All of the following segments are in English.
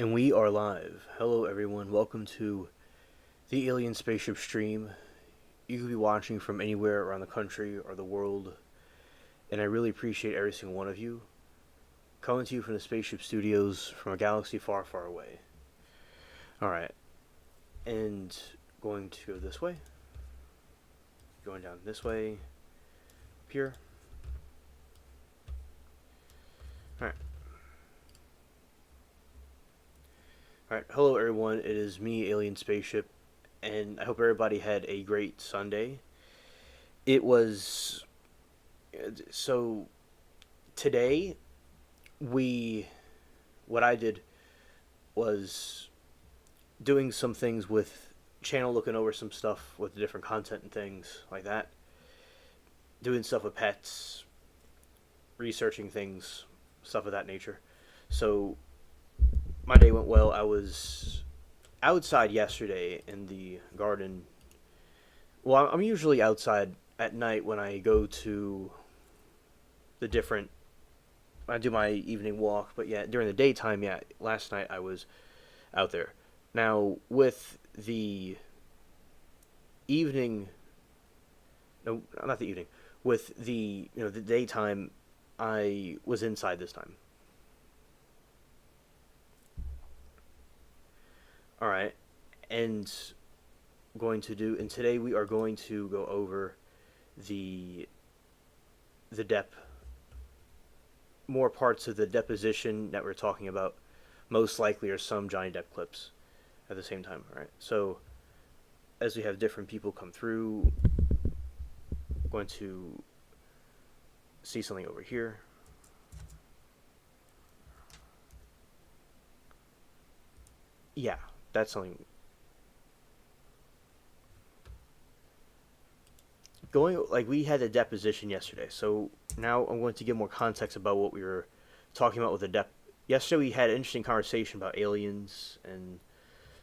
And we are live. Hello, everyone. Welcome to the Alien Spaceship stream. You could be watching from anywhere around the country or the world, and I really appreciate every single one of you. Coming to you from the Spaceship Studios from a galaxy far, far away. Alright, and going to go this way. Going down this way. Up here. Alright. Alright, hello everyone. It is me, Alien Spaceship, and I hope everybody had a great Sunday. It was... So, today, what I did was doing some things with channel, looking over some stuff with different content and things like that. Doing stuff with pets, researching things, stuff of that nature. So, my day went well. I was outside yesterday in the garden. Well, I'm usually outside at night when I go to I do my evening walk, but yeah, during the daytime, yeah, last night I was out there. Now, with the evening, no, not the evening, with the daytime, I was inside this time. All right, and and today we are going to go over the Depp, more parts of the deposition that we're talking about. Most likely are some Johnny Depp clips at the same time. All right, so as we have different people come through, I'm going to see something over here. Yeah, that's something. We had a deposition yesterday, so now I'm going to give more context about what we were talking about with the Depp. Yesterday we had an interesting conversation about aliens and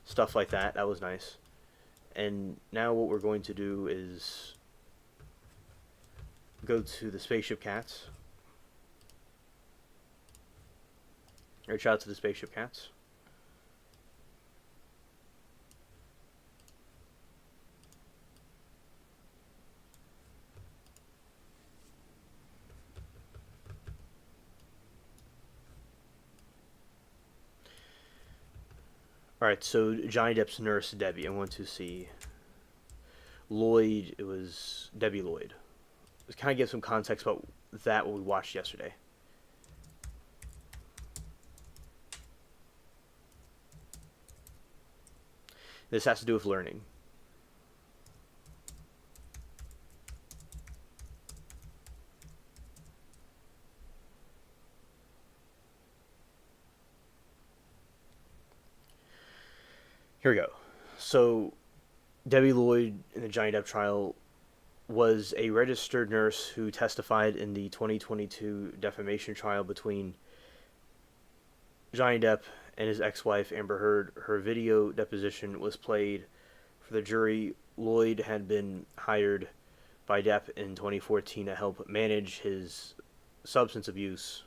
stuff like that. That was nice. And now what we're going to do is go to the Spaceship Cats. Reach out to the Spaceship Cats. Alright, so Johnny Depp's nurse, Debbie. I want to see Lloyd. It was Debbie Lloyd. Let's kind of give some context about that, what we watched yesterday. This has to do with learning. Here we go. So, Debbie Lloyd in the Johnny Depp trial was a registered nurse who testified in the 2022 defamation trial between Johnny Depp and his ex-wife Amber Heard. Her video deposition was played for the jury. Lloyd had been hired by Depp in 2014 to help manage his substance abuse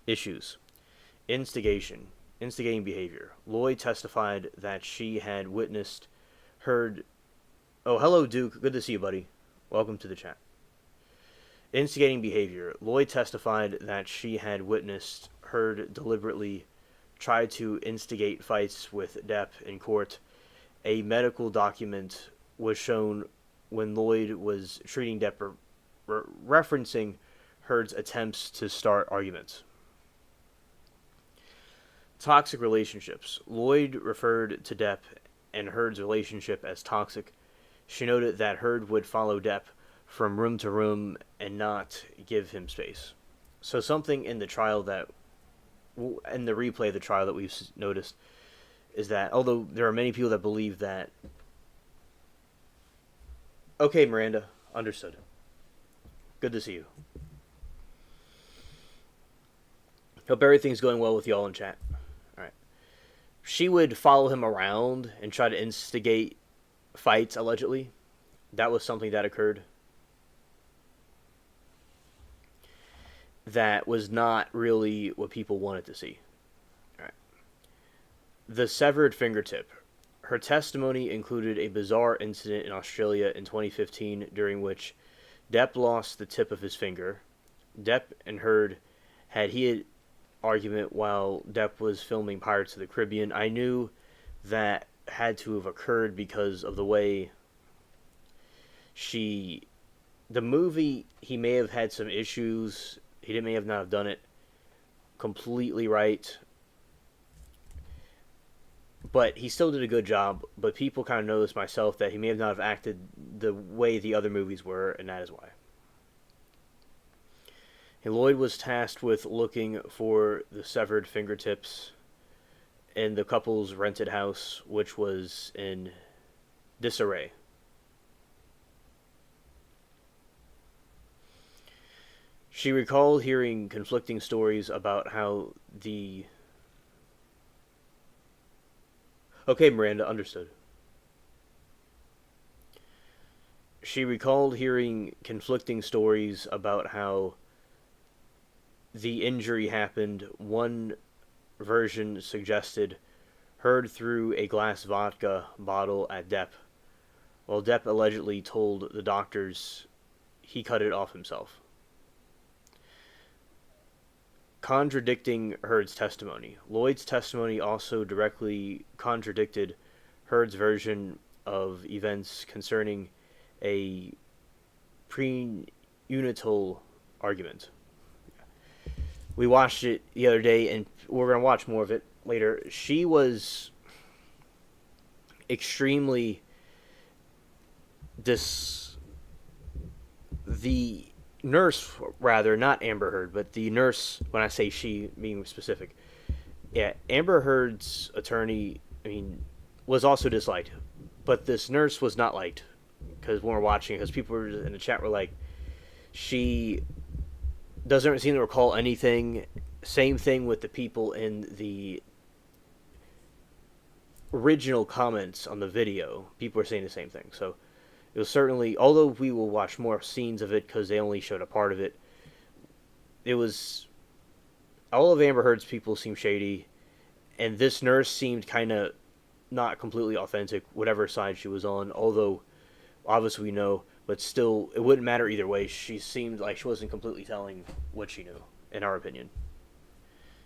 issues. Instigating behavior. Lloyd testified that she had witnessed Heard. Oh, hello, Duke. Good to see you, buddy. Welcome to the chat. Instigating behavior. Lloyd testified that she had witnessed Heard deliberately try to instigate fights with Depp in court. A medical document was shown when Lloyd was treating Depp, referencing Heard's attempts to start arguments. Toxic relationships. Lloyd referred to Depp and Heard's relationship as toxic. She noted that Heard would follow Depp from room to room and not give him space. So something in the trial in the replay of the trial that we've noticed is that although there are many people that believe that... Okay, Miranda. Understood. Good to see you. Hope everything's going well with y'all in chat. Alright. She would follow him around and try to instigate fights, allegedly. That was something that occurred. That was not really what people wanted to see. Alright. The severed fingertip. Her testimony included a bizarre incident in Australia in 2015 during which Depp lost the tip of his finger. Depp and Heard had heated argument while Depp was filming Pirates of the Caribbean. I knew that had to have occurred because of the way she... The movie, he may have had some issues. He may have not have done it completely right. But he still did a good job. But people kind of noticed, myself, that he may have not have acted the way the other movies were, and that is why. And Lloyd was tasked with looking for the severed fingertips in the couple's rented house, which was in disarray. She recalled hearing conflicting stories about how the... Okay, Miranda, understood. She recalled hearing conflicting stories about how the injury happened. One version suggested Heard threw a glass vodka bottle at Depp, while Depp allegedly told the doctors he cut it off himself, contradicting Heard's testimony. Lloyd's testimony also directly contradicted Heard's version of events concerning a prenatal argument. We watched it the other day, and we're going to watch more of it later. She was extremely the nurse, rather, not Amber Heard, but the nurse, when I say she, being specific. Yeah, Amber Heard's attorney, was also disliked. But this nurse was not liked. Because when we're watching, because people were in the chat were like, she doesn't seem to recall anything. Same thing with the people in the original comments on the video. People are saying the same thing. So it was certainly, although we will watch more scenes of it because they only showed a part of it, it was, all of Amber Heard's people seemed shady, and this nurse seemed kind of not completely authentic, whatever side she was on, although obviously we know, but still, it wouldn't matter either way. She seemed like she wasn't completely telling what she knew, in our opinion.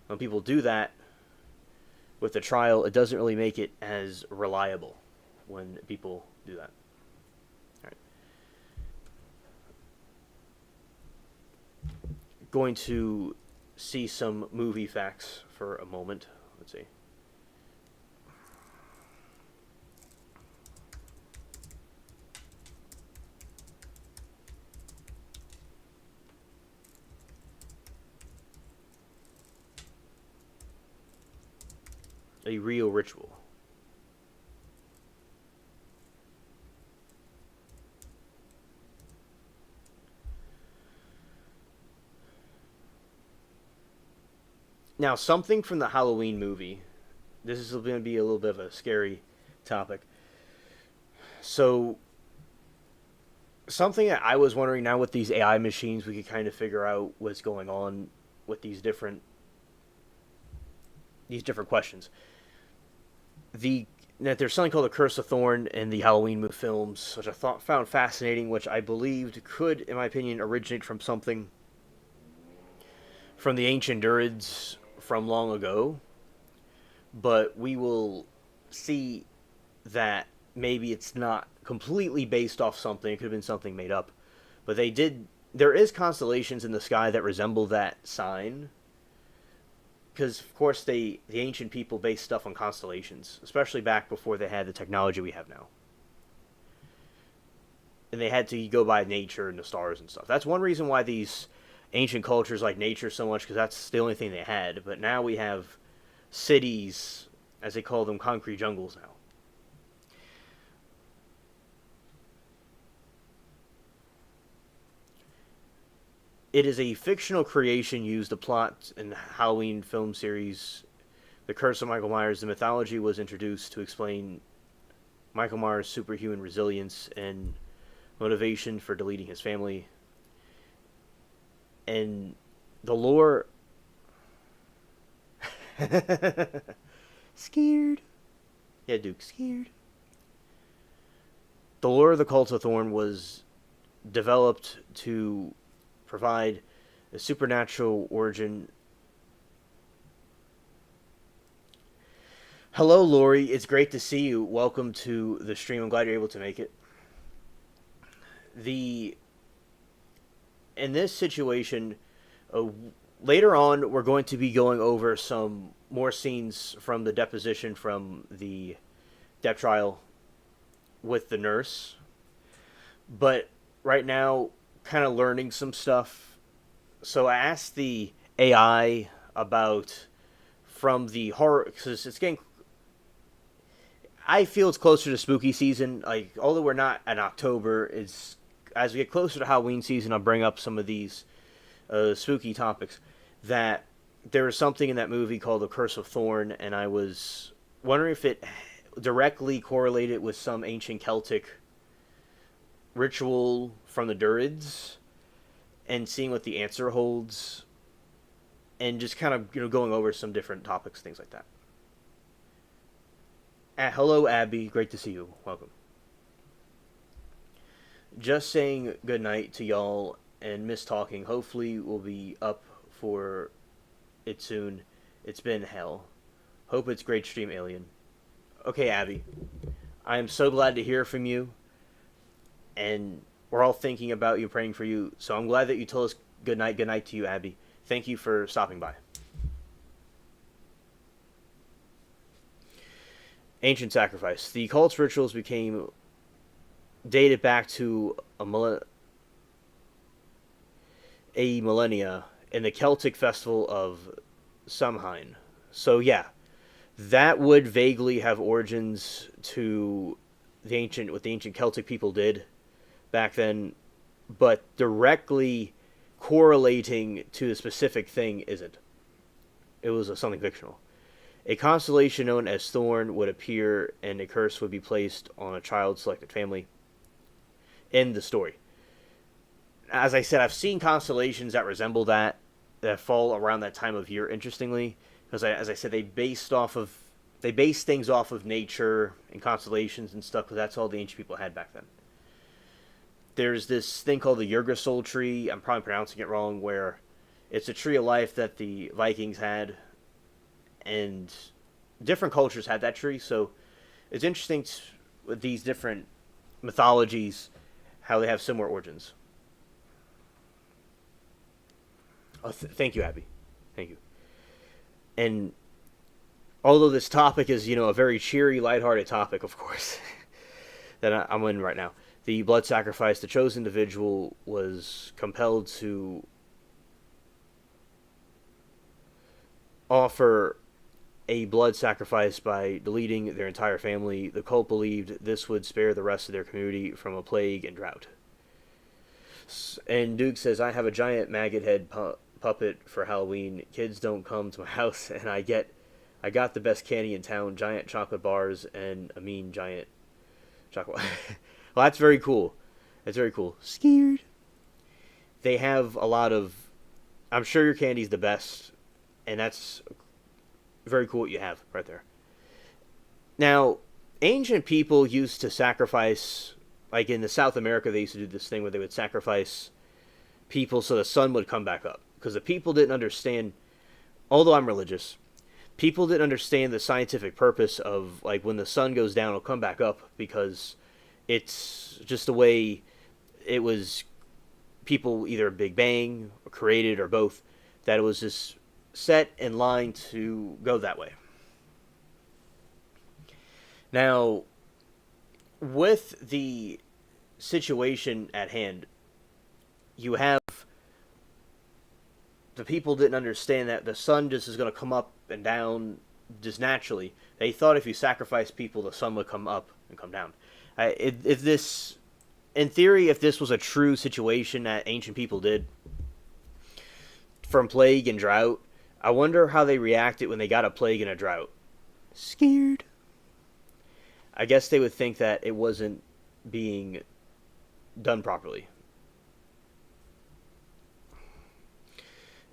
When people do that with the trial, it doesn't really make it as reliable when people do that. All right. Going to see some movie facts for a moment. Let's see. A real ritual. Now, something from the Halloween movie. This is going to be a little bit of a scary topic. So, something that I was wondering, now with these AI machines, we could kind of figure out what's going on with these different questions. That there's something called the Curse of Thorn in the Halloween films, which I found fascinating, which I believed could, in my opinion, originate from something from the ancient Druids from long ago. But we will see that maybe it's not completely based off something. It could have been something made up. But there is constellations in the sky that resemble that sign. Because, of course, the ancient people based stuff on constellations, especially back before they had the technology we have now. And they had to go by nature and the stars and stuff. That's one reason why these ancient cultures like nature so much, because that's the only thing they had. But now we have cities, as they call them, concrete jungles now. It is a fictional creation used to plot in the Halloween film series The Curse of Michael Myers. The mythology was introduced to explain Michael Myers' superhuman resilience and motivation for deleting his family. And the lore... Scared. Yeah, Duke, scared. The lore of the Cult of Thorn was developed to provide a supernatural origin. Hello, Lori. It's great to see you. Welcome to the stream. I'm glad you're able to make it. In this situation, later on, we're going to be going over some more scenes from the deposition from the Depp trial with the nurse. But right now, kind of learning some stuff. So I asked the AI about from the horror, because it's getting. I feel it's closer to spooky season. Like, although we're not in October, it's as we get closer to Halloween season, I'll bring up some of these spooky topics. That there was something in that movie called The Curse of Thorn, and I was wondering if it directly correlated with some ancient Celtic ritual from the Druids, and seeing what the answer holds, and just kind of going over some different topics, things like that. Hello, Abby. Great to see you. Welcome. Just saying good night to y'all and miss talking. Hopefully, we'll be up for it soon. It's been hell. Hope it's great stream, Alien. Okay, Abby. I am so glad to hear from you. And we're all thinking about you, praying for you. So I'm glad that you told us good night. Good night to you, Abby. Thank you for stopping by. Ancient sacrifice. The cult's rituals became dated back to a millennia in the Celtic festival of Samhain. So yeah, that would vaguely have origins to what the ancient Celtic people did back then, but directly correlating to the specific thing isn't. It was something fictional. A constellation known as Thorn would appear, and a curse would be placed on a child's selected family. In the story. As I said, I've seen constellations that resemble that fall around that time of year, interestingly, because as I said, they base things off of nature and constellations and stuff, because that's all the ancient people had back then. There's this thing called the Yggdrasil tree, I'm probably pronouncing it wrong, where it's a tree of life that the Vikings had, and different cultures had that tree, so it's interesting with these different mythologies how they have similar origins. Oh, thank you, Abby. Thank you. And although this topic is, a very cheery, lighthearted topic, of course, that I'm in right now, the blood sacrifice, the chosen individual was compelled to offer a blood sacrifice by deleting their entire family. The cult believed this would spare the rest of their community from a plague and drought. And Duke says, I have a giant maggot head puppet for Halloween. Kids don't come to my house, and I got the best candy in town, giant chocolate bars, and a mean giant chocolate. Well, that's very cool. That's very cool. Scared. They have a lot of, I'm sure your candy's the best, and that's very cool what you have right there. Now, ancient people used to sacrifice, like in the South America, they used to do this thing where they would sacrifice people so the sun would come back up. Because the people didn't understand, although I'm religious, people didn't understand the scientific purpose of, like, when the sun goes down, it'll come back up, because it's just the way it was, people either Big Bang, or created, or both, that it was just set in line to go that way. Now, with the situation at hand, you have the people didn't understand that the sun just is going to come up and down just naturally. They thought if you sacrifice people, the sun would come up and come down. If this, in theory, if this was a true situation that ancient people did from plague and drought, I wonder how they reacted when they got a plague and a drought. Scared. I guess they would think that it wasn't being done properly.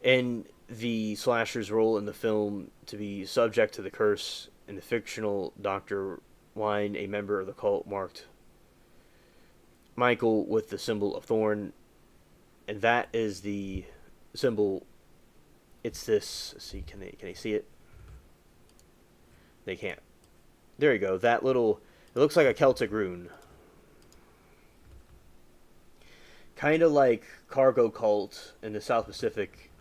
And the slasher's role in the film to be subject to the curse and the fictional Dr. Wine, a member of the cult, marked Michael with the symbol of thorn, and that is the symbol. It's this. Let's see, can they see it? They can't. There you go. That little. It looks like a Celtic rune, kind of like cargo cult in the South Pacific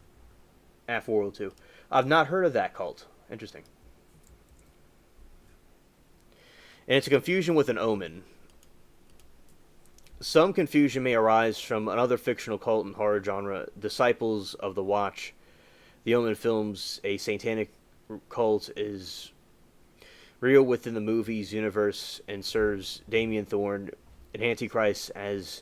after World War II. I've not heard of that cult. Interesting. And it's a confusion with an omen. Some confusion may arise from another fictional cult in horror genre, Disciples of the Watch. The Omen films, a satanic cult, is real within the movie's universe and serves Damien Thorne, an antichrist, as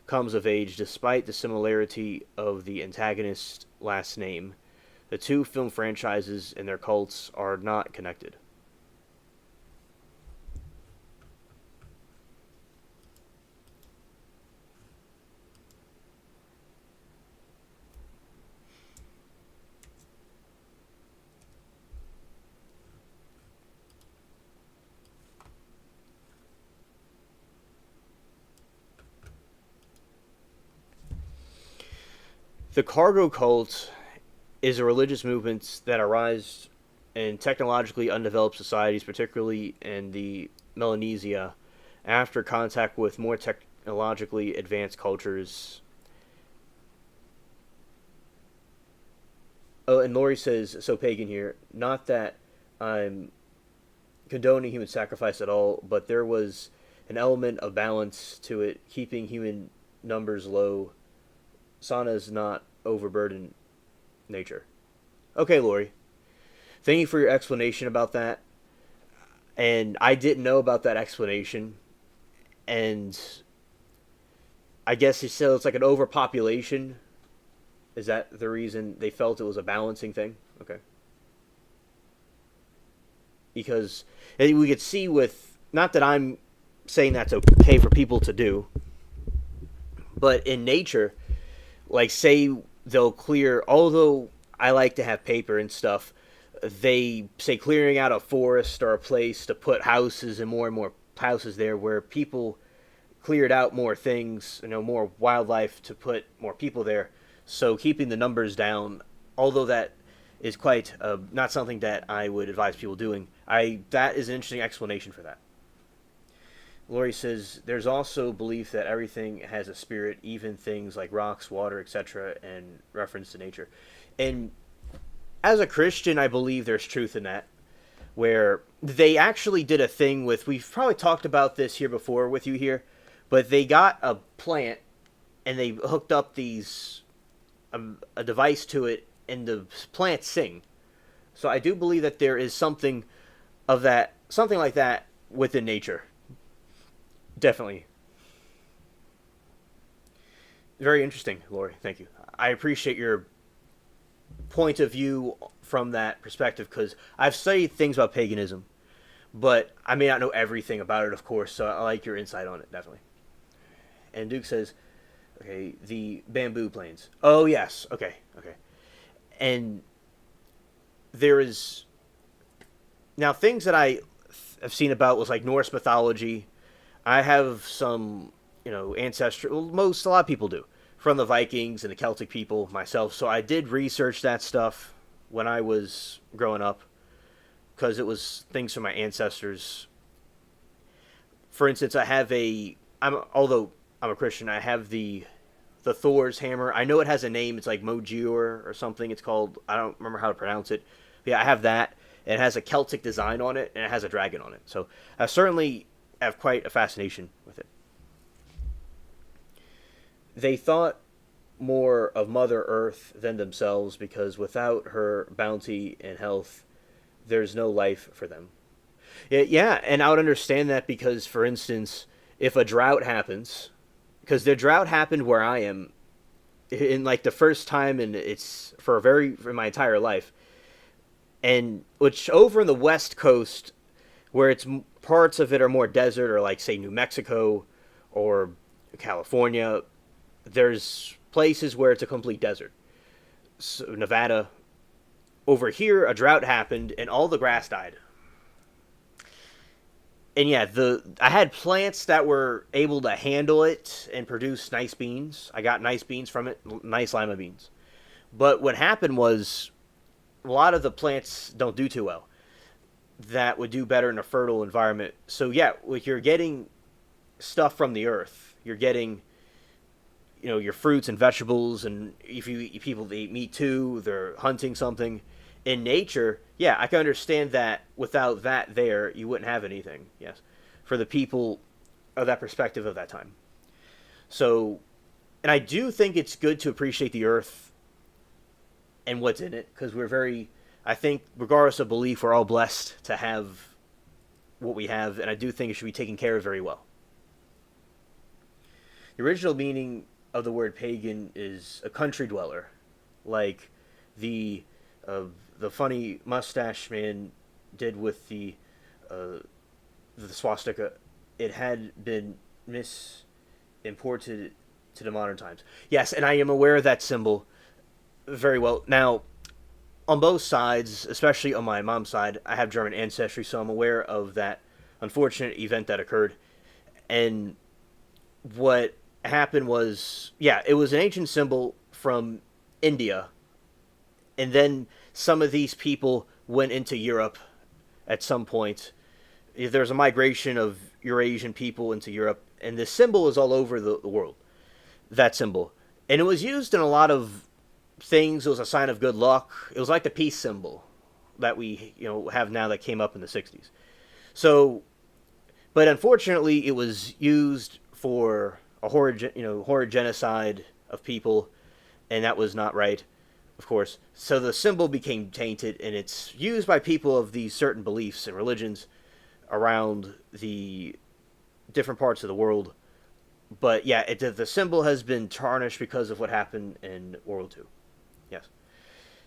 comes of age despite the similarity of the antagonist's last name. The two film franchises and their cults are not connected. The cargo cult is a religious movement that arises in technologically undeveloped societies, particularly in the Melanesia, after contact with more technologically advanced cultures. Oh, and Lori says, so pagan here, not that I'm condoning human sacrifice at all, but there was an element of balance to it, keeping human numbers low. Saunas not overburden nature. Okay, Lori. Thank you for your explanation about that. And I didn't know about that explanation. And I guess you said it's like an overpopulation. Is that the reason they felt it was a balancing thing? Okay. Because we could see with, not that I'm saying that's okay for people to do, but in nature, like say they'll clear, although I like to have paper and stuff, they say clearing out a forest or a place to put houses and more houses there, where people cleared out more things, more wildlife to put more people there. So keeping the numbers down, although that is quite not something that I would advise people doing, that is an interesting explanation for that. Lori says, there's also belief that everything has a spirit, even things like rocks, water, etc., and reference to nature. And as a Christian, I believe there's truth in that, where they actually did a thing with, we've probably talked about this here before with you here, but they got a plant and they hooked up a device to it, and the plants sing. So I do believe that there is something like that within nature. Definitely. Very interesting, Lori. Thank you. I appreciate your point of view from that perspective, because I've studied things about paganism, but I may not know everything about it, of course, so I like your insight on it, definitely. And Duke says, okay, the bamboo planes. Oh, yes. Okay. And there is... Now, things that I have seen about was like Norse mythology. I have some, ancestry. Well, a lot of people do, from the Vikings and the Celtic people myself. So I did research that stuff when I was growing up, because it was things from my ancestors. For instance, although I'm a Christian, I have the Thor's hammer. I know it has a name. It's like Mogior or something. It's called, I don't remember how to pronounce it. But yeah, I have that. It has a Celtic design on it, and it has a dragon on it. So I certainly have quite a fascination with it. They thought more of Mother Earth than themselves, because without her bounty and health, there's no life for them. Yeah, and I would understand that, because, for instance, if a drought happens, because the drought happened where I am, in like the first time, and it's for my entire life, and which over in the West Coast, where it's parts of it are more desert, or like say New Mexico or California, there's places where it's a complete desert. So Nevada. Over here, a drought happened and all the grass died. And yeah, the I had plants that were able to handle it and produce nice beans. I got nice beans from it, nice lima beans. But what happened was a lot of the plants don't do too well. That would do better in a fertile environment. So yeah, like you're getting stuff from the earth. You're getting, your fruits and vegetables, and if you eat, people that eat meat too, they're hunting something in nature. Yeah, I can understand that. Without that, there you wouldn't have anything. Yes, for the people of that perspective of that time. So, and I do think it's good to appreciate the earth and what's in it, because we're very. I think, regardless of belief, we're all blessed to have what we have, and I do think it should be taken care of very well. The original meaning of the word pagan is a country dweller, like the uh, the funny mustache man did with uh, the swastika. It had been misimported to the modern times. Yes, and I am aware of that symbol very well. Now, on both sides, especially on my mom's side, I have German ancestry, so I'm aware of that unfortunate event that occurred. And what happened was, yeah, it was an ancient symbol from India, and then some of these people went into Europe at some point. There's a migration of Eurasian people into Europe, and this symbol is all over the world. That symbol, and it was used in a lot of things. It was a sign of good luck. It was like the peace symbol that we have now that came up in the 60s. So, but unfortunately, it was used for a horrid genocide of people, and that was not right, of course. So the symbol became tainted, and it's used by people of these certain beliefs and religions around the different parts of the world. But yeah, the symbol has been tarnished because of what happened in World War II. Yes.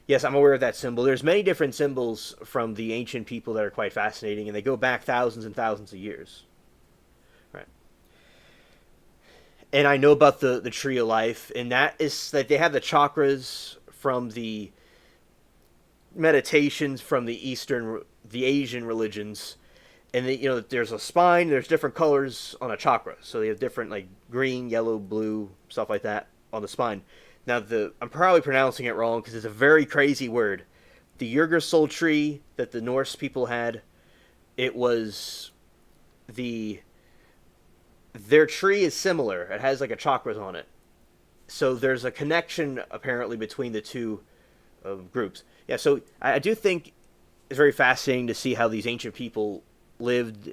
Yes, I'm aware of that symbol. There's many different symbols from the ancient people that are quite fascinating, and they go back thousands and thousands of years. Right. And I know about the tree of life, and that is that they have the chakras from the meditations from the Asian religions, and there's a spine. There's different colors on a chakra, so they have different like green, yellow, blue, stuff like that on the spine. Now I'm probably pronouncing it wrong because it's a very crazy word. The Yggdrasil tree that the Norse people had, it was their tree is similar. It has like a chakras on it. So there's a connection apparently between the two groups. Yeah, so I do think it's very fascinating to see how these ancient people lived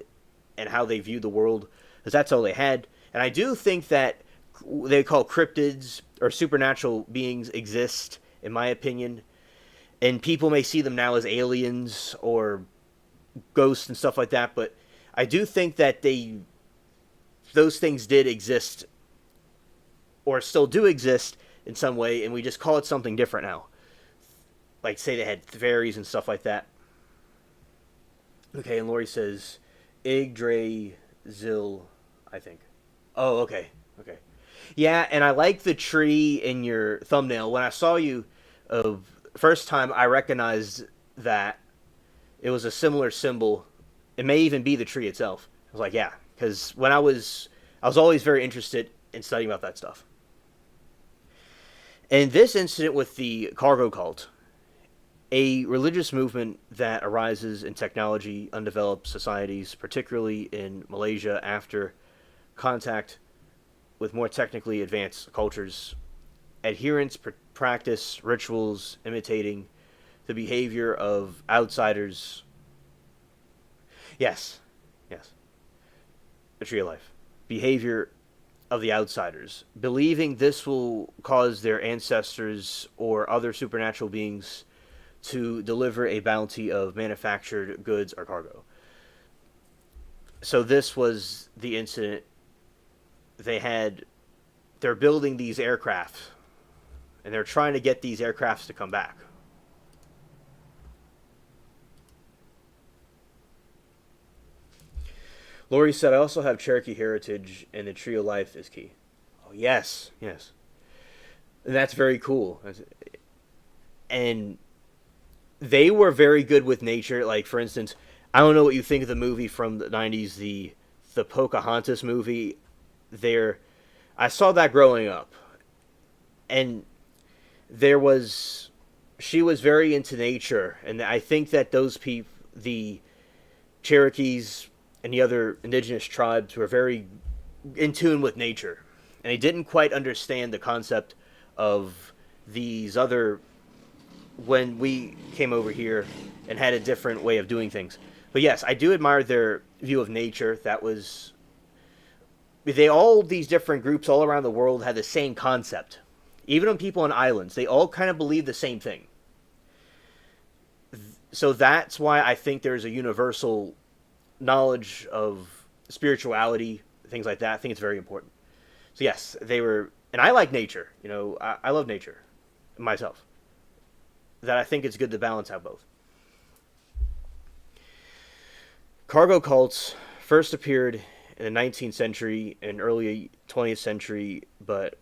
and how they viewed the world, because that's all they had. And I do think that they call cryptids or supernatural beings exist, in my opinion. And people may see them now as aliens or ghosts and stuff like that, but I do think that those things did exist or still do exist in some way, and we just call it something different now. Like, say they had fairies and stuff like that. Okay, and Lori says, Yggdrasil, I think. Oh, okay. Okay. Yeah, and I like the tree in your thumbnail. When I saw you first time, I recognized that it was a similar symbol. It may even be the tree itself. I was like, yeah, because when I was always very interested in studying about that stuff. And this incident with the cargo cult, a religious movement that arises in technology undeveloped societies, particularly in Malaysia after contact with more technically advanced cultures. Adherents practice rituals imitating the behavior of outsiders. Yes, yes. The tree of life. Behavior of the outsiders, believing this will cause their ancestors or other supernatural beings to deliver a bounty of manufactured goods or cargo. So this was the incident. They're building these aircraft, and they're trying to get these aircrafts to come back. Lori said, I also have Cherokee heritage, and the tree of life is key. Oh, yes, yes. And that's very cool. And they were very good with nature. Like, for instance, I don't know what you think of the movie from the 90s, the Pocahontas movie. There, I saw that growing up, and there was she was very into nature, and I think that those people, the Cherokees and the other indigenous tribes, were very in tune with nature, and they didn't quite understand the concept of these other when we came over here and had a different way of doing things. But yes, I do admire their view of nature. That was they all these different groups all around the world had the same concept. Even on people on islands, they all kind of believe the same thing. So that's why I think there's a universal knowledge of spirituality, things like that. I think it's very important. So yes, they were, and I like nature. I love nature myself. That I think it's good to balance out both. Cargo cults first appeared in the 19th century and early 20th century, but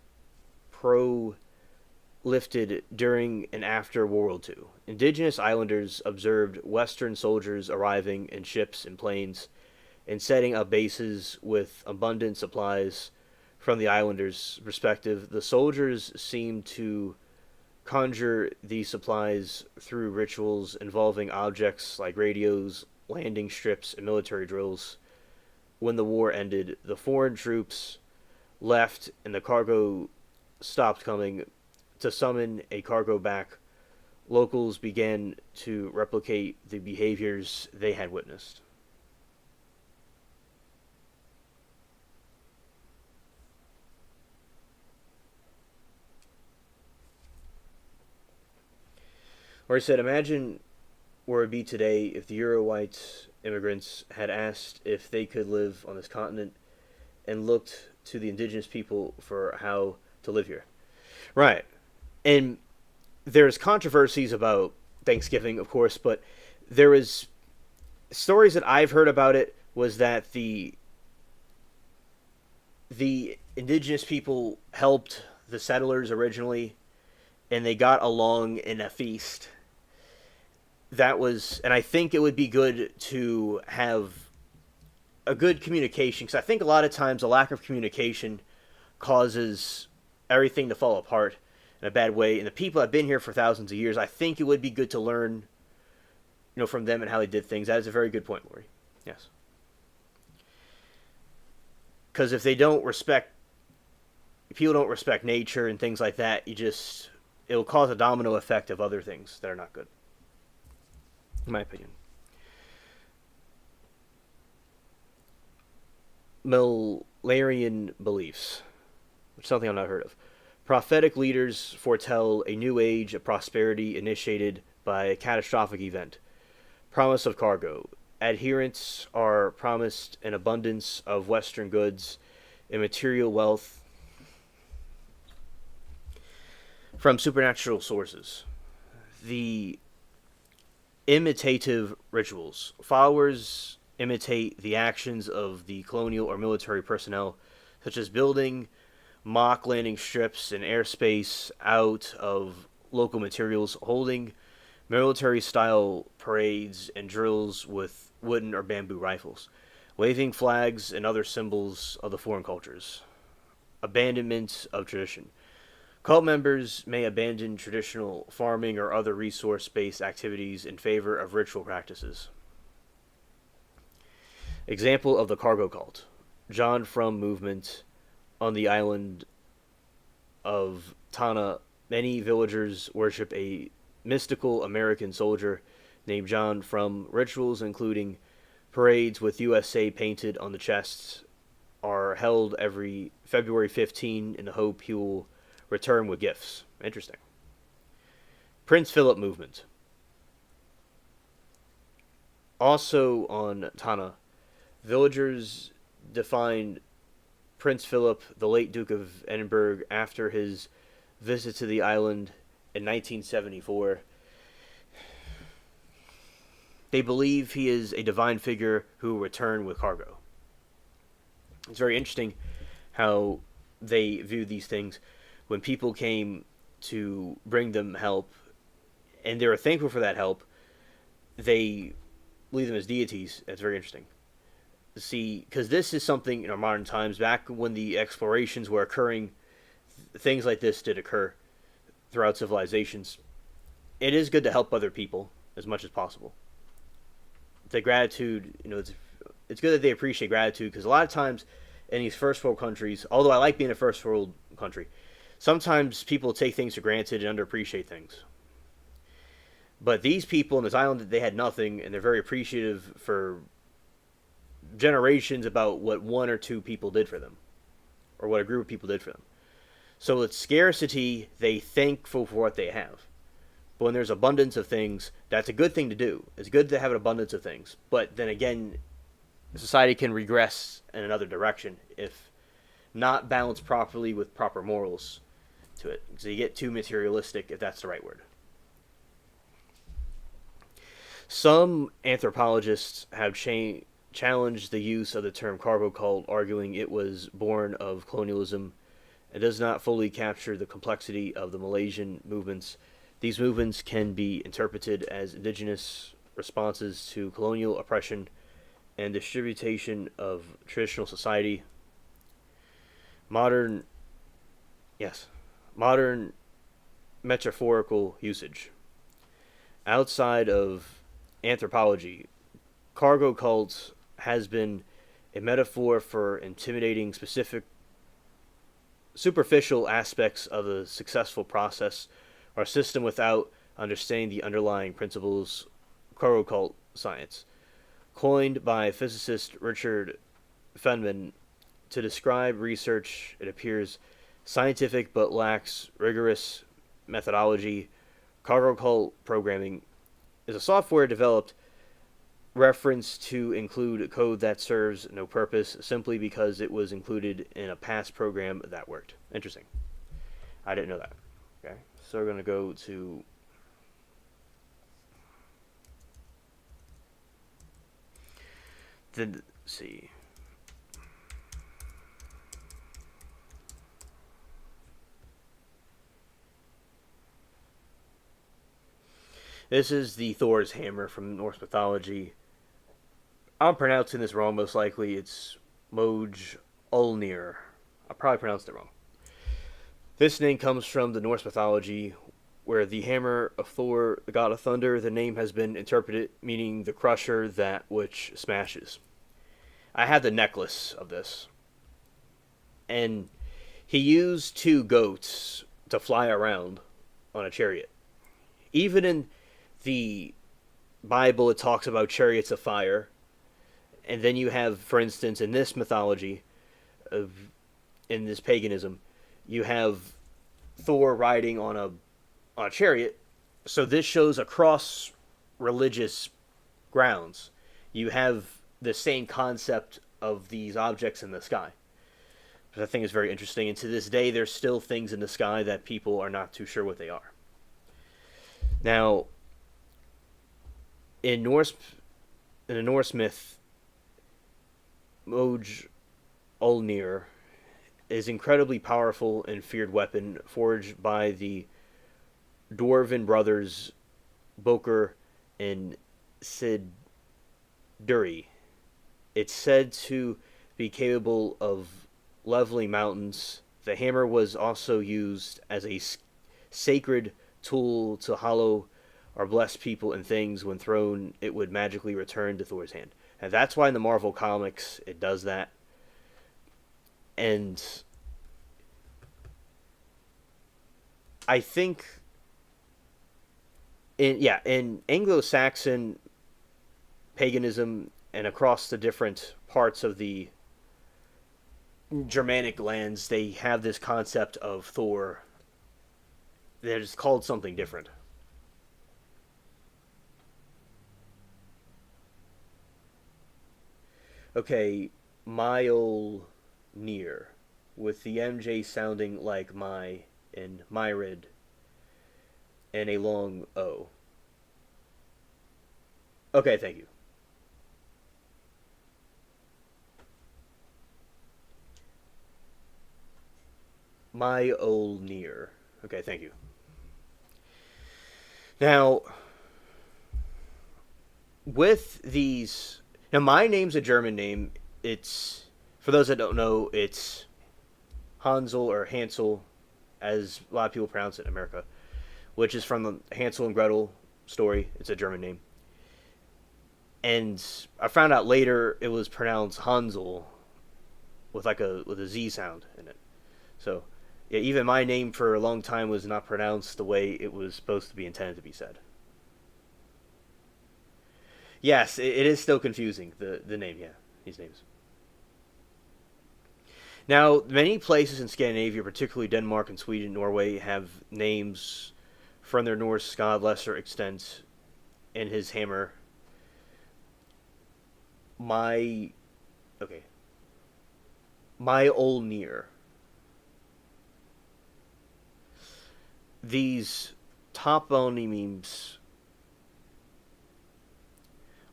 lifted during and after World War II. Indigenous islanders observed Western soldiers arriving in ships and planes and setting up bases with abundant supplies from the islanders' perspective. The soldiers seemed to conjure these supplies through rituals involving objects like radios, landing strips, and military drills. When the war ended, the foreign troops left and the cargo stopped coming. To summon a cargo back, locals began to replicate the behaviors they had witnessed. Or he said, imagine where it would be today if the Euro-white immigrants had asked if they could live on this continent and looked to the indigenous people for how to live here. Right. And there's controversies about Thanksgiving, of course, but there is stories that I've heard about it was that the indigenous people helped the settlers originally, and they got along in a feast. That was, and I think it would be good to have a good communication, because I think a lot of times a lack of communication causes everything to fall apart in a bad way. And the people that have been here for thousands of years, I think it would be good to learn, from them and how they did things. That is a very good point, Lori. Yes. Because if people don't respect nature and things like that, it'll cause a domino effect of other things that are not good. In my opinion. Millarian beliefs, which is something I've not heard of. Prophetic leaders foretell a new age of prosperity initiated by a catastrophic event. Promise of cargo. Adherents are promised an abundance of Western goods and material wealth from supernatural sources. The imitative rituals. Followers imitate the actions of the colonial or military personnel, such as building mock landing strips and airspace out of local materials, holding military-style parades and drills with wooden or bamboo rifles, waving flags and other symbols of the foreign cultures. Abandonment of tradition. Cult members may abandon traditional farming or other resource-based activities in favor of ritual practices. Example of the cargo cult. John Frum movement. On the island of Tana, many villagers worship a mystical American soldier named John Frum. Rituals including parades with USA painted on the chests are held every February 15 in the hope he will return with gifts. Interesting. Prince Philip movement. Also on Tana, villagers defined Prince Philip, the late Duke of Edinburgh, after his visit to the island in 1974. They believe he is a divine figure who will return with cargo. It's very interesting how they view these things. When people came to bring them help, and they were thankful for that help, they believe them as deities. That's very interesting. See, because this is something in our modern times, back when the explorations were occurring, things like this did occur throughout civilizations. It is good to help other people as much as possible. The gratitude, it's good that they appreciate gratitude, because a lot of times in these first world countries, although I like being a first world country, sometimes people take things for granted and underappreciate things. But these people in this island, they had nothing, and they're very appreciative for generations about what one or two people did for them, or what a group of people did for them. So with scarcity, they thankful for what they have. But when there's abundance of things, that's a good thing to do. It's good to have an abundance of things. But then again, society can regress in another direction if not balanced properly with proper morals to it. So you get too materialistic, if that's the right word. Some anthropologists have challenged the use of the term cargo cult, arguing it was born of colonialism. It does not fully capture the complexity of the Malaysian movements. These movements can be interpreted as indigenous responses to colonial oppression and distribution of traditional society. Modern metaphorical usage. Outside of anthropology, cargo cults has been a metaphor for intimidating superficial aspects of a successful process or system without understanding the underlying principles. Cargo cult science, coined by physicist Richard Feynman to describe research, it appears scientific but lacks rigorous methodology. Cargo cult programming is a software developed reference to include code that serves no purpose simply because it was included in a past program that worked. Interesting. I didn't know that. Okay, so we're going to go to let's see. This is the Thor's hammer from Norse mythology. I'm pronouncing this wrong, most likely. It's Moj Ulnir. I probably pronounced it wrong. This name comes from the Norse mythology, where the hammer of Thor, the god of thunder, the name has been interpreted meaning the crusher, that which smashes. I have the necklace of this. And he used two goats to fly around on a chariot. Even in the Bible, it talks about chariots of fire. And then you have, for instance, in this mythology, in this paganism, you have Thor riding on a chariot. So this shows across religious grounds, you have the same concept of these objects in the sky. Which I think is very interesting. And to this day, there's still things in the sky that people are not too sure what they are. Now, in the Norse myth, Moj Ulnir is incredibly powerful and feared weapon forged by the dwarven brothers Bokr and Siduri. It's said to be capable of leveling mountains. The hammer was also used as a sacred tool to hollow or bless people and things. When thrown, it would magically return to Thor's hand. And that's why in the Marvel comics it does that. And I think in Anglo-Saxon paganism and across the different parts of the Germanic lands, they have this concept of Thor that is called something different. Okay, Mile Near, with the MJ sounding like my and Myrid and a long O. Okay, thank you. My old near. Okay, thank you. Now, with these, now my name's a German name. It's, for those that don't know, it's Hansel or Hansel, as a lot of people pronounce it in America, which is from the Hansel and Gretel story. It's a German name. And I found out later it was pronounced Hansel with a Z sound in it. So yeah, even my name for a long time was not pronounced the way it was supposed to be intended to be said. Yes, it is still confusing, the name, yeah, these names. Now, many places in Scandinavia, particularly Denmark and Sweden, Norway, have names from their Norse god lesser extent in his hammer. My okay. My Olnir. These toponyms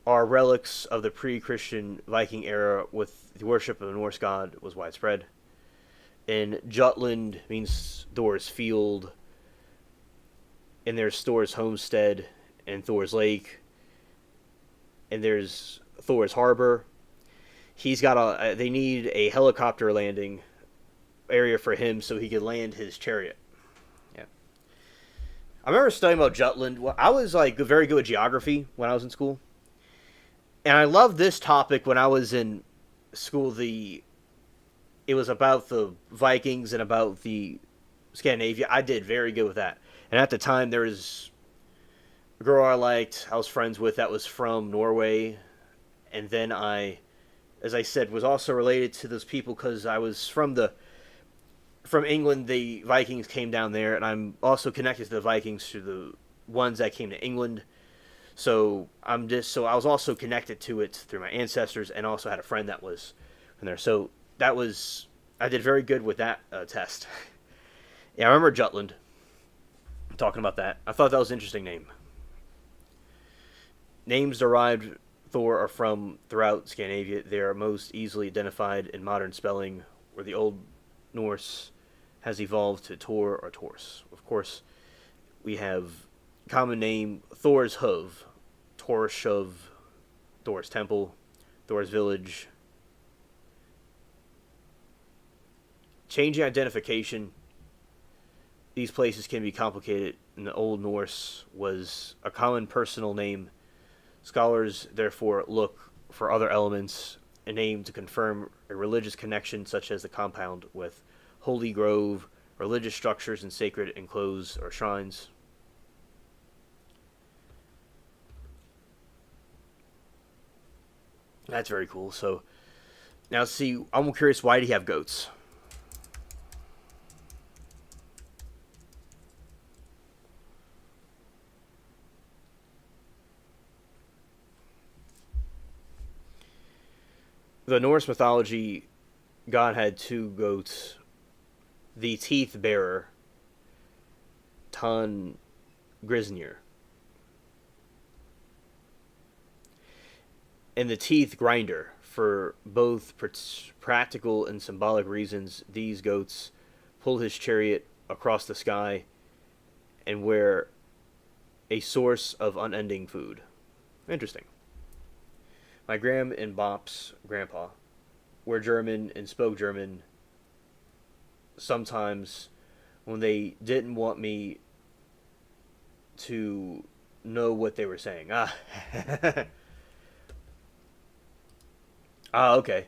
are relics of the pre-Christian Viking era, with the worship of the Norse god was widespread. And Jutland means Thor's field, and there's Thor's homestead and Thor's lake, and there's Thor's harbor. He's got they need a helicopter landing area for him so he could land his chariot. Yeah. I remember studying about Jutland. Well, I was like very good at geography when I was in school. And I loved this topic when I was in school. It was about the Vikings and about the Scandinavia. I did very good with that. And at the time, there was a girl I was friends with, that was from Norway. And then as I said, was also related to those people because I was from England. The Vikings came down there, and I'm also connected to the Vikings through the ones that came to England. So I was also connected to it through my ancestors, and also had a friend that was from there. So I did very good with that test. Yeah, I remember Jutland. Talking about that, I thought that was an interesting name. Names derived Thor are from throughout Scandinavia. They are most easily identified in modern spelling, where the Old Norse has evolved to Tor or Tors. Of course, we have common name Thor's Hove, Torshov, Thor's Temple, Thor's Village. Changing identification. These places can be complicated. In the Old Norse was a common personal name. Scholars therefore look for other elements, a name to confirm a religious connection, such as the compound with holy grove, religious structures, and sacred enclosed or shrines. That's very cool. So now see, I'm curious, why do you have goats? The Norse mythology, God had two goats. The teeth bearer, Tan Grisnir, and the teeth grinder. For both practical and symbolic reasons, these goats pull his chariot across the sky and were a source of unending food. Interesting. My Gram and Bop's grandpa were German and spoke German. Sometimes when they didn't want me to know what they were saying. Okay.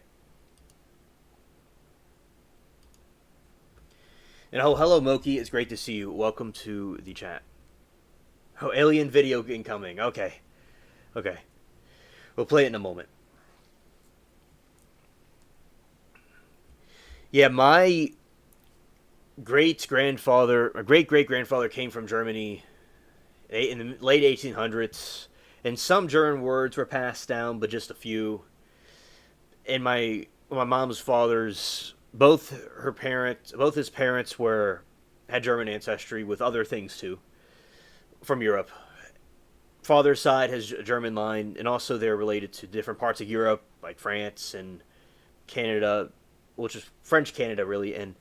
And oh, hello, Moki. It's great to see you. Welcome to the chat. Oh, alien video incoming. Okay. Okay. We'll play it in a moment. Yeah, my great great great grandfather came from Germany in the late 1800s, and some German words were passed down, but just a few. And my mom's father's both his parents had German ancestry with other things too, from Europe. Father's side has a German line, and also they're related to different parts of Europe, like France and Canada, which is French Canada, really, and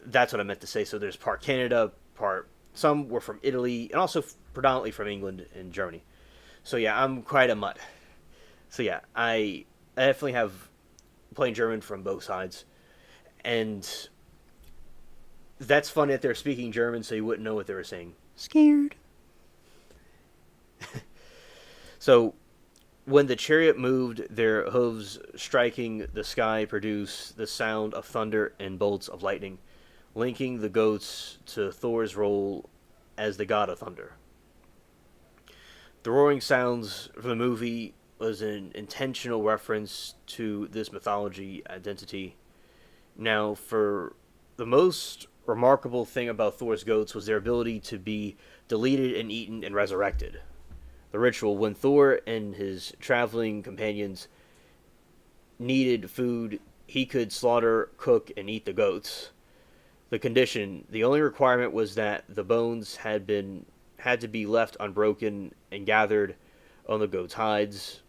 that's what I meant to say. So there's some were from Italy, and also predominantly from England and Germany. So yeah, I'm quite a mutt. So yeah, I definitely have playing German from both sides, and that's funny that they're speaking German, so you wouldn't know what they were saying. Scared. So when the chariot moved, their hooves striking the sky produced the sound of thunder and bolts of lightning, linking the goats to Thor's role as the god of thunder. The roaring sounds from the movie was an intentional reference to this mythology identity. Now, for the most remarkable thing about Thor's goats was their ability to be deleted and eaten and resurrected. The ritual, when Thor and his traveling companions needed food, he could slaughter, cook, and eat the goats. The condition, the only requirement was that the bones had to be left unbroken and gathered on the goat's hides.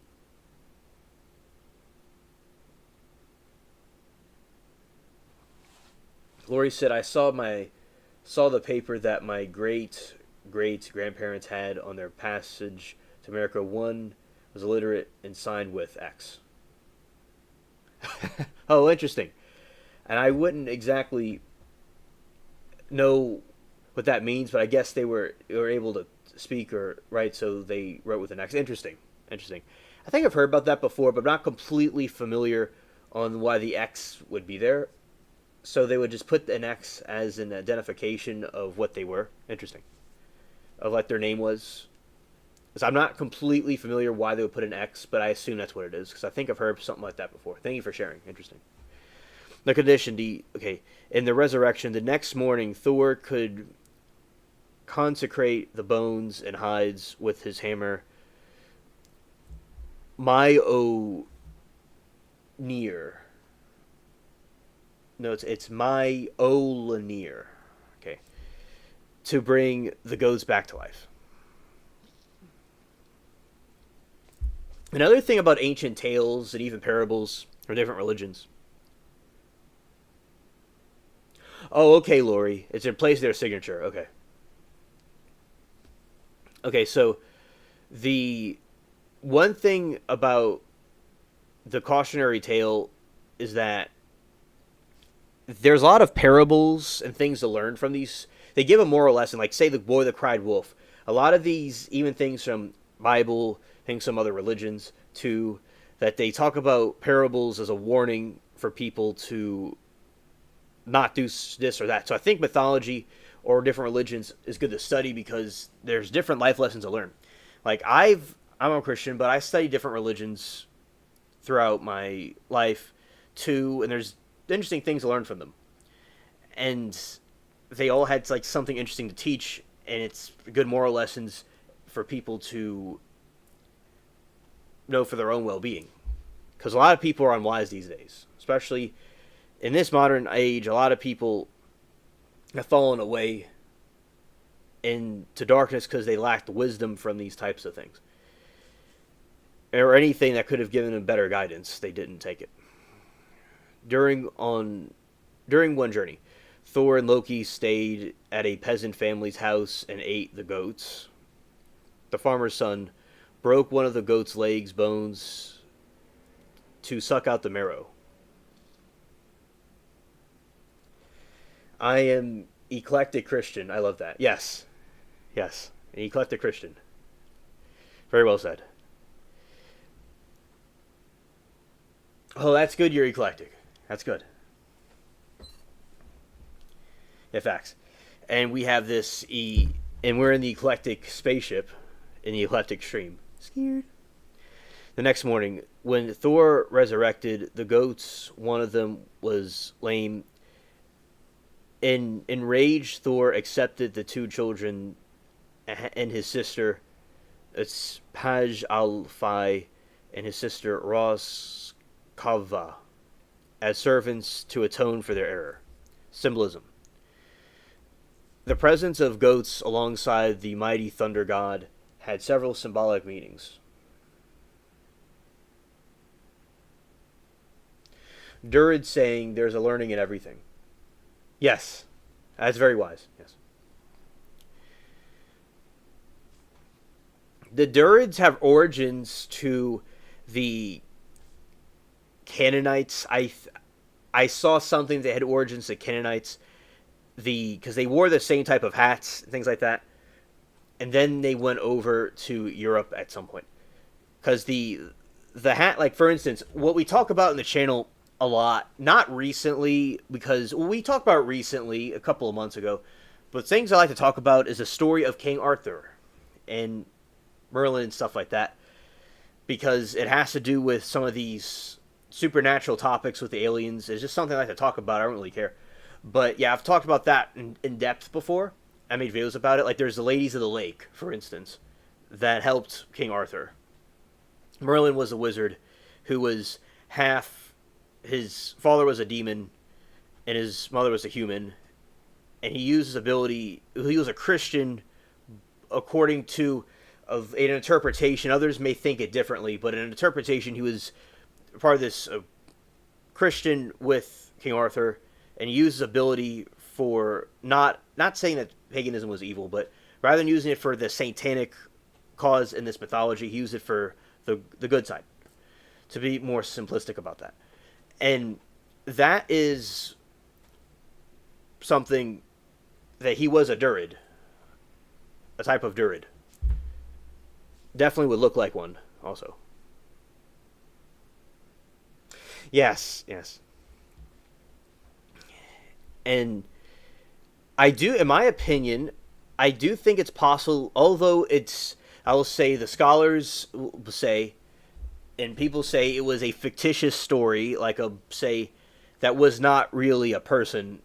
Lori said, "I saw the paper that my great grandparents had on their passage to America. One was illiterate and signed with X." Oh, interesting. And I wouldn't exactly know what that means, but I guess they were able to speak or write, so they wrote with an X. Interesting, interesting. I think I've heard about that before, but I'm not completely familiar on why the X would be there. So they would just put an X as an identification of what they were. Interesting. Of what their name was. So I'm not completely familiar why they would put an X, but I assume that's what it is, because I think I've heard something like that before. Thank you for sharing. Interesting. The condition, in the resurrection, the next morning, Thor could consecrate the bones and hides with his hammer. Mjolnir. No, it's Mjolnir. Okay. To bring the goats back to life. Another thing about ancient tales and even parables or different religions. Oh, okay, Lori. It's in place of their signature. Okay. Okay, so the one thing about the cautionary tale is that there's a lot of parables and things to learn from these. They give a moral lesson, like, say, the boy that cried wolf. A lot of these, even things from Bible, things from other religions, too, that they talk about parables as a warning for people to not do this or that. So I think mythology or different religions is good to study because there's different life lessons to learn. Like, I'm a Christian, but I study different religions throughout my life, too, and there's interesting things to learn from them. And they all had like something interesting to teach, and it's good moral lessons for people to know for their own well-being. Because a lot of people are unwise these days, especially in this modern age. A lot of people have fallen away into darkness because they lacked wisdom from these types of things, or anything that could have given them better guidance. They didn't take it. During one journey, Thor and Loki stayed at a peasant family's house and ate the goats. The farmer's son broke one of the goat's legs bones to suck out the marrow. I am eclectic Christian. I love that. Yes. Yes. An eclectic Christian. Very well said. Oh, that's good you're eclectic. That's good. Yeah, facts. And we have and we're in the eclectic spaceship in the eclectic stream. Scared. The next morning, when Thor resurrected the goats, one of them was lame. Enraged, Thor accepted the two children and his sister, it's Paj al-Fai, and his sister Roskava, as servants to atone for their error. Symbolism. The presence of goats alongside the mighty thunder god had several symbolic meanings. Durid saying there's a learning in everything. Yes, that's very wise. Yes. The Durids have origins to the Canaanites. I saw something that had origins to Canaanites. Because they wore the same type of hats, things like that, and then they went over to Europe at some point. Because the hat, like for instance, what we talk about in the channel a lot, not recently, because we talked about it recently a couple of months ago, but things I like to talk about is the story of King Arthur and Merlin and stuff like that, because it has to do with some of these supernatural topics with the aliens. It's just something I like to talk about. I don't really care. But yeah, I've talked about that in depth before. I made videos about it. Like there's the Ladies of the Lake, for instance, that helped King Arthur. Merlin was a wizard who was half... His father was a demon, and his mother was a human. And he used his ability... He was a Christian, according to an interpretation. Others may think it differently, but in an interpretation, he was part of this Christian with King Arthur, and he used his ability for not saying that paganism was evil, but rather than using it for the satanic cause in this mythology, he used it for the good side, to be more simplistic about that. And that is something that he was a Durid, a type of Durid. Definitely would look like one, also. Yes. And I do, in my opinion, I do think it's possible, although I will say the scholars say, and people say it was a fictitious story, like that was not really a person.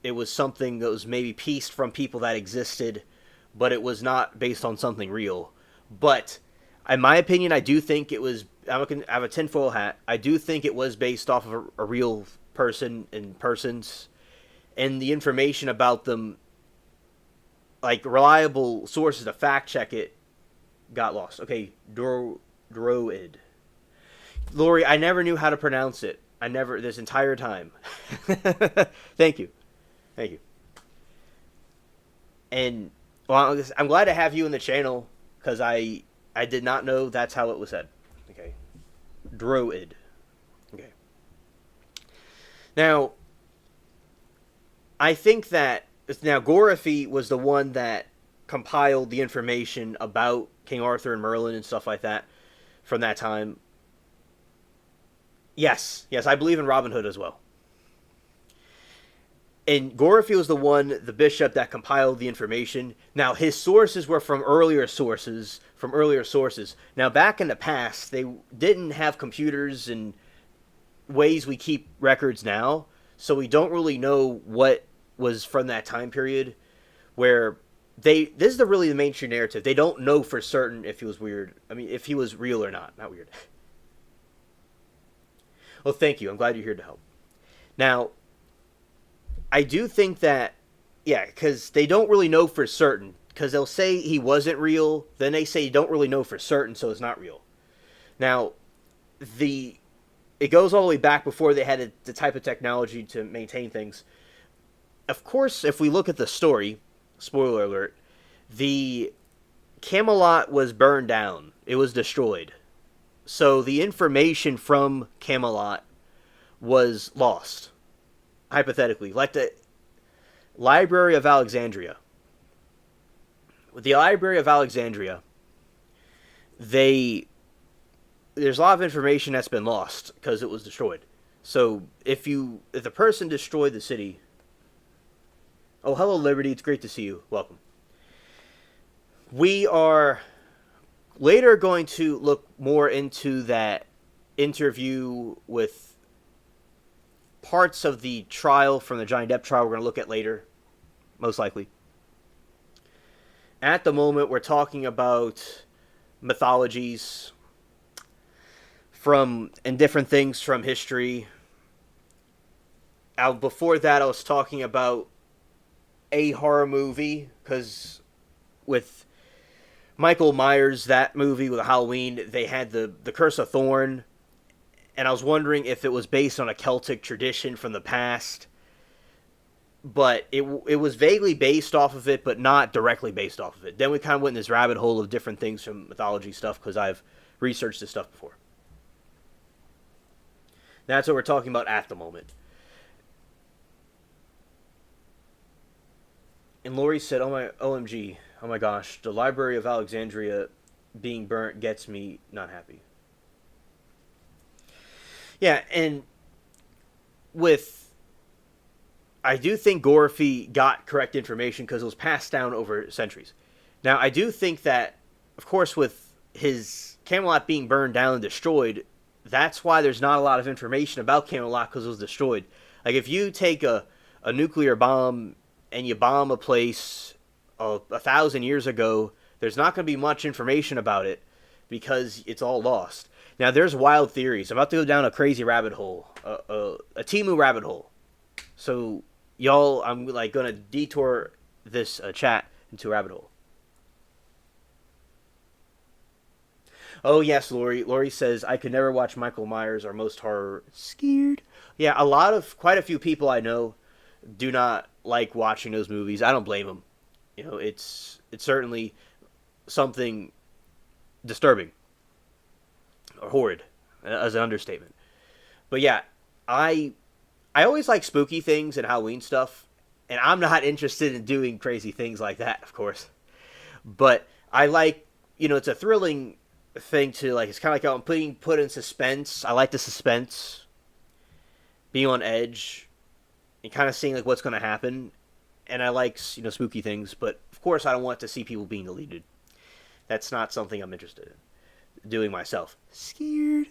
It was something that was maybe pieced from people that existed, but it was not based on something real. But in my opinion, I do think it was, I have a tinfoil hat, I do think it was based off of a real person and persons. And the information about them, like reliable sources to fact check it, got lost. Okay, Droid. Lori, I never knew how to pronounce it. This entire time. Thank you. And well, I'm glad to have you in the channel, because I did not know that's how it was said. Okay, Droid. Okay. Now, I think that Gorify was the one that compiled the information about King Arthur and Merlin and stuff like that from that time. Yes, I believe in Robin Hood as well. And Gorify was the bishop that compiled the information. Now, his sources were from earlier sources. Now, back in the past, they didn't have computers and ways we keep records now. So we don't really know what was from that time period, where this is really the mainstream narrative. They don't know for certain if he was weird. I mean, if he was real or not. Not weird. Well, thank you. I'm glad you're here to help. Now, I do think that, yeah, because they don't really know for certain. Because they'll say he wasn't real, then they say you don't really know for certain, so it's not real. Now, it goes all the way back before they had the type of technology to maintain things. Of course, if we look at the story, spoiler alert, the Camelot was burned down. It was destroyed. So the information from Camelot was lost, hypothetically. Like the Library of Alexandria. With the Library of Alexandria, there's a lot of information that's been lost because it was destroyed. So if the person destroyed the city... Oh, hello, Liberty. It's great to see you. Welcome. We are later going to look more into that interview with parts of the trial from the Johnny Depp trial we're going to look at later, most likely. At the moment, we're talking about mythologies and different things from history. Before that, I was talking about a horror movie, because with Michael Myers, that movie with Halloween, they had the Curse of Thorn, and I was wondering if it was based on a Celtic tradition from the past, but it was vaguely based off of it, but not directly based off of it. Then we kind of went in this rabbit hole of different things from mythology stuff because I've researched this stuff before. That's what we're talking about at the moment. And Lori said, "Oh my, OMG, oh my gosh, the Library of Alexandria being burnt gets me not happy." Yeah, and with, I do think Gorfy got correct information because it was passed down over centuries. Now, I do think that, of course, with his Camelot being burned down and destroyed, that's why there's not a lot of information about Camelot because it was destroyed. Like, if you take a nuclear bomb and you bomb a place 1,000 years ago, there's not going to be much information about it because it's all lost. Now, there's wild theories. I'm about to go down a crazy rabbit hole, a Timu rabbit hole. So, y'all, I'm like going to detour this chat into a rabbit hole. Oh, yes, Lori. Lori says, I could never watch Michael Myers or most horror. Scared. Yeah, quite a few people I know do not like watching those movies. I don't blame them. You know, it's certainly something disturbing or horrid as an understatement. But yeah, I always like spooky things and Halloween stuff, and I'm not interested in doing crazy things like that, of course. But I like, it's a thrilling thing to, like, it's kind of like I'm being put in suspense. I like the suspense, being on edge, and kind of seeing like what's going to happen. And I like, spooky things, but of course I don't want to see people being deleted. That's not something I'm interested in doing myself. Scared.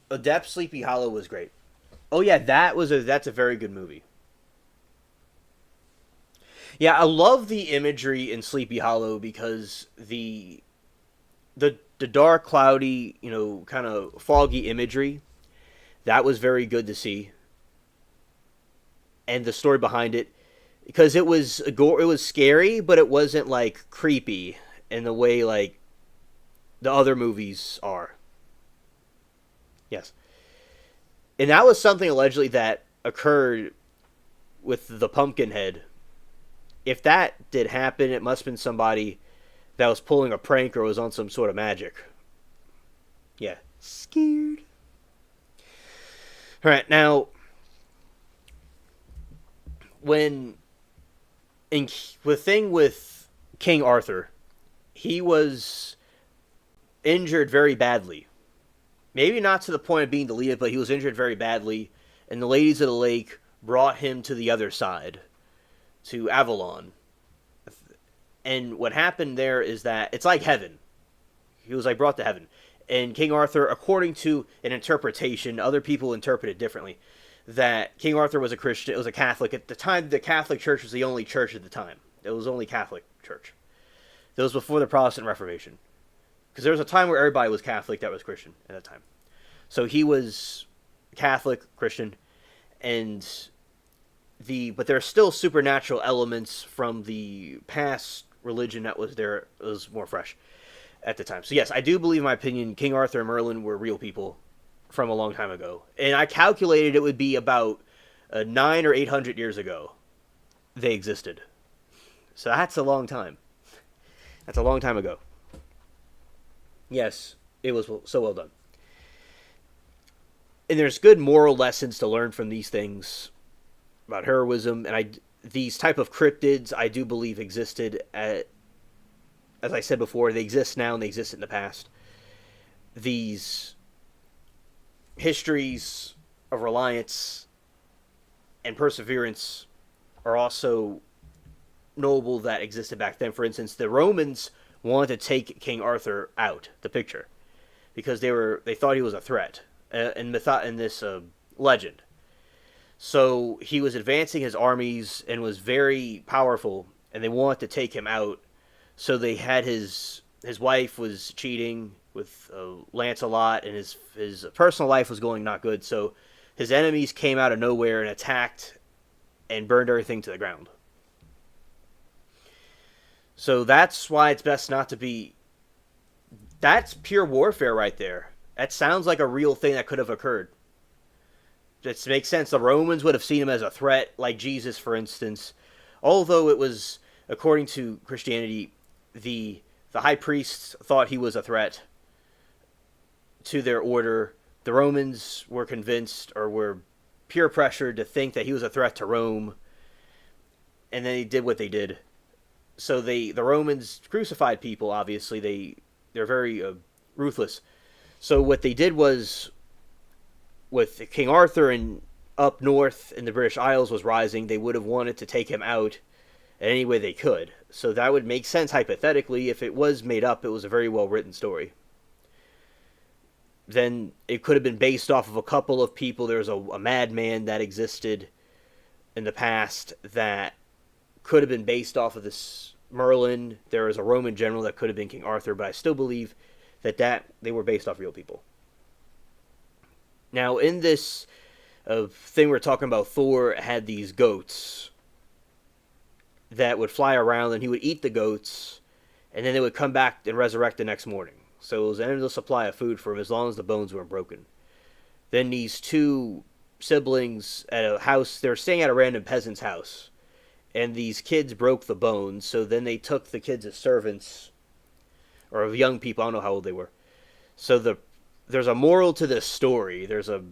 Depp Sleepy Hollow was great. Oh yeah, that's a very good movie. Yeah, I love the imagery in Sleepy Hollow because the dark, cloudy, kind of foggy imagery, that was very good to see. And the story behind it, because it was scary, but it wasn't like creepy in the way like the other movies are. Yes. And that was something allegedly that occurred with the Pumpkinhead. If that did happen, it must have been somebody that was pulling a prank or was on some sort of magic. Yeah. Scared. Alright, now, the thing with King Arthur, he was injured very badly. Maybe not to the point of being deleted, but he was injured very badly, and the Ladies of the Lake brought him to the other side, to Avalon. And what happened there is that it's like heaven. He was like brought to heaven. And King Arthur, according to an interpretation, other people interpret it differently, that King Arthur was a Christian, it was a Catholic. At the time, the Catholic Church was the only church at the time. It was only Catholic Church. That was before the Protestant Reformation. Because there was a time where everybody was Catholic that was Christian at that time. So he was Catholic, Christian, but there are still supernatural elements from the past religion that was there. It was more fresh at the time. So yes, I do believe, in my opinion, King Arthur and Merlin were real people from a long time ago. And I calculated it would be about 900 or 800 years ago they existed. So that's a long time. That's a long time ago. Yes, it was so well done. And there's good moral lessons to learn from these things about heroism, and these type of cryptids I do believe existed as I said before, they exist now and they existed in the past. These histories of reliance and perseverance are also noble that existed back then. For instance, the Romans wanted to take King Arthur out the picture because they thought he was a threat in this legend. So he was advancing his armies and was very powerful, and they wanted to take him out. So they had his wife was cheating with Lancelot, and his personal life was going not good. So his enemies came out of nowhere and attacked and burned everything to the ground. So that's why it's best not to be... That's pure warfare right there. That sounds like a real thing that could have occurred. This makes sense. The Romans would have seen him as a threat, like Jesus, for instance. Although it was, according to Christianity, the high priests thought he was a threat to their order. The Romans were convinced, or were peer pressured to think that he was a threat to Rome, and then they did what they did. So the Romans crucified people. Obviously, they're very ruthless. So what they did was, with King Arthur and up north in the British Isles was rising, they would have wanted to take him out in any way they could. So that would make sense hypothetically. If it was made up, it was a very well written story. Then it could have been based off of a couple of people. There was a madman that existed in the past that could have been based off of this Merlin. There was a Roman general that could have been King Arthur, but I still believe that they were based off real people. Now, in this thing we're talking about, Thor had these goats that would fly around, and he would eat the goats, and then they would come back and resurrect the next morning. So it was an endless supply of food for him as long as the bones weren't broken. Then these two siblings at a house, they were staying at a random peasant's house, and these kids broke the bones, so then they took the kids as servants, or young people, I don't know how old they were. So there's a moral to this story. There's a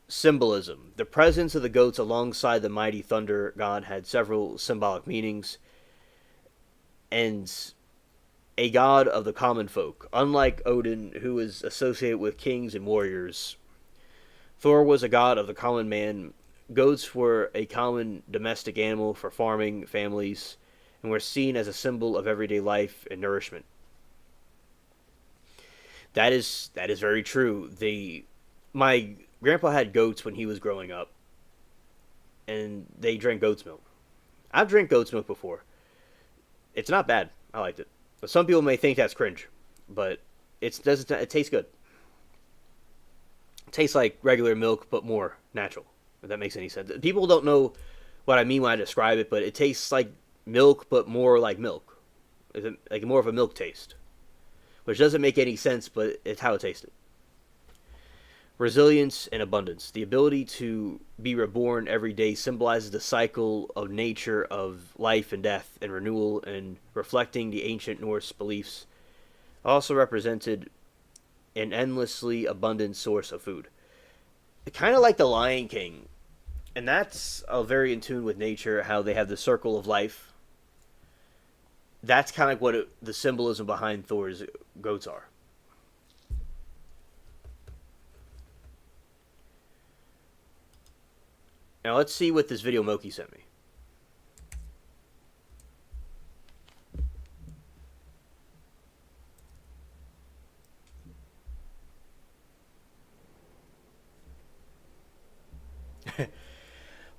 symbolism. The presence of the goats alongside the mighty thunder god had several symbolic meanings, and a god of the common folk. Unlike Odin, who is associated with kings and warriors, Thor was a god of the common man. Goats were a common domestic animal for farming families and were seen as a symbol of everyday life and nourishment. That is very true. My grandpa had goats when he was growing up, and they drank goat's milk. I've drank goat's milk before. It's not bad. I liked it. But some people may think that's cringe, but it tastes good. It tastes like regular milk, but more natural, if that makes any sense. People don't know what I mean when I describe it, but it tastes like milk, but more like milk. Like more of a milk taste. Which doesn't make any sense, but it's how it tasted. Resilience and abundance. The ability to be reborn every day symbolizes the cycle of nature of life and death and renewal, and reflecting the ancient Norse beliefs. Also represented an endlessly abundant source of food. Kind of like the Lion King. And that's very in tune with nature, how they have the circle of life. That's kind of what the symbolism behind Thor's goats are. Now let's see what this video Moki sent me.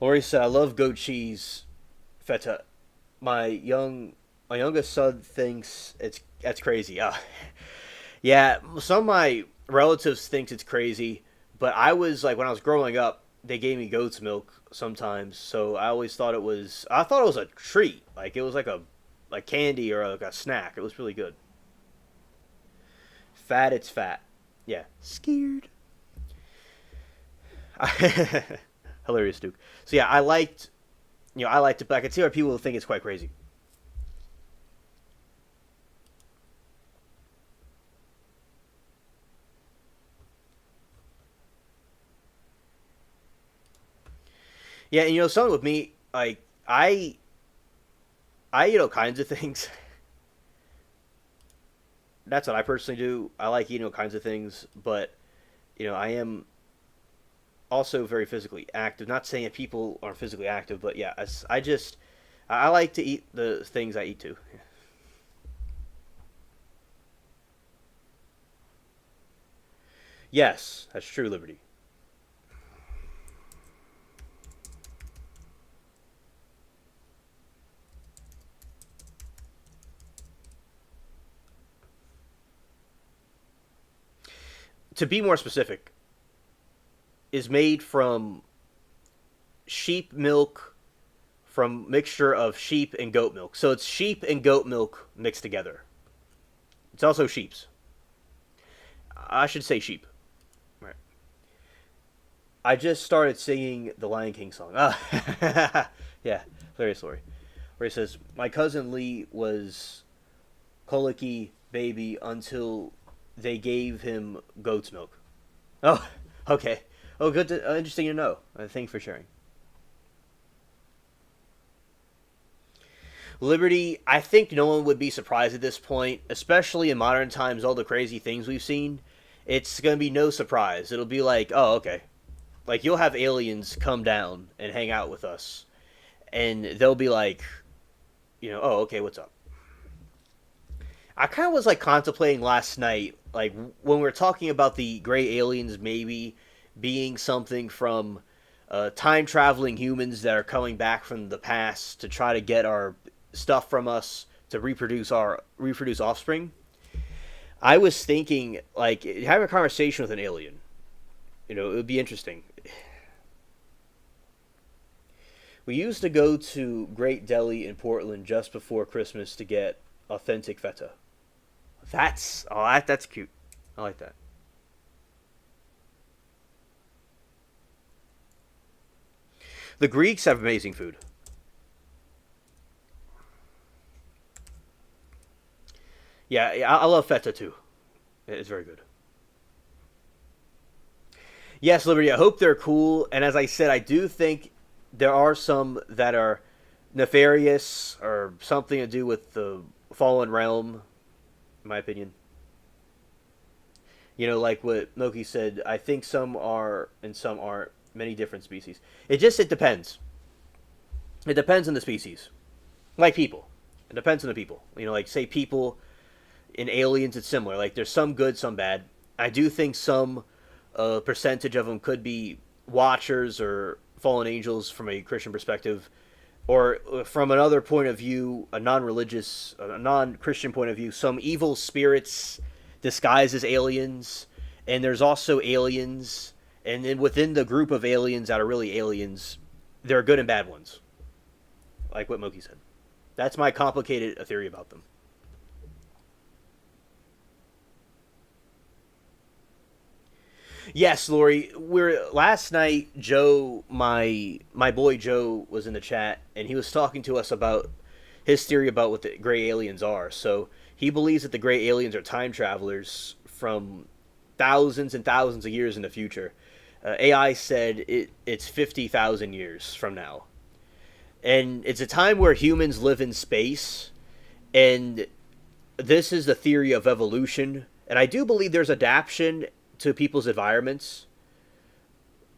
Lori said, I love goat cheese feta. My youngest son thinks that's crazy. Yeah, some of my relatives thinks it's crazy, but I was like, when I was growing up, they gave me goat's milk sometimes, so I thought it was a treat. Like it was like candy or like a snack. It was really good. Fat, it's fat. Yeah. Scared. Hilarious, Duke. So yeah, I liked it, but I could see why people think it's quite crazy. Yeah, and something with me, like I eat all kinds of things. That's what I personally do. I like eating all kinds of things, but I am also very physically active. Not saying that people aren't physically active, but yeah, I like to eat the things I eat too. Yes, that's true, Liberty. To be more specific, is made from sheep milk, from mixture of sheep and goat milk. So it's sheep and goat milk mixed together. It's also sheep's. I should say sheep. Right. I just started singing the Lion King song. Yeah, hilarious story. Where he says, "My cousin Lee was colicky baby until they gave him goat's milk." Oh, okay. Oh, good. Interesting to know. Thanks for sharing. Liberty, I think no one would be surprised at this point, especially in modern times, all the crazy things we've seen. It's going to be no surprise. It'll be like, oh, okay. Like, you'll have aliens come down and hang out with us, and they'll be like, oh, okay, what's up? I kind of was, like, contemplating last night, like, when we were talking about the gray aliens maybe being something from time traveling humans that are coming back from the past to try to get our stuff from us to reproduce offspring. I was thinking like having a conversation with an alien. It would be interesting. We used to go to Great Deli in Portland just before Christmas to get authentic feta. That's cute. I like that. The Greeks have amazing food. Yeah, I love feta too. It's very good. Yes, Liberty. I hope they're cool. And as I said, I do think there are some that are nefarious or something to do with the fallen realm. In my opinion, like what Loki said. I think some are and some aren't. Many different species. It depends. It depends on the species. Like people, it depends on the people. Like say people in aliens, it's similar. Like there's some good, some bad. I do think some percentage of them could be watchers or fallen angels from a Christian perspective, or from another point of view, a non-Christian point of view, some evil spirits disguised as aliens, and there's also aliens, and then within the group of aliens that are really aliens, there are good and bad ones, like what Moki said. That's my complicated theory about them. Yes, Lori. We're last night. Joe, my boy Joe, was in the chat, and he was talking to us about his theory about what the gray aliens are. So he believes that the gray aliens are time travelers from thousands and thousands of years in the future. AI said it's 50,000 years from now, and it's a time where humans live in space, and this is the theory of evolution. And I do believe there's adaptation to people's environments.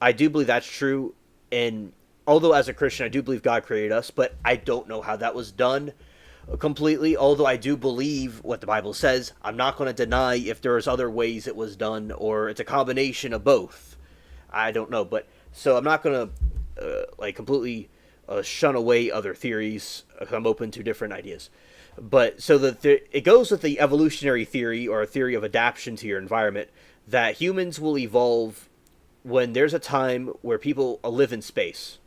I do believe that's true. And although as a Christian, I do believe God created us, but I don't know how that was done completely. Although I do believe what the Bible says, I'm not going to deny if there's other ways it was done or it's a combination of both. I don't know, but so I'm not going to like completely shun away other theories. I'm open to different ideas. But so it goes with the evolutionary theory or a theory of adaptation to your environment that humans will evolve when there's a time where people live in space,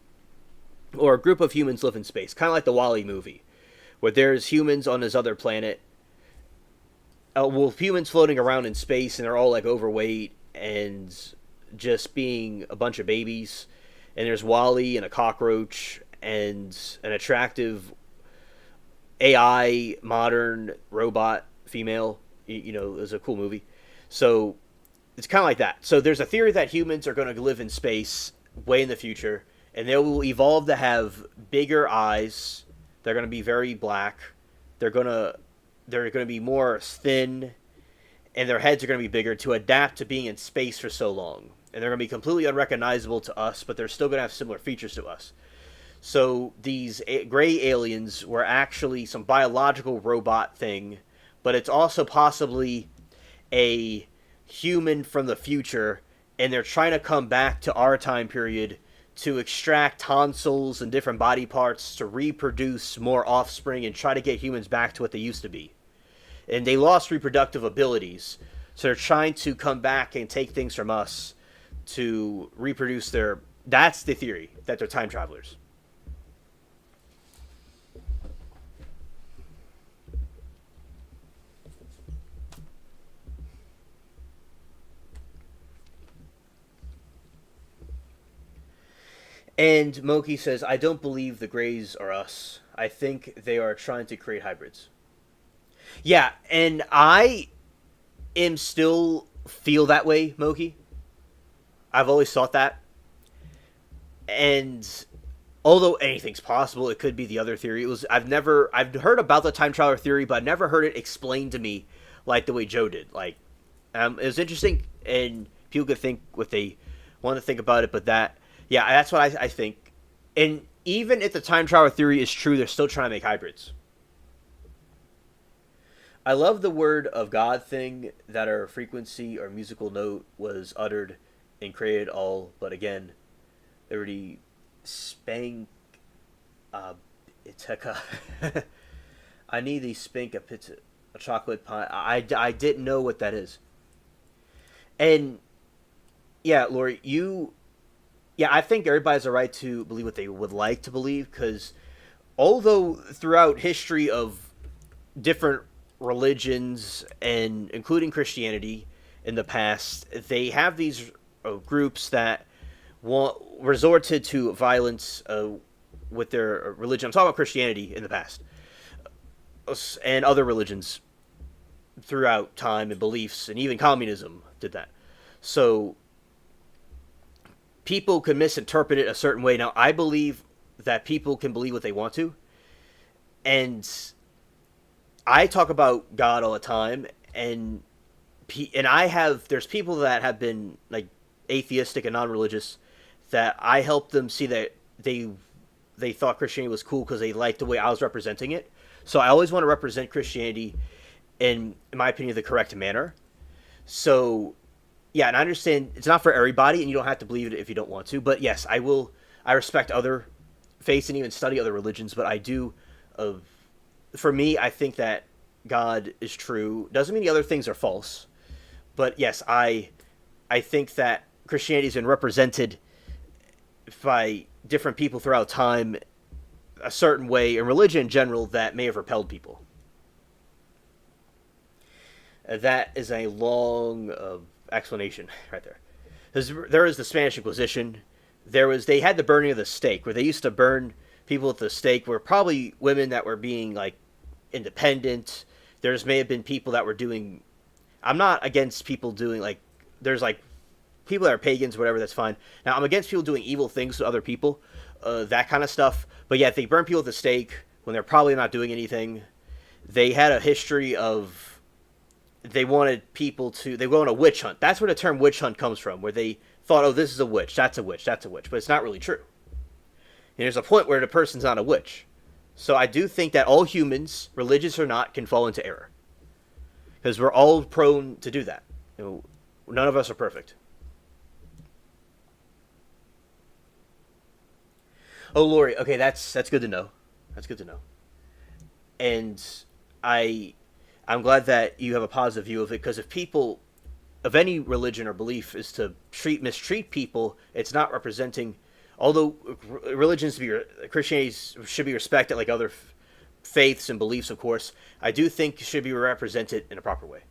or a group of humans live in space, kind of like the Wall-E movie, where there's humans on this other planet, humans floating around in space, and they're all like overweight and just being a bunch of babies, and there's Wall-E and a cockroach and an attractive AI modern robot female. It was a cool movie. So it's kind of like that. So there's a theory that humans are going to live in space way in the future, and they will evolve to have bigger eyes. They're going to be very black. They're going to be more thin, and their heads are going to be bigger to adapt to being in space for so long. And they're going to be completely unrecognizable to us, but they're still going to have similar features to us. So these gray aliens were actually some biological robot thing, but it's also possibly a human from the future, and they're trying to come back to our time period to extract tonsils and different body parts to reproduce more offspring and try to get humans back to what they used to be. And they lost reproductive abilities, so they're trying to come back and take things from us to reproduce their... That's the theory, that they're time travelers. And Moki says, I don't believe the Greys are us. I think they are trying to create hybrids. Yeah, and I am still feel that way, Moki. I've always thought that. And although anything's possible, it could be the other theory. I've heard about the time traveler theory, but I've never heard it explained to me like the way Joe did. It was interesting, and people could think what they want to think about it, but that's what I think. And even if the time traveler theory is true, they're still trying to make hybrids. I love the word of God thing that our frequency or musical note was uttered and created all, but again, already spank iteka. I need the spank a pizza, a chocolate pie. I didn't know what that is. And yeah, Lori, I think everybody has a right to believe what they would like to believe, because although throughout history of different religions and including Christianity in the past, they have these groups that resorted to violence with their religion. I'm talking about Christianity in the past and other religions throughout time and beliefs, and even communism did that. So people could misinterpret it a certain way. Now, I believe that people can believe what they want to, and I talk about God all the time, and there's people that have been like atheistic and non-religious that I helped them see that they thought Christianity was cool because they liked the way I was representing it. So I always want to represent Christianity in my opinion, the correct manner. So yeah, and I understand it's not for everybody, and you don't have to believe it if you don't want to. But yes, I will. I respect other faiths and even study other religions, but I do. For me, I think that God is true. Doesn't mean the other things are false, but yes, I think that Christianity has been represented by different people throughout time a certain way, and religion in general that may have repelled people. That is a long explanation right there. There is the Spanish Inquisition. They had the burning of the stake, where they used to burn people at the stake were probably women that were being like independent. There's may have been people that were doing. I'm not against people doing like. There's like people that are pagans, whatever. That's fine. Now I'm against people doing evil things to other people, that kind of stuff. But yeah, if they burn people at the stake when they're probably not doing anything, they had a history of. They wanted people to. They go on a witch hunt. That's where the term witch hunt comes from, where they thought, "Oh, this is a witch. That's a witch. That's a witch." But it's not really true. And there's a point where the person's not a witch. So I do think that all humans, religious or not, can fall into error, because we're all prone to do that. None of us are perfect. Oh, Lori. Okay, that's good to know. That's good to know. And I'm glad that you have a positive view of it, because if people of any religion or belief is to mistreat people, it's not representing. Although Christianity should be respected like other faiths and beliefs, of course, I do think should be represented in a proper way.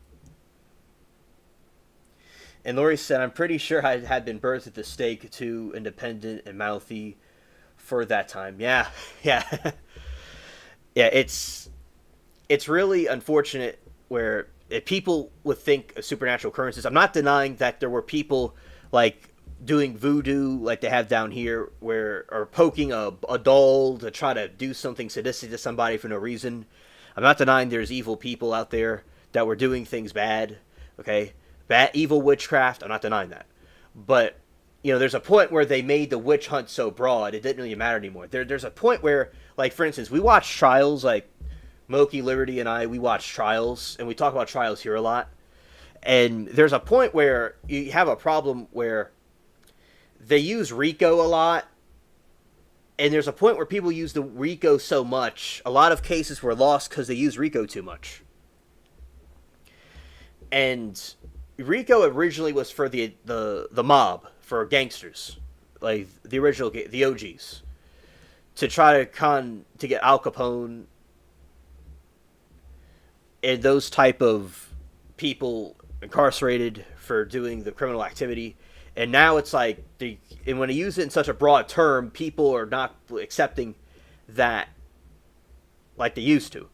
And Lori said, I'm pretty sure I had been birthed at the stake, too independent and mouthy for that time. Yeah, yeah. Yeah, it's really unfortunate where people would think of supernatural occurrences. I'm not denying that there were people like doing voodoo like they have down here, or poking a doll to try to do something sadistic to somebody for no reason. I'm not denying there's evil people out there that were doing things bad, okay? Bad, evil witchcraft, I'm not denying that. But, there's a point where they made the witch hunt so broad, it didn't really matter anymore. There's a point where, like, for instance, we watch trials, like, Moki, Liberty, and we watch trials, and we talk about trials here a lot. And there's a point where you have a problem where they use RICO a lot, and there's a point where people use the RICO so much, a lot of cases were lost because they use RICO too much. And RICO originally was for the mob, for gangsters, like the original, the OGs, to try to get Al Capone and those type of people incarcerated for doing the criminal activity. And now it's like, and when they use it in such a broad term, people are not accepting that like they used to.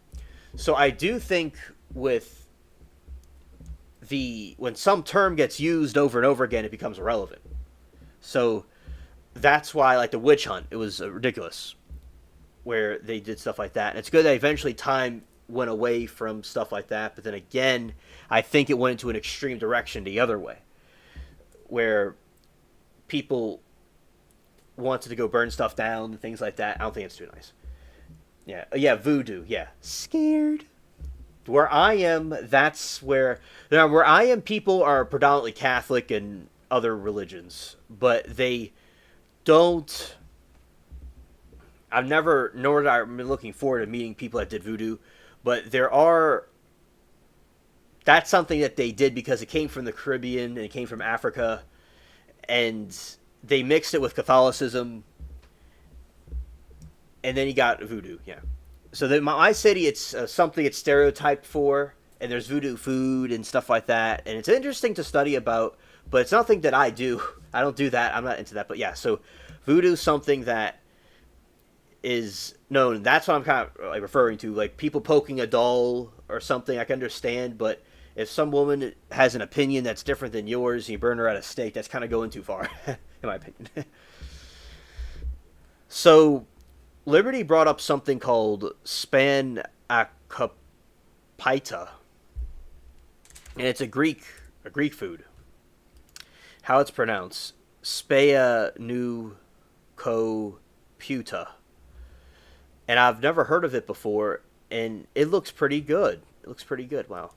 So I do think with when some term gets used over and over again, it becomes irrelevant. So that's why, like the witch hunt, it was ridiculous where they did stuff like that. And it's good that eventually time went away from stuff like that. But then again, I think it went into an extreme direction the other way, where people wanted to go burn stuff down and things like that. I don't think it's too nice. Yeah, voodoo. Yeah, scared. Where I am, that's where I am. People are predominantly Catholic and other religions, but they don't. I've never, nor did I been looking forward to meeting people that did voodoo, but there are. That's something that they did because it came from the Caribbean and it came from Africa, and they mixed it with Catholicism, and then you got voodoo. Yeah. So my city, it's something it's stereotyped for, and there's voodoo food and stuff like that, and it's interesting to study about, but it's nothing that I do. I don't do that. I'm not into that. But yeah, so voodoo is something that is known. That's what I'm kind of like referring to, like people poking a doll or something. I can understand, but if some woman has an opinion that's different than yours, and you burn her at a stake, that's kind of going too far, in my opinion. So Liberty brought up something called span akapita, and it's a Greek food. How it's pronounced, spea nu ko puta, and I've never heard of it before, and it looks pretty good. It looks pretty good. Wow.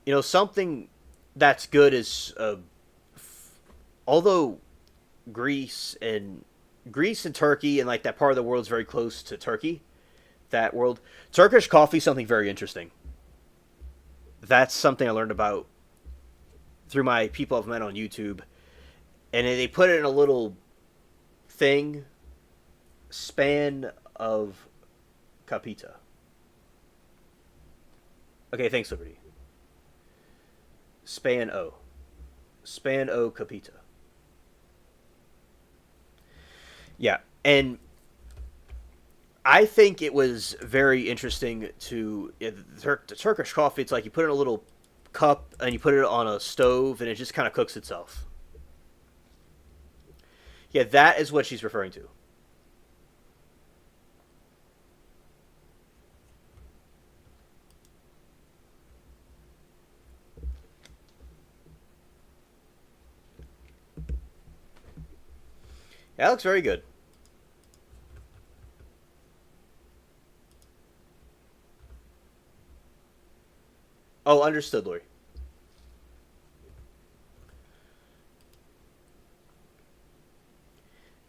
You know, something that's good is, although Greece and Turkey and like that part of the world is very close to Turkey. That world, Turkish coffee is something very interesting. That's something I learned about through my people I've met on YouTube, and they put it in a little thing, span of capita. Okay, thanks, Liberty. Span o capita. Yeah, and I think it was very interesting to the Turkish coffee. It's like you put it in a little cup and you put it on a stove and it just kind of cooks itself. Yeah, that is what she's referring to. Yeah, that looks very good. Oh, understood, Lori.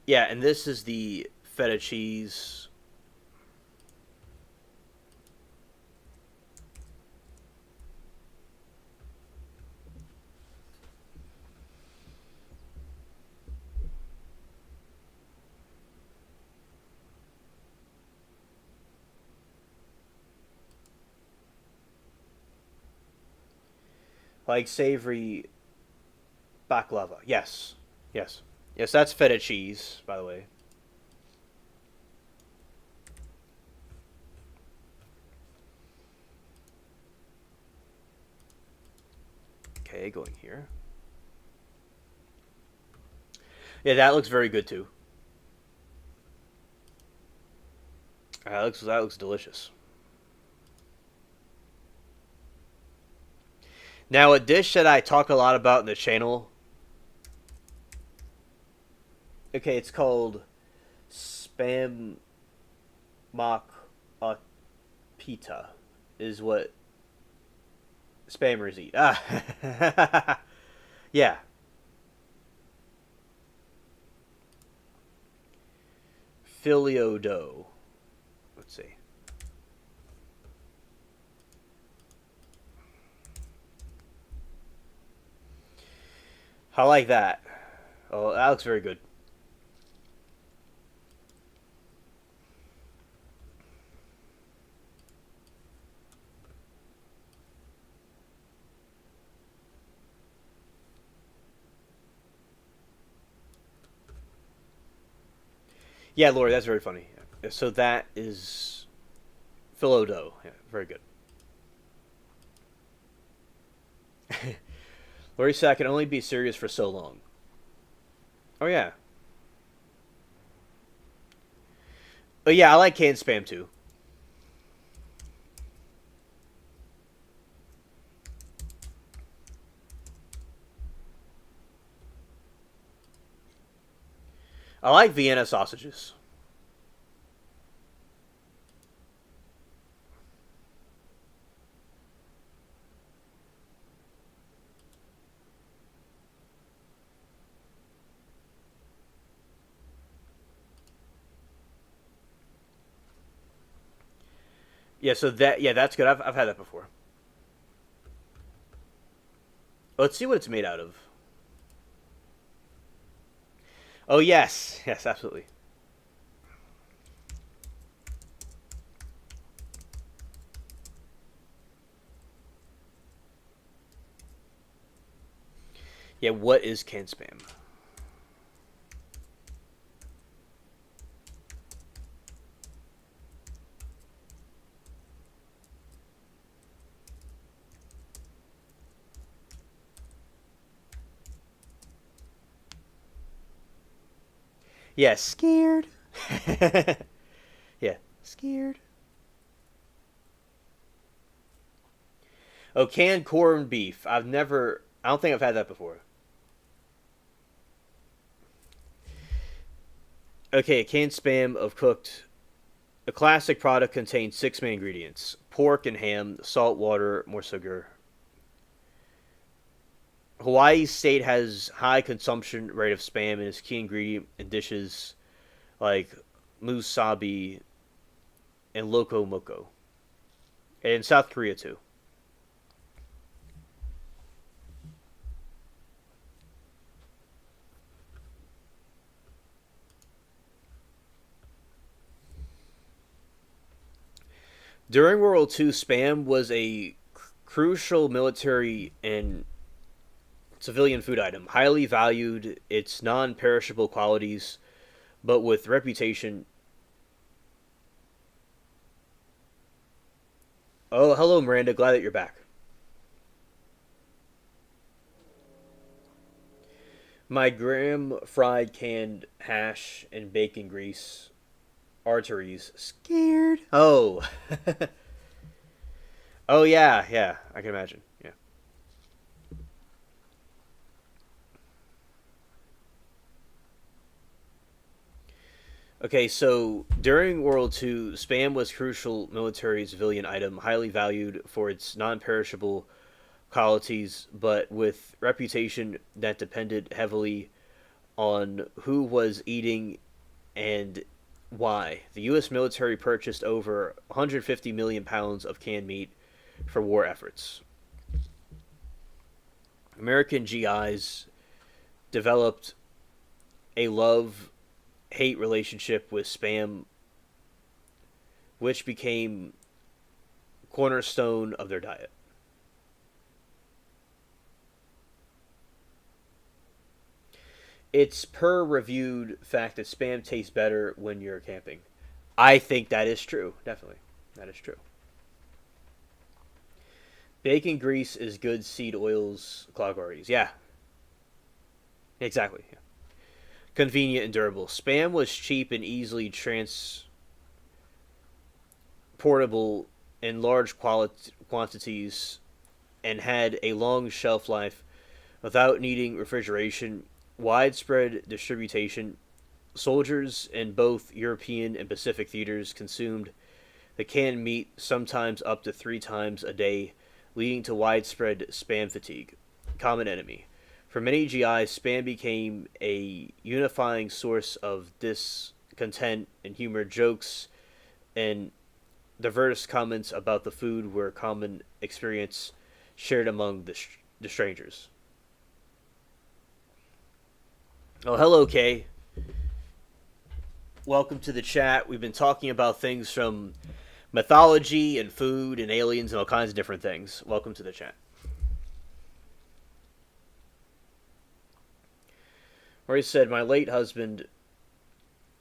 Yeah, and this is the feta cheese. Like savory baklava. Yes. Yes. Yes, that's feta cheese, by the way. Okay, going here. Yeah, that looks very good too. That looks delicious. Now, a dish that I talk a lot about in the channel. Okay, it's called spam mock pita. Is what spammers eat. Ah, yeah. Filio dough. Let's see. I like that. Oh, that looks very good. Yeah, Lori, that's very funny. Yeah. So that is Philo Doe. Yeah, very good. Lori said I can only be serious for so long. Oh yeah. Oh yeah, I like canned spam too. I like Vienna sausages. Yeah, so that's good. I've had that before. Let's see what it's made out of. Oh yes, yes, absolutely. Yeah, what is canned spam? Yeah, scared. Yeah, scared. Oh, canned corned beef. I've never. I don't think I've had that before. Okay, a canned spam of cooked. A classic product contains six main ingredients: pork and ham, salt, water, more sugar. Hawaii state has high consumption rate of spam and is key ingredient in dishes like musabi and loco moco. And in South Korea too. During World War II, spam was a crucial military and civilian food item, highly valued its non-perishable qualities, but with reputation. Oh, hello, Miranda. Glad that you're back. My gram fried canned hash and bacon grease arteries. Scared. Oh. Oh yeah, yeah. I can imagine. Yeah. Okay, so during World War II, spam was crucial military civilian item, highly valued for its non-perishable qualities, but with reputation that depended heavily on who was eating and why. The U.S. military purchased over 150 million pounds of canned meat for war efforts. American GIs developed a love hate relationship with spam, which became cornerstone of their diet. It's per reviewed fact that spam tastes better when you're camping. I think that is true. Definitely. That is true. Bacon grease is good seed oils, clog arteries. Yeah, exactly. Yeah. Convenient and durable. Spam was cheap and easily transportable in large quantities and had a long shelf life without needing refrigeration, widespread distribution. Soldiers in both European and Pacific theaters consumed the canned meat sometimes up to 3 times a day, leading to widespread spam fatigue. Common enemy. For many GIs, spam became a unifying source of discontent and humor. Jokes and diverse comments about the food were a common experience shared among the strangers. Oh, hello, Kay. Welcome to the chat. We've been talking about things from mythology and food and aliens and all kinds of different things. Welcome to the chat. Roy said, my late husband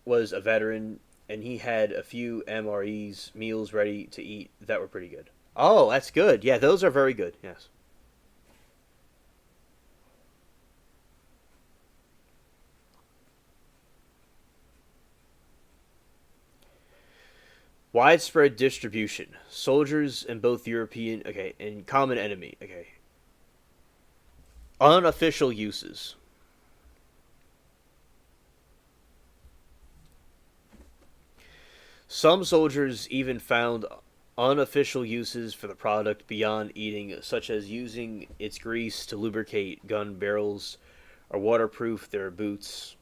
was a veteran, and he had a few MREs meals ready to eat that were pretty good. Oh, that's good. Yeah, those are very good. Yes. Widespread distribution. Soldiers in both European, okay, and common enemy, okay. Unofficial uses. Some soldiers even found unofficial uses for the product beyond eating, such as using its grease to lubricate gun barrels or waterproof their boots.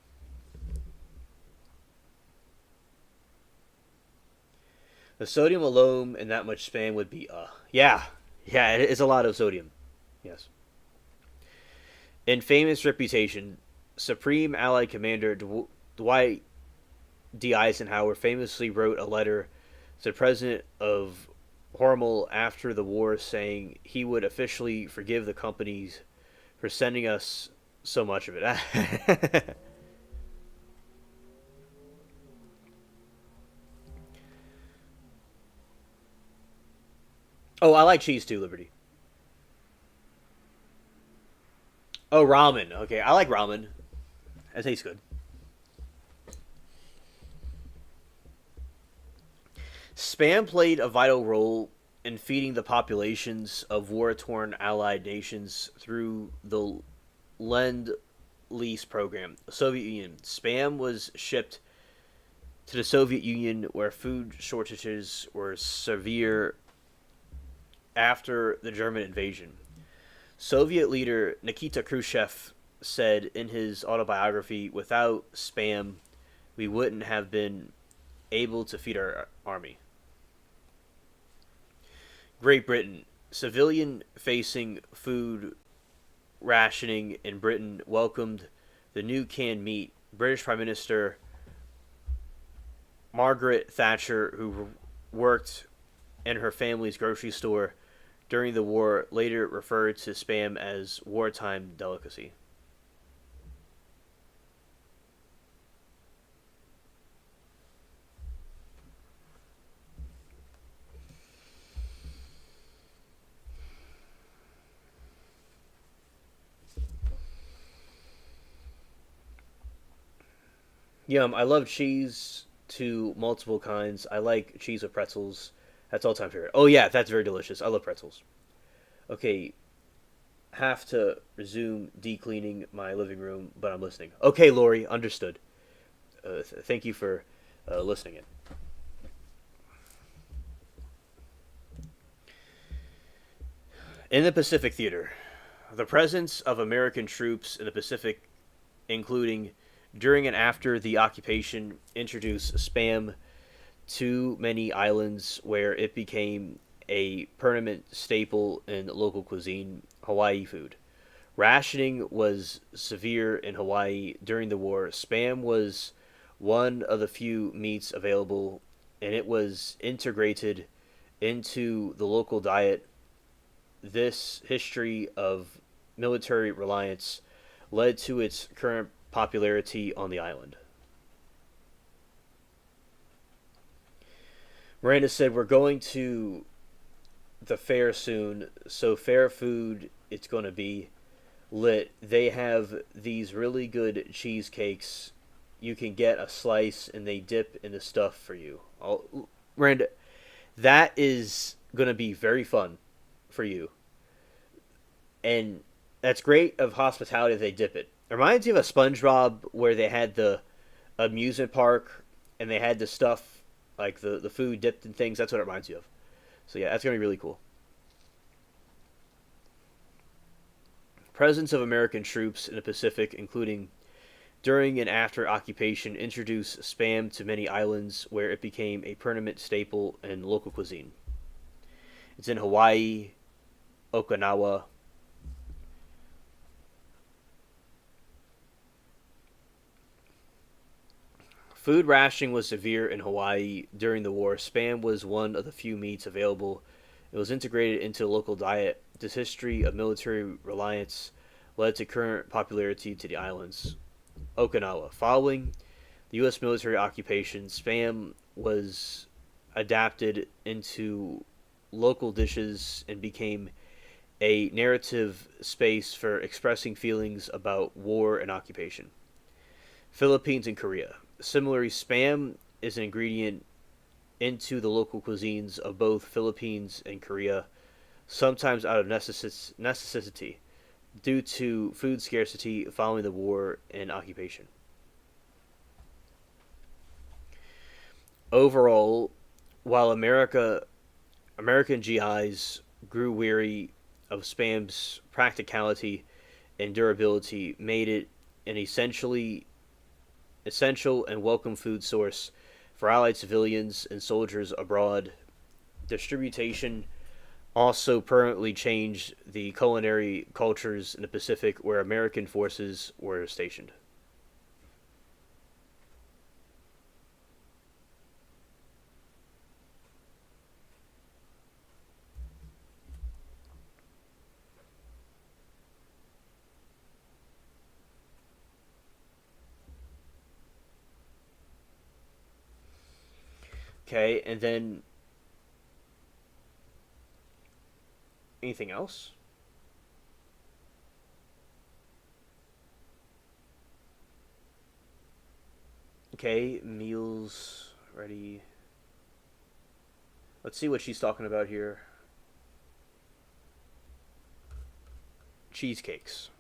The sodium alone and that much spam would be, yeah, yeah, it is a lot of sodium. Yes. In famous reputation, Supreme Allied Commander Dwight D. Eisenhower famously wrote a letter to the president of Hormel after the war saying he would officially forgive the companies for sending us so much of it. Oh, I like cheese too, Liberty. Oh, ramen. Okay, I like ramen. That tastes good. Spam played a vital role in feeding the populations of war torn Allied nations through the Lend Lease program. The Soviet Union. Spam was shipped to the Soviet Union where food shortages were severe after the German invasion. Soviet leader Nikita Khrushchev said in his autobiography, "Without spam, we wouldn't have been able to feed our army." Great Britain. Civilian facing food rationing in Britain welcomed the new canned meat. British Prime Minister Margaret Thatcher, who worked in her family's grocery store during the war, later referred to spam as wartime delicacy. Yum, I love cheese to multiple kinds. I like cheese with pretzels. That's all time favorite. Oh yeah, that's very delicious. I love pretzels. Okay, have to resume decleaning my living room, but I'm listening. Okay, Lori, understood. Thank you for listening in. In the Pacific Theater, the presence of American troops in the Pacific, including during and after the occupation, introduced spam to many islands where it became a permanent staple in local cuisine, Hawaii food. Rationing was severe in Hawaii during the war. Spam was one of the few meats available, and it was integrated into the local diet. This history of military reliance led to its current popularity on the island. Miranda said, "We're going to the fair soon, so fair food it's going to be lit. They have these really good cheesecakes. You can get a slice and they dip in the stuff for you." Oh, Miranda, that is going to be very fun for you. And that's great of hospitality if they dip it. It reminds you of a SpongeBob where they had the amusement park and they had the stuff like the food dipped in things. That's what it reminds you of. So yeah, that's gonna be really cool. Presence of American troops in the Pacific, including during and after occupation, introduced spam to many islands where it became a permanent staple in local cuisine. It's in Hawaii, Okinawa. Food rationing was severe in Hawaii during the war. Spam was one of the few meats available. It was integrated into the local diet. This history of military reliance led to current popularity to the islands. Okinawa. Following the U.S. military occupation, Spam was adapted into local dishes and became a narrative space for expressing feelings about war and occupation. Philippines and Korea. Similarly, Spam is an ingredient into the local cuisines of both Philippines and Korea, sometimes out of necessity due to food scarcity following the war and occupation. Overall, while American GIs grew weary of Spam's practicality and durability, made it an essential and welcome food source for Allied civilians and soldiers abroad. Distribution also permanently changed the culinary cultures in the Pacific where American forces were stationed. Okay, and then anything else? Okay, meals ready. Let's see what she's talking about here. Cheesecakes.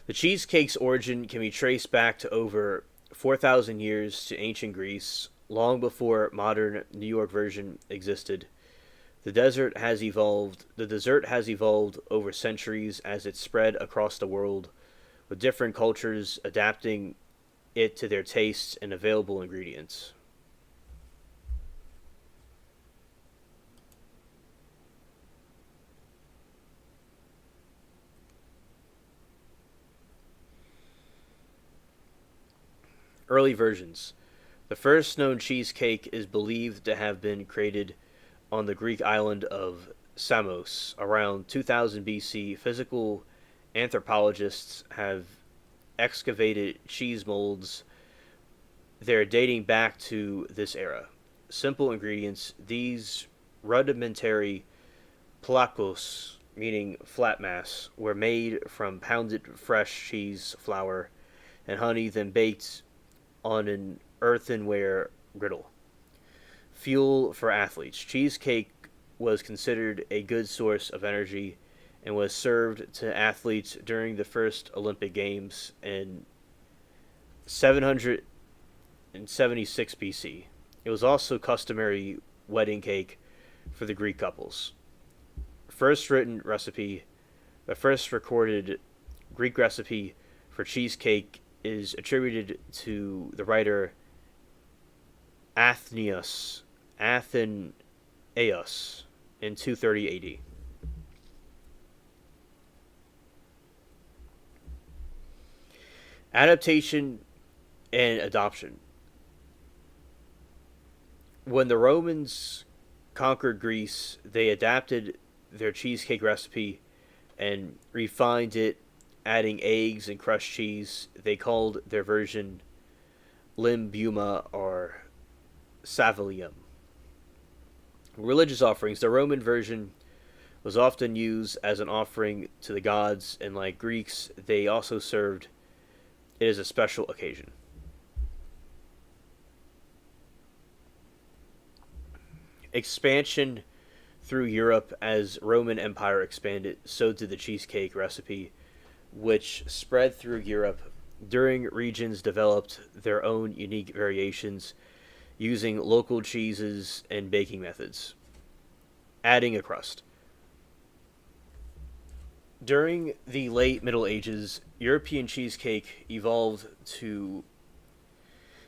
The cheesecake's origin can be traced back to over 4,000 years to ancient Greece, long before modern New York version existed. The dessert has evolved over centuries as it spread across the world, with different cultures adapting it to their tastes and available ingredients. Early versions. The first known cheesecake is believed to have been created on the Greek island of Samos around 2000 BC. Physical anthropologists have excavated cheese molds there dating back to this era. Simple ingredients, these rudimentary placos, meaning flat mass, were made from pounded fresh cheese, flour, and honey, then baked on an earthenware griddle. Fuel for athletes. Cheesecake was considered a good source of energy and was served to athletes during the first Olympic Games in 776 BC. It was also customary wedding cake for the Greek couples. First written recipe, the first recorded Greek recipe for cheesecake is attributed to the writer Athenaeus Athenaeus in 230 AD. Adaptation and adoption. When the Romans conquered Greece, they adapted their cheesecake recipe and refined it, adding eggs and crushed cheese. They called their version limbuma or savilium. Religious offerings. The Roman version was often used as an offering to the gods, and like Greeks, they also served it as a special occasion. Expansion through Europe. As Roman Empire expanded, so did the cheesecake recipe, which spread through Europe. During regions developed their own unique variations using local cheeses and baking methods. Adding a crust. During the late Middle Ages, European cheesecake evolved to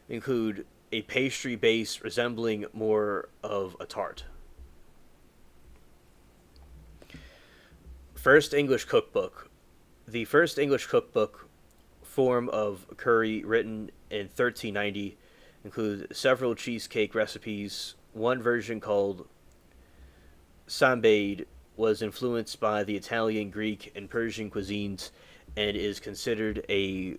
include a pastry base resembling more of a tart. First English cookbook. The first English cookbook form of curry, written in 1390, include several cheesecake recipes. One version called Sambade was influenced by the Italian, Greek, and Persian cuisines and is considered a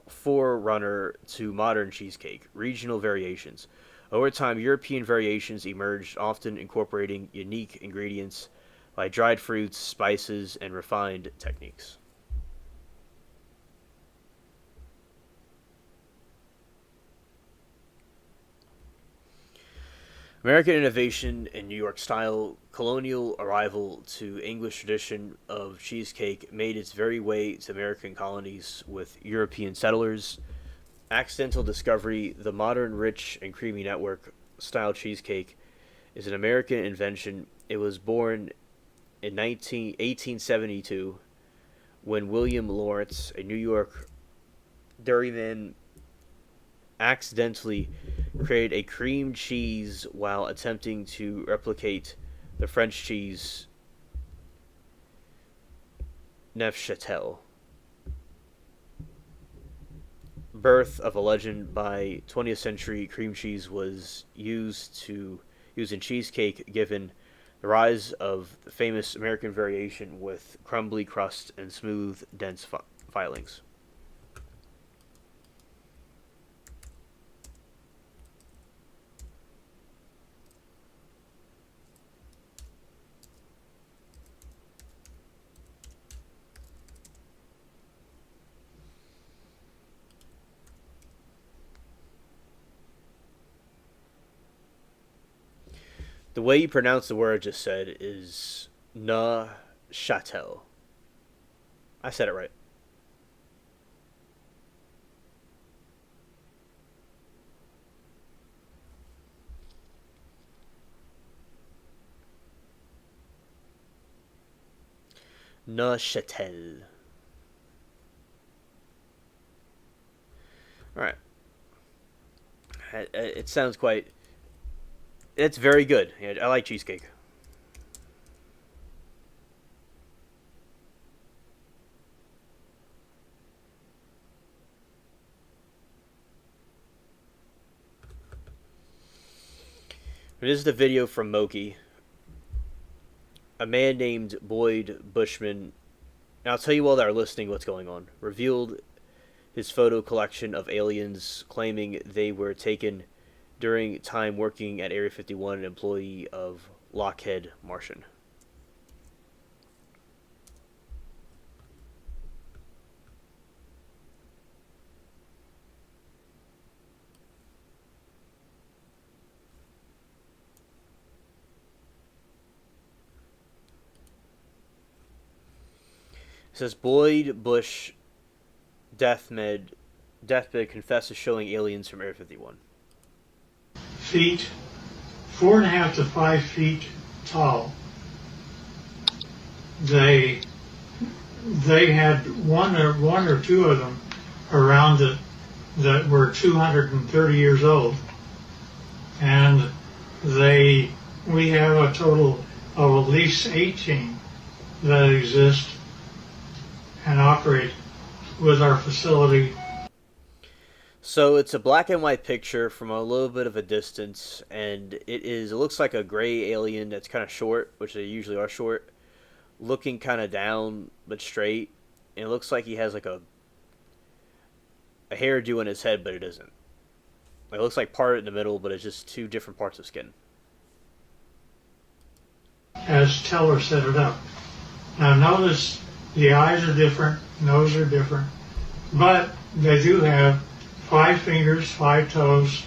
forerunner to modern cheesecake. Regional variations. Over time, European variations emerged, often incorporating unique ingredients like dried fruits, spices, and refined techniques. American innovation in New York style, colonial arrival to English tradition of cheesecake made its very way to American colonies with European settlers. Accidental discovery, the modern rich and creamy network style cheesecake is an American invention. It was born in 1872 when William Lawrence, a New York dairyman, accidentally created a cream cheese while attempting to replicate the French cheese Neufchâtel. Birth of a legend. By 20th century, cream cheese was used in cheesecake, given the rise of the famous American variation with crumbly crust and smooth, dense filings. The way you pronounce the word I just said is Neuchâtel. I said it right. Neuchâtel. Alright. It sounds quite... It's very good. I like cheesecake. This is the video from Moki. A man named Boyd Bushman, and I'll tell you while they're listening what's going on, revealed his photo collection of aliens, claiming they were taken during time working at Area 51, an employee of Lockheed Martin. It says Boyd Bush deathbed confesses showing aliens from Area 51. Feet, 4.5 to 5 feet tall. They had one or two of them around it that were 230 years old, and we have a total of at least 18 that exist and operate with our facility. So it's a black and white picture from a little bit of a distance, and it looks like a gray alien that's kind of short, which they usually are short, looking kind of down but straight, and it looks like he has like a hairdo in his head, but it isn't. It looks like part in the middle, but it's just two different parts of skin. As Teller set it up. Now notice the eyes are different, nose are different, but they do have 5 fingers, 5 toes,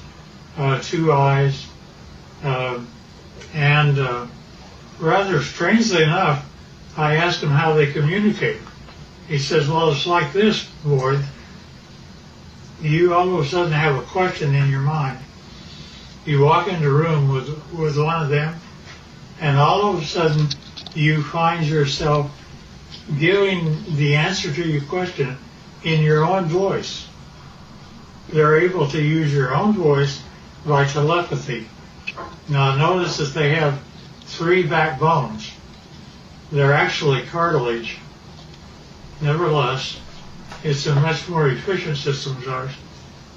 2 eyes, and rather strangely enough, I asked him how they communicate. He says, well, it's like this, Ward. You all of a sudden have a question in your mind. You walk into a room with one of them, and all of a sudden you find yourself giving the answer to your question in your own voice. They're able to use your own voice by telepathy. Now notice that they have 3 backbones. They're actually cartilage. Nevertheless, it's a much more efficient system than ours.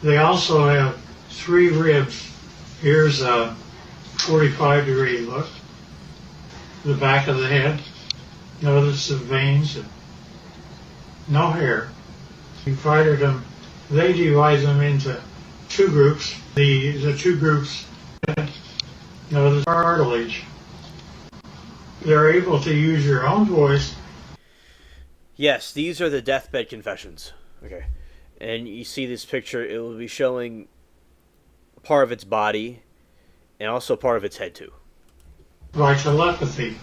They also have three ribs. Here's a 45-degree look. The back of the head. Notice the veins. No hair. Divided them. They divide them into two groups. The two groups. Notice cartilage. They're able to use your own voice. Yes, these are the deathbed confessions. Okay. And you see this picture, it will be showing part of its body and also part of its head too. By telepathy.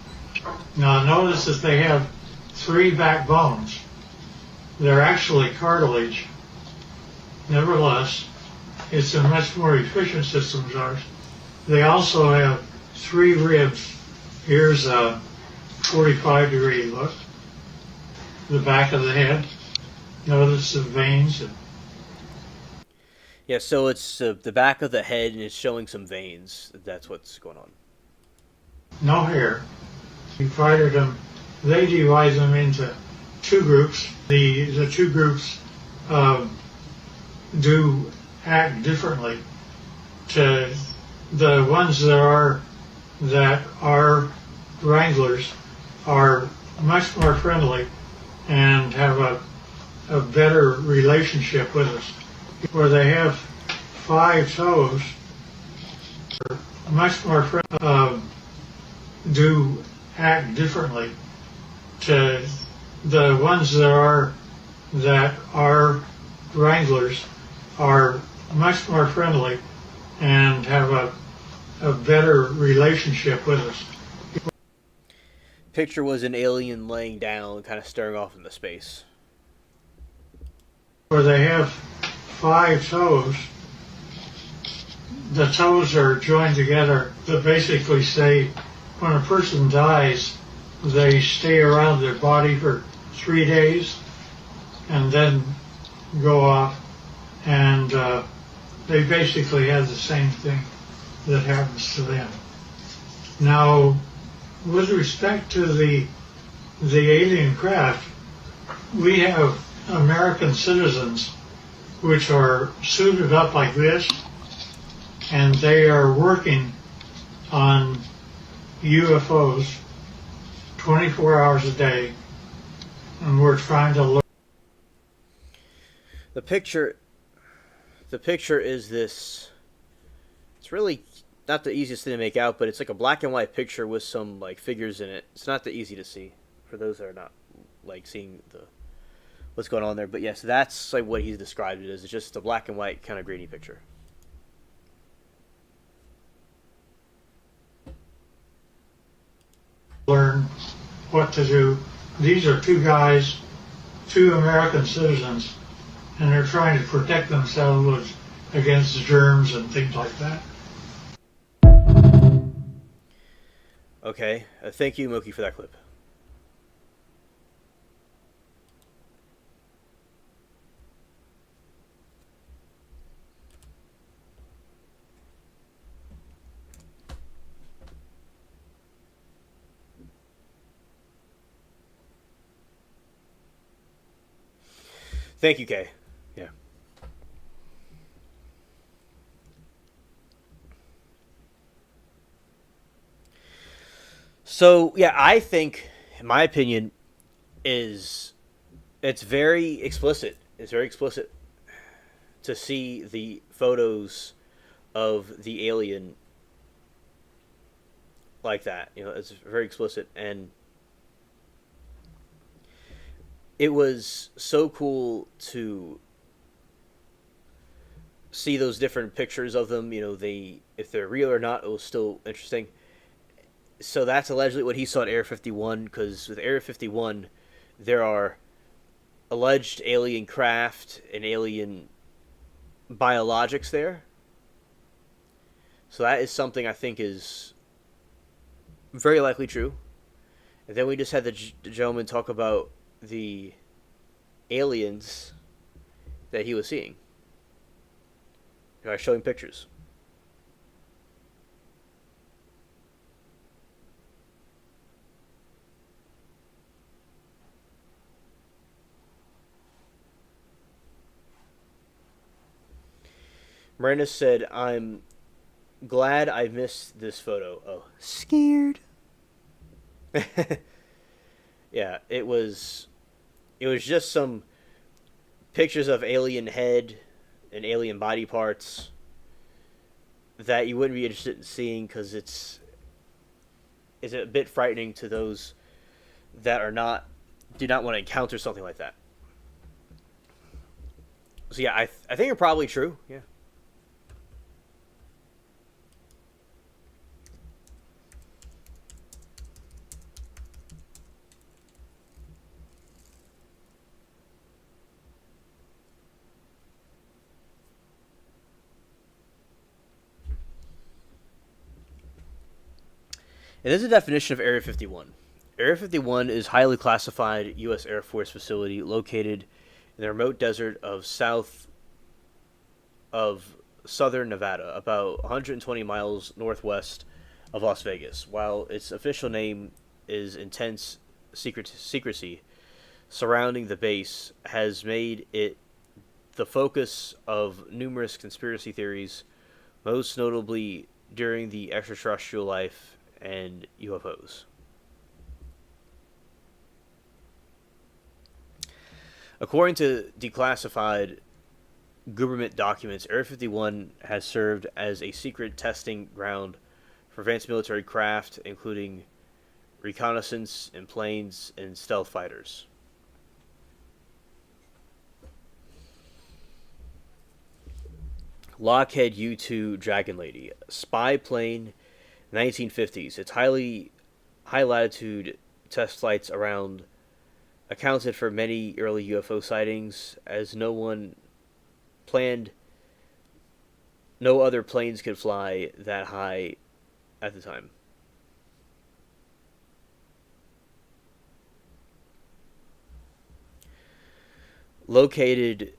Now notice that they have three backbones. They're actually cartilage. Nevertheless, it's a much more efficient system than ours. They also have three ribs. Here's a 45-degree look. The back of the head. Notice the veins. Yeah, so it's the back of the head and it's showing some veins. That's what's going on. No hair. Divided them. They divide them into two groups. The two groups do act differently. To the ones that are wranglers are much more friendly and have a better relationship with us. Where they have 5 toes, are much more friendly, do act differently. To the ones that are wranglers are much more friendly and have a better relationship with us. Picture was an alien laying down, kind of staring off into space. Where they have 5 toes, the toes are joined together that basically say when a person dies, they stay around their body for 3 days and then go off, and they basically have the same thing that happens to them. Now, with respect to the alien craft, we have American citizens which are suited up like this, and they are working on UFOs 24 hours a day, and we're trying to learn. The picture is this. It's really not the easiest thing to make out, but it's like a black and white picture with some like figures in it. It's not that easy to see for those that are not like seeing what's going on there. But yes, that's like what he's described it as. It's just a black and white kind of grainy picture. Learn what to do. These are 2 guys, 2 American citizens, and they're trying to protect themselves against germs and things like that. Okay, thank you, Moki, for that clip. Thank you, Kay. Yeah. So, yeah, I think, in my opinion, it's very explicit. It's very explicit to see the photos of the alien like that. You know, it's very explicit, and it was so cool to see those different pictures of them. You know, if they're real or not, it was still interesting. So that's allegedly what he saw at Area 51, because with Area 51, there are alleged alien craft and alien biologics there. So that is something I think is very likely true. And then we just had the gentleman talk about the aliens that he was seeing. I was showing pictures. Miranda said, "I'm glad I missed this photo." Oh, scared. Yeah, it was. It was just some pictures of alien head and alien body parts that you wouldn't be interested in seeing because it's a bit frightening to those that are not do not want to encounter something like that. So yeah, I think you're probably true. Yeah. And this is a definition of Area 51. Area 51 is a highly classified U.S. Air Force facility located in the remote desert of southern Nevada, about 120 miles northwest of Las Vegas. While its official name is intense secrecy surrounding the base, has made it the focus of numerous conspiracy theories, most notably during the extraterrestrial life and UFOs. According to declassified government documents, Area 51 has served as a secret testing ground for advanced military craft, including reconnaissance in planes and stealth fighters. Lockheed U-2 Dragon Lady, spy plane, 1950s. Its high latitude test flights around accounted for many early UFO sightings, as planned no other planes could fly that high at the time. Located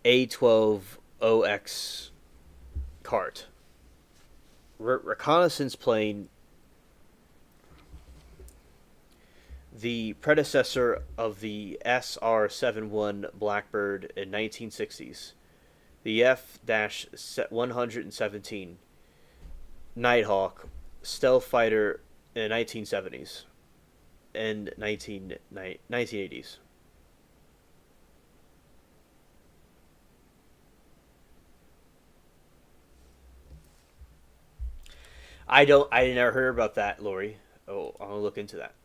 A12OX cart. Reconnaissance plane, the predecessor of the SR-71 Blackbird in 1960s. The F-117 Nighthawk stealth fighter in the 1970s and 1980s. I never heard about that, Lori. Oh, I'm gonna look into that.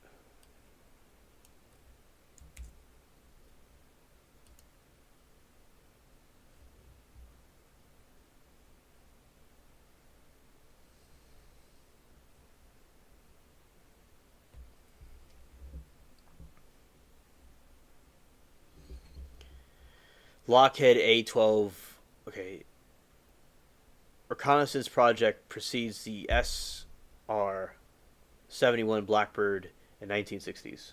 Lockheed A12. Okay. Reconnaissance project precedes the SR 71 Blackbird in 1960s.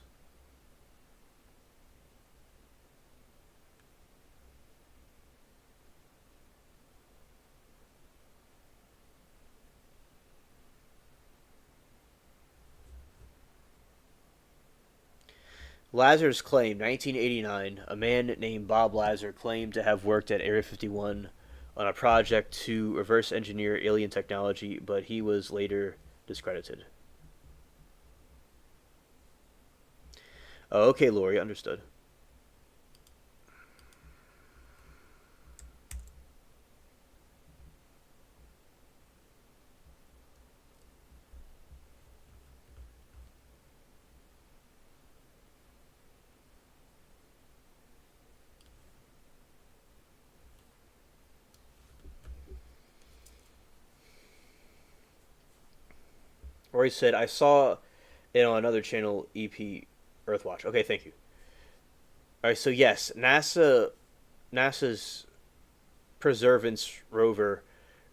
Lazar's claim, 1989. A man named Bob Lazar claimed to have worked at Area 51 on a project to reverse engineer alien technology, but he was later discredited. Oh, okay, Lori, understood. Roy said, I saw it on another channel, EP Earthwatch. Okay, thank you. All right, so yes, NASA's Perseverance rover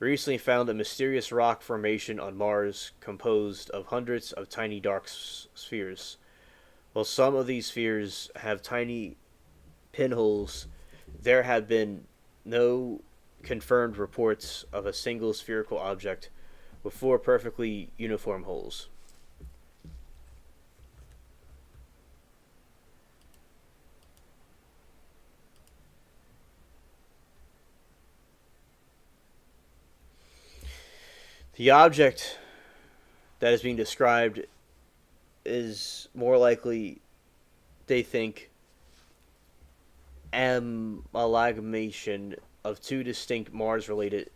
recently found a mysterious rock formation on Mars composed of hundreds of tiny dark spheres. While some of these spheres have tiny pinholes, there have been no confirmed reports of a single spherical object with four perfectly uniform holes. The object that is being described is more likely, they think, amalgamation of two distinct Mars-related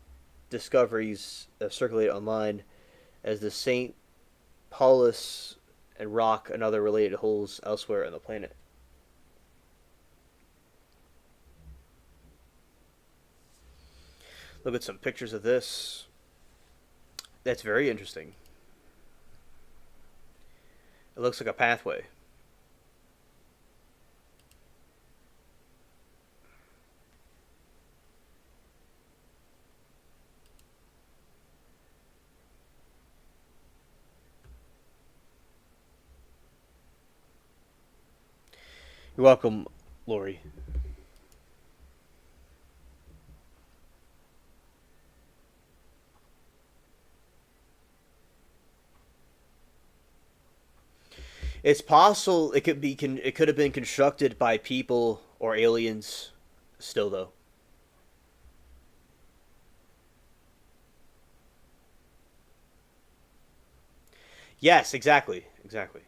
discoveries that circulate online as the St. Paulus and rock and other related holes elsewhere on the planet. Look at some pictures of this. That's very interesting. It looks like a pathway. You're welcome, Lori. It's possible it could be. It could have been constructed by people or aliens. Still, though. Yes, exactly, exactly.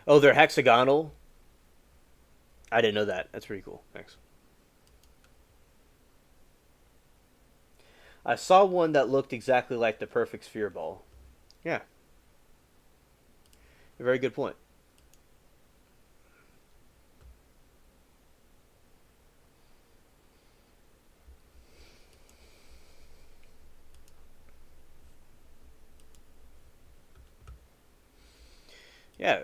Oh, they're hexagonal. I didn't know that. That's pretty cool. Thanks. I saw one that looked exactly like the perfect sphere ball. Yeah, a very good point. Yeah.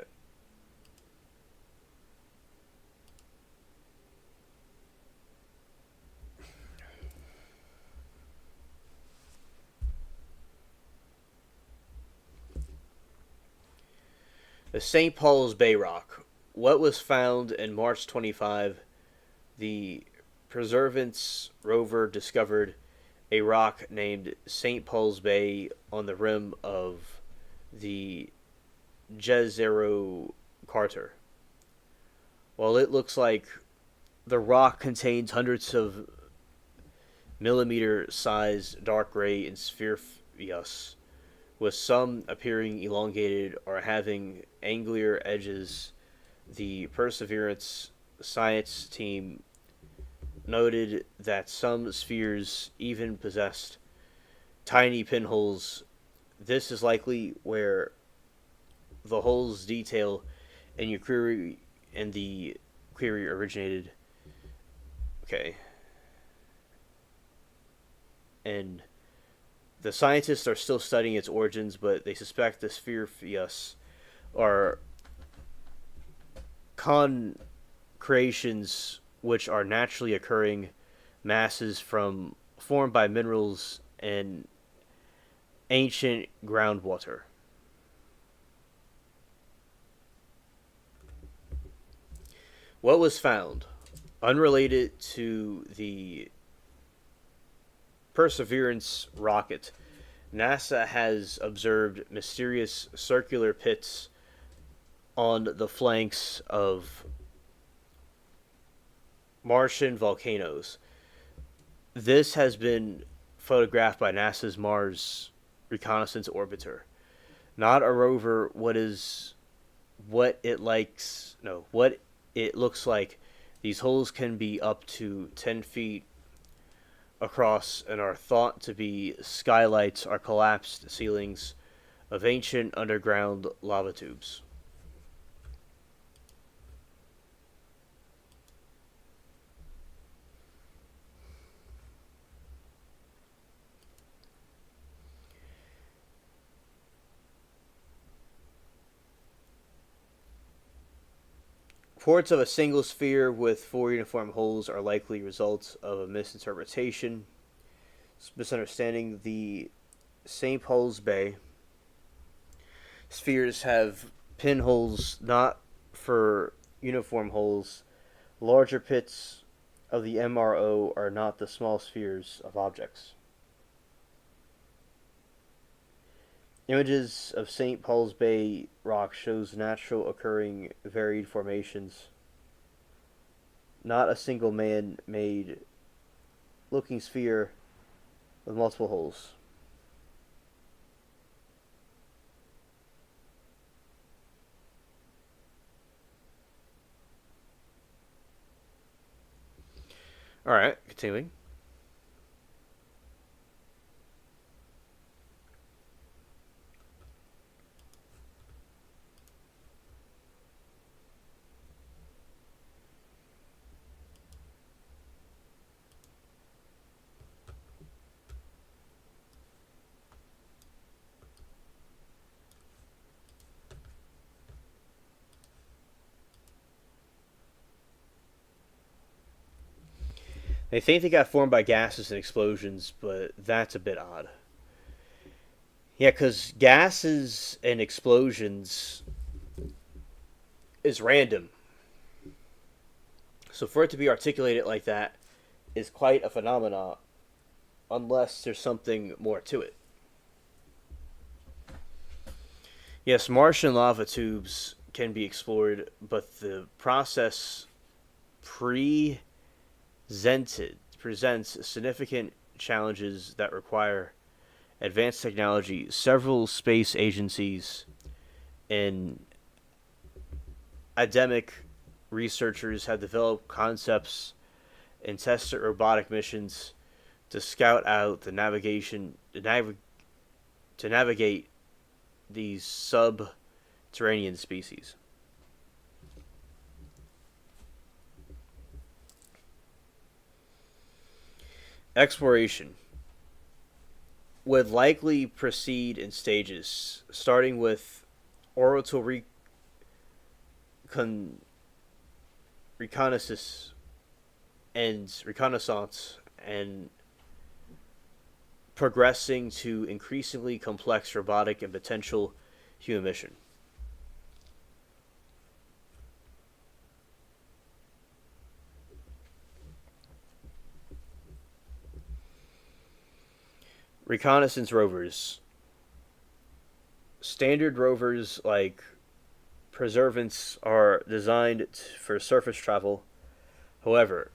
The St. Paul's Bay Rock. What was found in March 25, the Perseverance rover discovered a rock named St. Paul's Bay on the rim of the Jezero Carter. While it looks like the rock contains hundreds of millimeter sized dark gray and spheres, with some appearing elongated or having angular edges, the Perseverance science team noted that some spheres even possessed tiny pinholes. This is likely where the holes detail in your query and the query originated. Okay. And the scientists are still studying its origins, but they suspect the spheres are concretions which are naturally occurring masses formed by minerals and ancient groundwater. What was found, unrelated to the Perseverance rocket, NASA has observed mysterious circular pits on the flanks of Martian volcanoes. This has been photographed by NASA's Mars Reconnaissance Orbiter. Not a rover. What it looks like. These holes can be up to 10 feet across and are thought to be skylights or collapsed ceilings of ancient underground lava tubes. Reports of a single sphere with four uniform holes are likely results of a misinterpretation, misunderstanding. The St. Paul's Bay spheres have pinholes not for uniform holes, larger pits of the MRO are not the small spheres of objects. Images of St. Paul's Bay rock shows natural occurring varied formations, not a single man-made looking sphere with multiple holes. Alright, continuing. They think they got formed by gases and explosions, but that's a bit odd. Yeah, because gases and explosions is random. So for it to be articulated like that is quite a phenomenon, unless there's something more to it. Yes, Martian lava tubes can be explored, but the process presents significant challenges that require advanced technology. Several space agencies and academic researchers have developed concepts and tested robotic missions to scout out the to navigate these subterranean species. Exploration would likely proceed in stages, starting with orbital reconnaissance and progressing to increasingly complex robotic and potential human mission. Reconnaissance rovers. Standard rovers like Perseverance are designed for surface travel. However,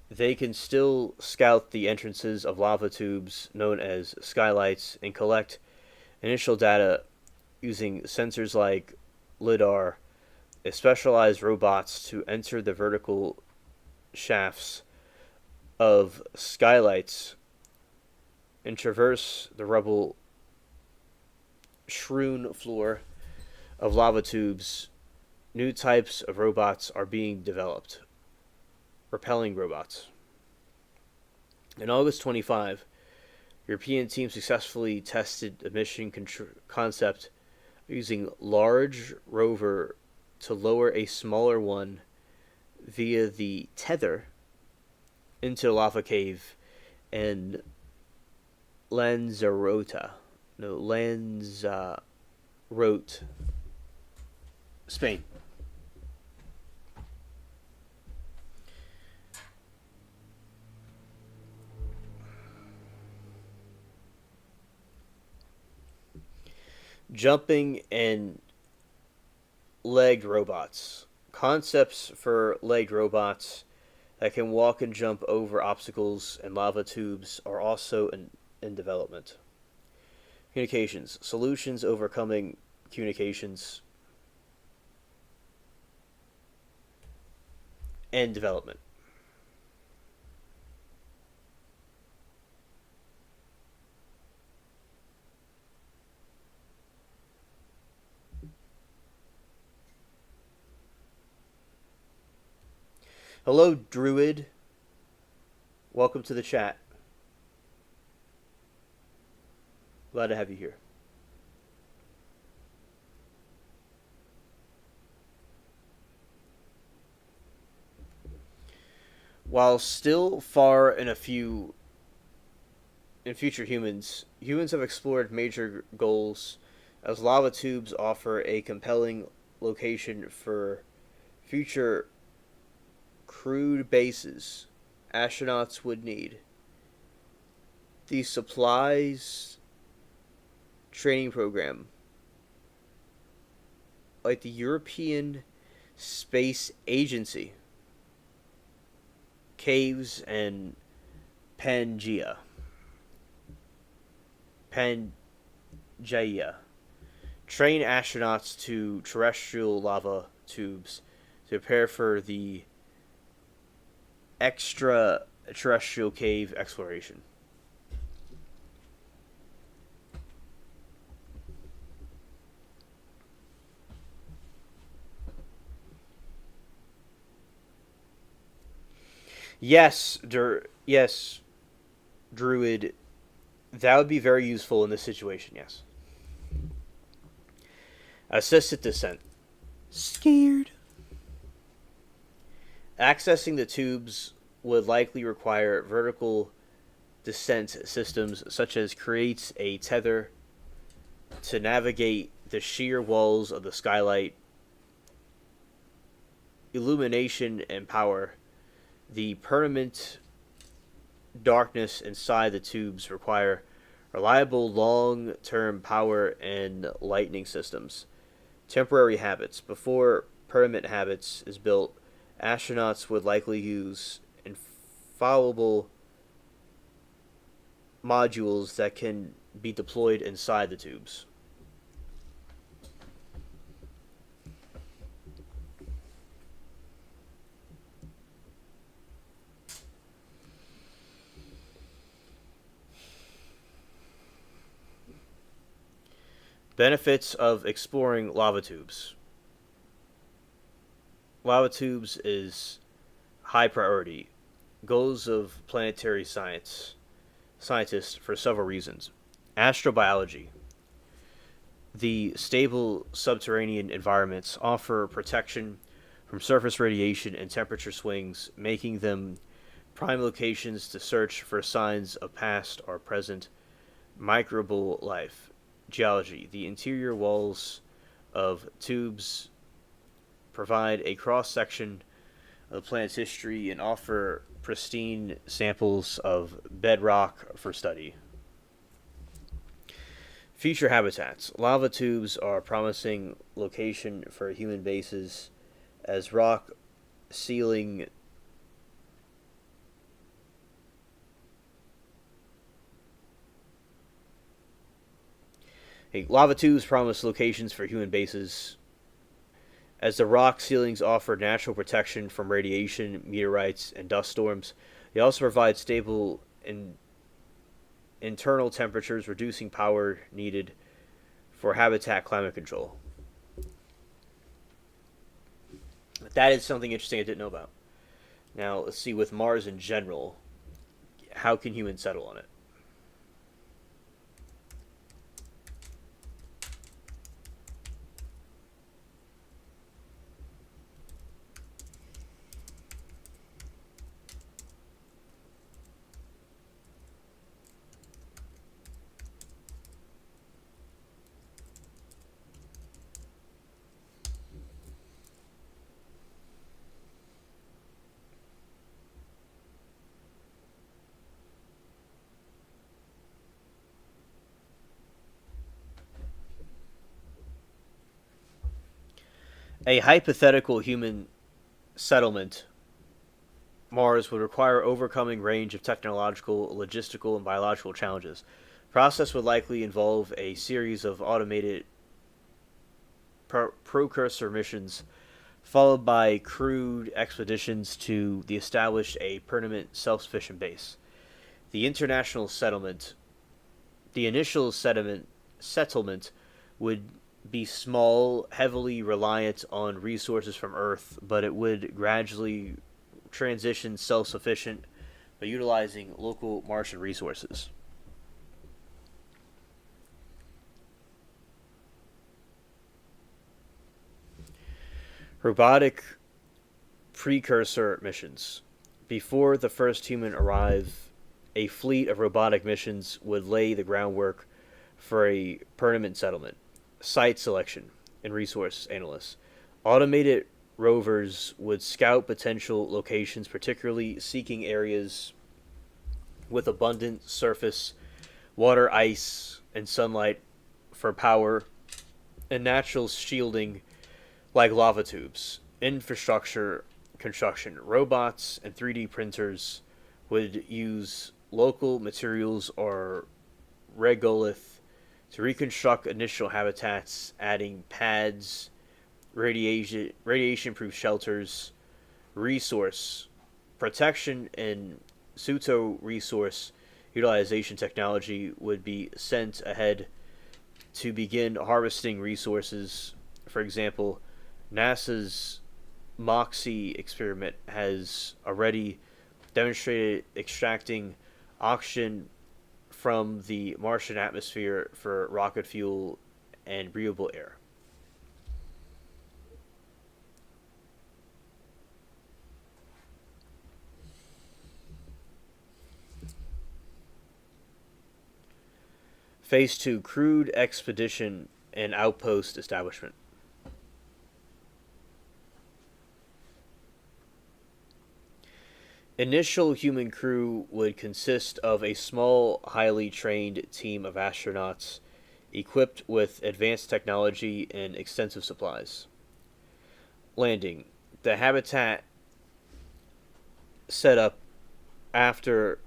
they can still scout the entrances of lava tubes known as skylights and collect initial data using sensors like LIDAR, specialized robots to enter the vertical shafts of skylights and traverse the rubble strewn floor of lava tubes. New types of robots are being developed. Repelling robots. In August 25, European team successfully tested a mission concept using large rover to lower a smaller one via the tether into the lava cave in Lanzarote, Spain. Jumping and legged robots. Concepts for legged robots that can walk and jump over obstacles and lava tubes are also in development. Communications. Solutions overcoming communications and development. Hello, Druid. Welcome to the chat. Glad to have you here. While still far in future humans have explored major goals as lava tubes offer a compelling location for future crewed bases astronauts would need. The supplies training program, like the European Space Agency, Caves and Pangea. Pangea. Train astronauts to terrestrial lava tubes to prepare for the extraterrestrial cave exploration. Yes, Druid. That would be very useful in this situation, yes. Assisted descent. Scared. Accessing the tubes would likely require vertical descent systems, such as creates a tether to navigate the sheer walls of the skylight. Illumination and power. The permanent darkness inside the tubes require reliable long-term power and lighting systems. Temporary habits. Before permanent habits is built, astronauts would likely use infallible modules that can be deployed inside the tubes. Benefits of exploring lava tubes. Lava tubes is high priority. Goals of planetary scientists for several reasons. Astrobiology. The stable subterranean environments offer protection from surface radiation and temperature swings, making them prime locations to search for signs of past or present microbial life. Geology. The interior walls of tubes provide a cross-section of the planet's history and offer pristine samples of bedrock for study. Future habitats. Lava tubes are a promising location for human bases as rock sealing lava tubes promise locations for human bases as the rock ceilings offer natural protection from radiation, meteorites, and dust storms. They also provide stable internal temperatures, reducing power needed for habitat climate control. That is something interesting I didn't know about. Now, let's see, with Mars in general, how can humans settle on it? A hypothetical human settlement Mars would require overcoming a range of technological, logistical, and biological challenges. The process would likely involve a series of automated precursor missions, followed by crewed expeditions to establish a permanent self-sufficient base. The international settlement, the initial settlement would be small, heavily reliant on resources from Earth, but it would gradually transition self-sufficient by utilizing local Martian resources. Robotic precursor missions. Before the first human arrive, a fleet of robotic missions would lay the groundwork for a permanent settlement. Site selection and resource analysts. Automated rovers would scout potential locations, particularly seeking areas with abundant surface, water, ice, and sunlight for power and natural shielding like lava tubes. Infrastructure construction. Robots and 3D printers would use local materials or regolith to reconstruct initial habitats, adding pads, radiation proof shelters, resource protection, and pseudo resource utilization technology would be sent ahead to begin harvesting resources. For example, NASA's Moxie experiment has already demonstrated extracting oxygen from the Martian atmosphere for rocket fuel and breathable air. Phase 2 Crewed Expedition and Outpost Establishment. Initial human crew would consist of a small, highly trained team of astronauts equipped with advanced technology and extensive supplies. Landing. The habitat set up after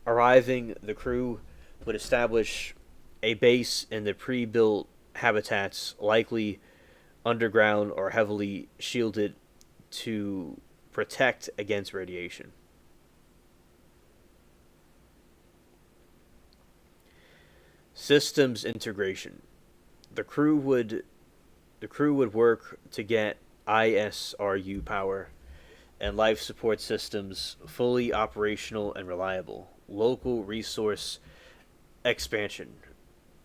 arriving, the crew would establish a base in the pre-built habitats, likely underground or heavily shielded, to protect against radiation. Systems integration. The crew would work to get ISRU power and life support systems fully operational and reliable. Local resource expansion.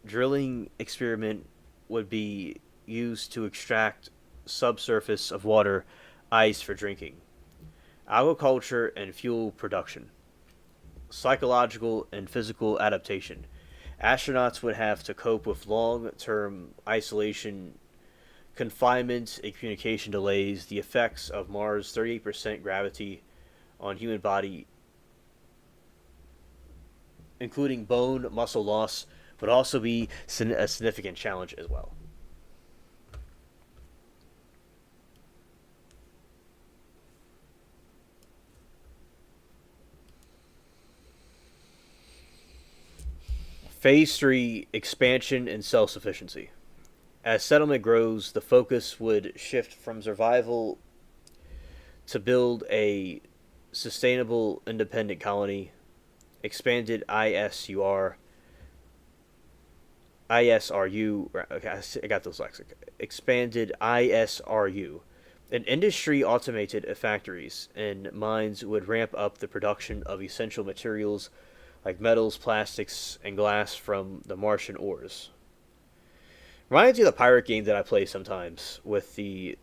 Drilling experiment would be used to extract subsurface of water, ice for drinking. Agriculture and fuel production. Psychological and physical adaptation. Astronauts would have to cope with long-term isolation, confinement, and communication delays. The effects of Mars' 38% gravity on human body, including bone muscle loss, would also be a significant challenge as well. Phase 3 Expansion and Self Sufficiency. As settlement grows, the focus would shift from survival to build a sustainable, independent colony. Expanded ISRU. Okay, I got dyslexic. Expanded ISRU. An industry automated factories and mines would ramp up the production of essential materials like metals, plastics, and glass from the Martian ores. Reminds me of the pirate game that I play sometimes with the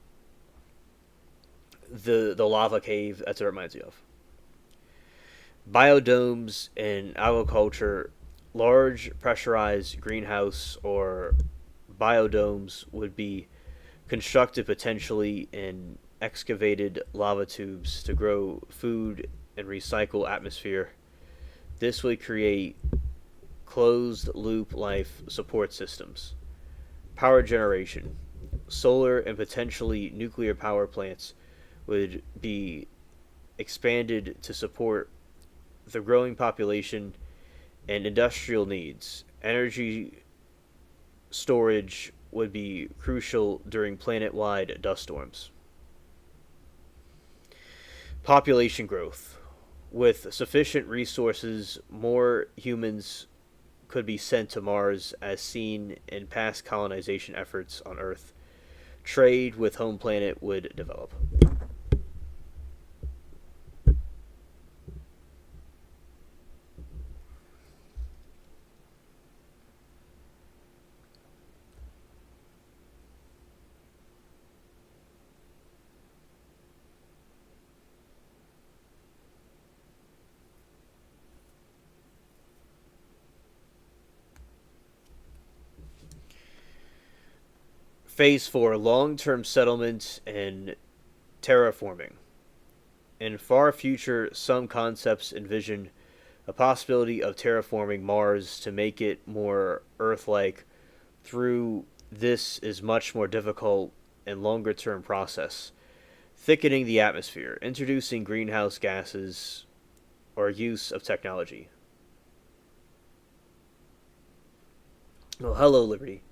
lava cave. That's what it reminds me of. Biodomes in agriculture. Large pressurized greenhouse or biodomes would be constructed potentially in excavated lava tubes to grow food and recycle atmosphere. This would create closed loop life support systems. Power generation. Solar and potentially nuclear power plants would be expanded to support the growing population and industrial needs. Energy storage would be crucial during planet-wide dust storms. Population growth. With sufficient resources, more humans could be sent to Mars, as seen in past colonization efforts on Earth. Trade with home planet would develop. Phase 4, long-term settlement and terraforming. In far future, some concepts envision a possibility of terraforming Mars to make it more Earth-like. Through this is much more difficult and longer-term process. Thickening the atmosphere, introducing greenhouse gases, or use of technology. Oh, hello, Liberty.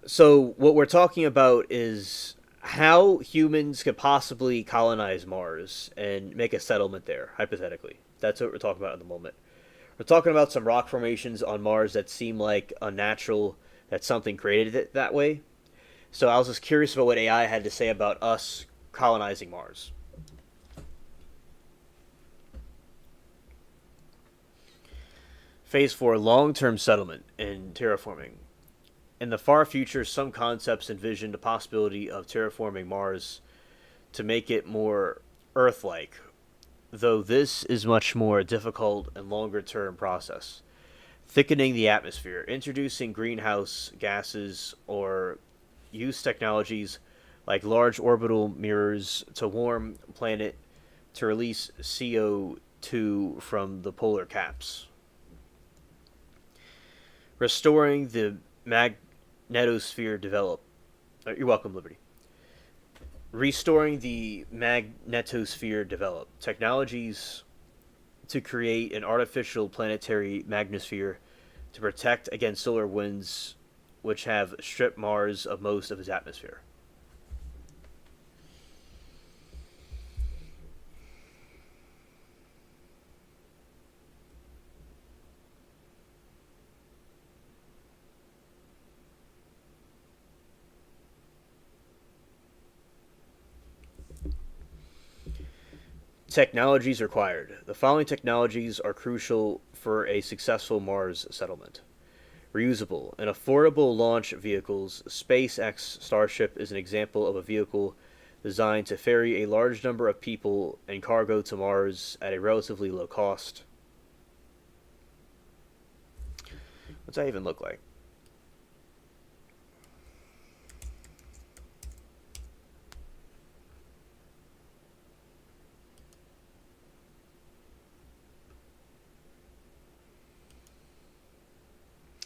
So what we're talking about is how humans could possibly colonize Mars and make a settlement there, hypothetically. That's what we're talking about at the moment. We're talking about some rock formations on Mars that seem like unnatural, that something created it that way. So I was just curious about what AI had to say about us colonizing Mars. Phase 4, long-term settlement and terraforming. In the far future, some concepts envision the possibility of terraforming Mars to make it more Earth-like, though this is much more difficult and longer-term process. Thickening the atmosphere, introducing greenhouse gases, or use technologies like large orbital mirrors to warm planet to release CO2 from the polar caps. Restoring the magnetosphere develop. You're welcome, Liberty. Restoring the magnetosphere develop. Technologies to create an artificial planetary magnetosphere to protect against solar winds which have stripped Mars of most of its atmosphere. Technologies required. The following technologies are crucial for a successful Mars settlement. Reusable and affordable launch vehicles. SpaceX Starship is an example of a vehicle designed to ferry a large number of people and cargo to Mars at a relatively low cost. What's that even look like?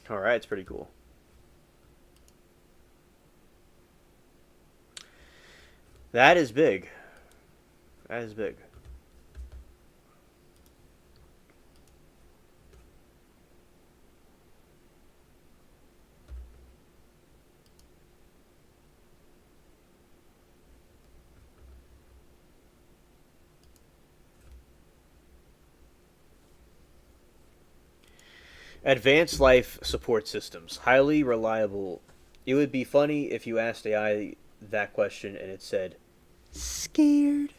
Alright, it's pretty cool. That is big. That is big. Advanced life support systems. Highly reliable. It would be funny if you asked AI that question and it said, scared.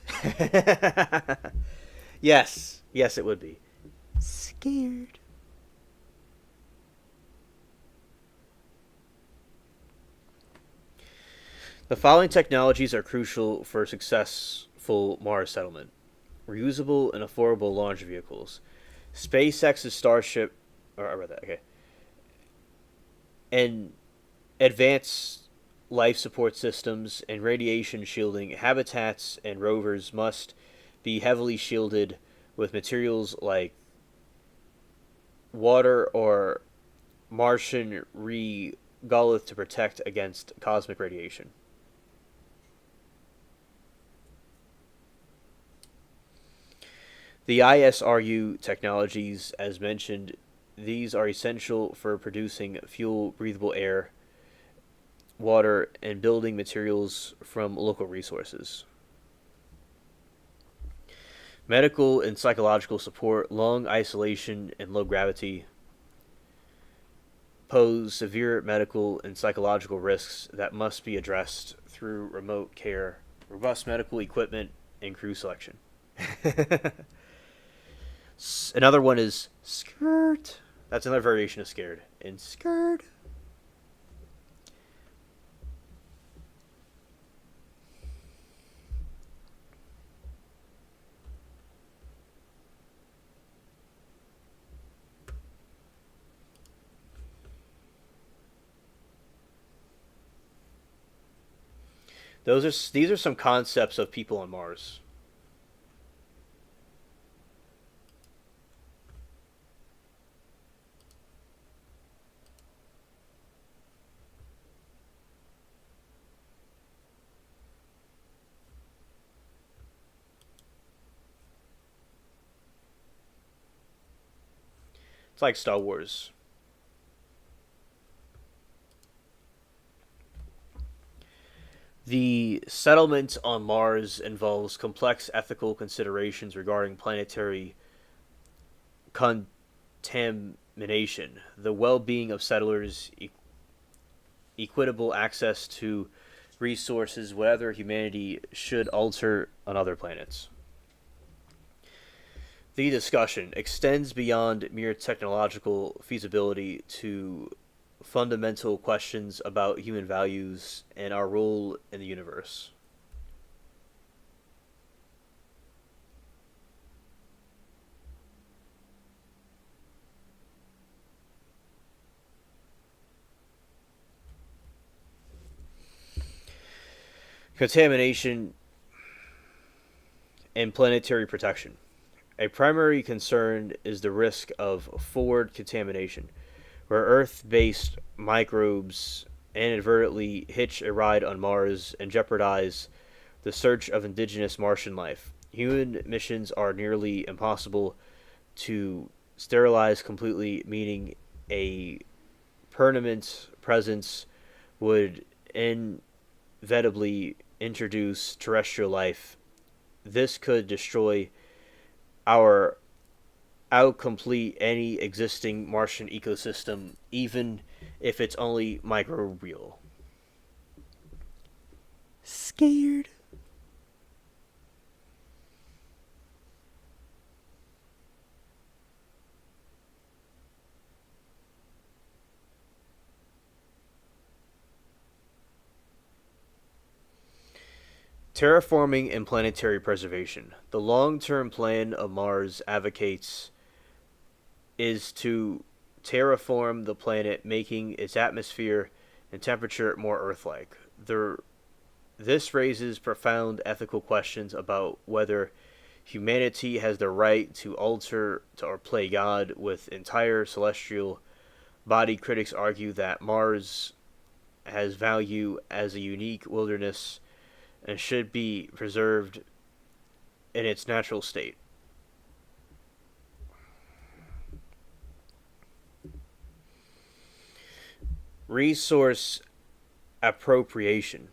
Yes. Yes, it would be. Scared. The following technologies are crucial for successful Mars settlement. Reusable and affordable launch vehicles. SpaceX's Starship, or I read that, okay. And advanced life support systems and radiation shielding. Habitats and rovers must be heavily shielded with materials like water or Martian regolith to protect against cosmic radiation. The ISRU technologies, as mentioned, these are essential for producing fuel, breathable air, water, and building materials from local resources. Medical and psychological support, lung isolation, and low gravity pose severe medical and psychological risks that must be addressed through remote care, robust medical equipment, and crew selection. Another one is skirt. That's another variation of scared. And skirt. These are some concepts of people on Mars. It's like Star Wars. The settlement on Mars involves complex ethical considerations regarding planetary contamination, the well being of settlers, equitable access to resources, whether humanity should alter on other planets. The discussion extends beyond mere technological feasibility to fundamental questions about human values and our role in the universe. Contamination and planetary protection. A primary concern is the risk of forward contamination, where Earth based microbes inadvertently hitch a ride on Mars and jeopardize the search of indigenous Martian life. Human missions are nearly impossible to sterilize completely, meaning a permanent presence would inevitably introduce terrestrial life. This could destroy our outcomplete any existing Martian ecosystem, even if it's only microbial. Scared. Terraforming and planetary preservation. The long term plan of Mars advocates is to terraform the planet, making its atmosphere and temperature more Earth like. This raises profound ethical questions about whether humanity has the right to alter or play God with entire celestial body. Critics argue that Mars has value as a unique wilderness and should be preserved in its natural state. Resource appropriation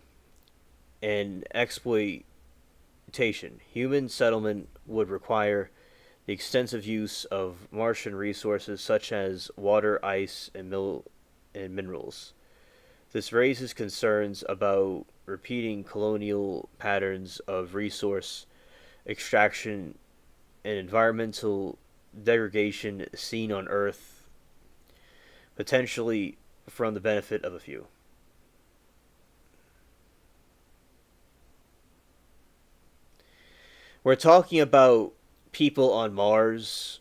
and exploitation. Human settlement would require the extensive use of Martian resources such as water, ice, and minerals. This raises concerns about repeating colonial patterns of resource extraction and environmental degradation seen on Earth, potentially from the benefit of a few. We're talking about people on Mars.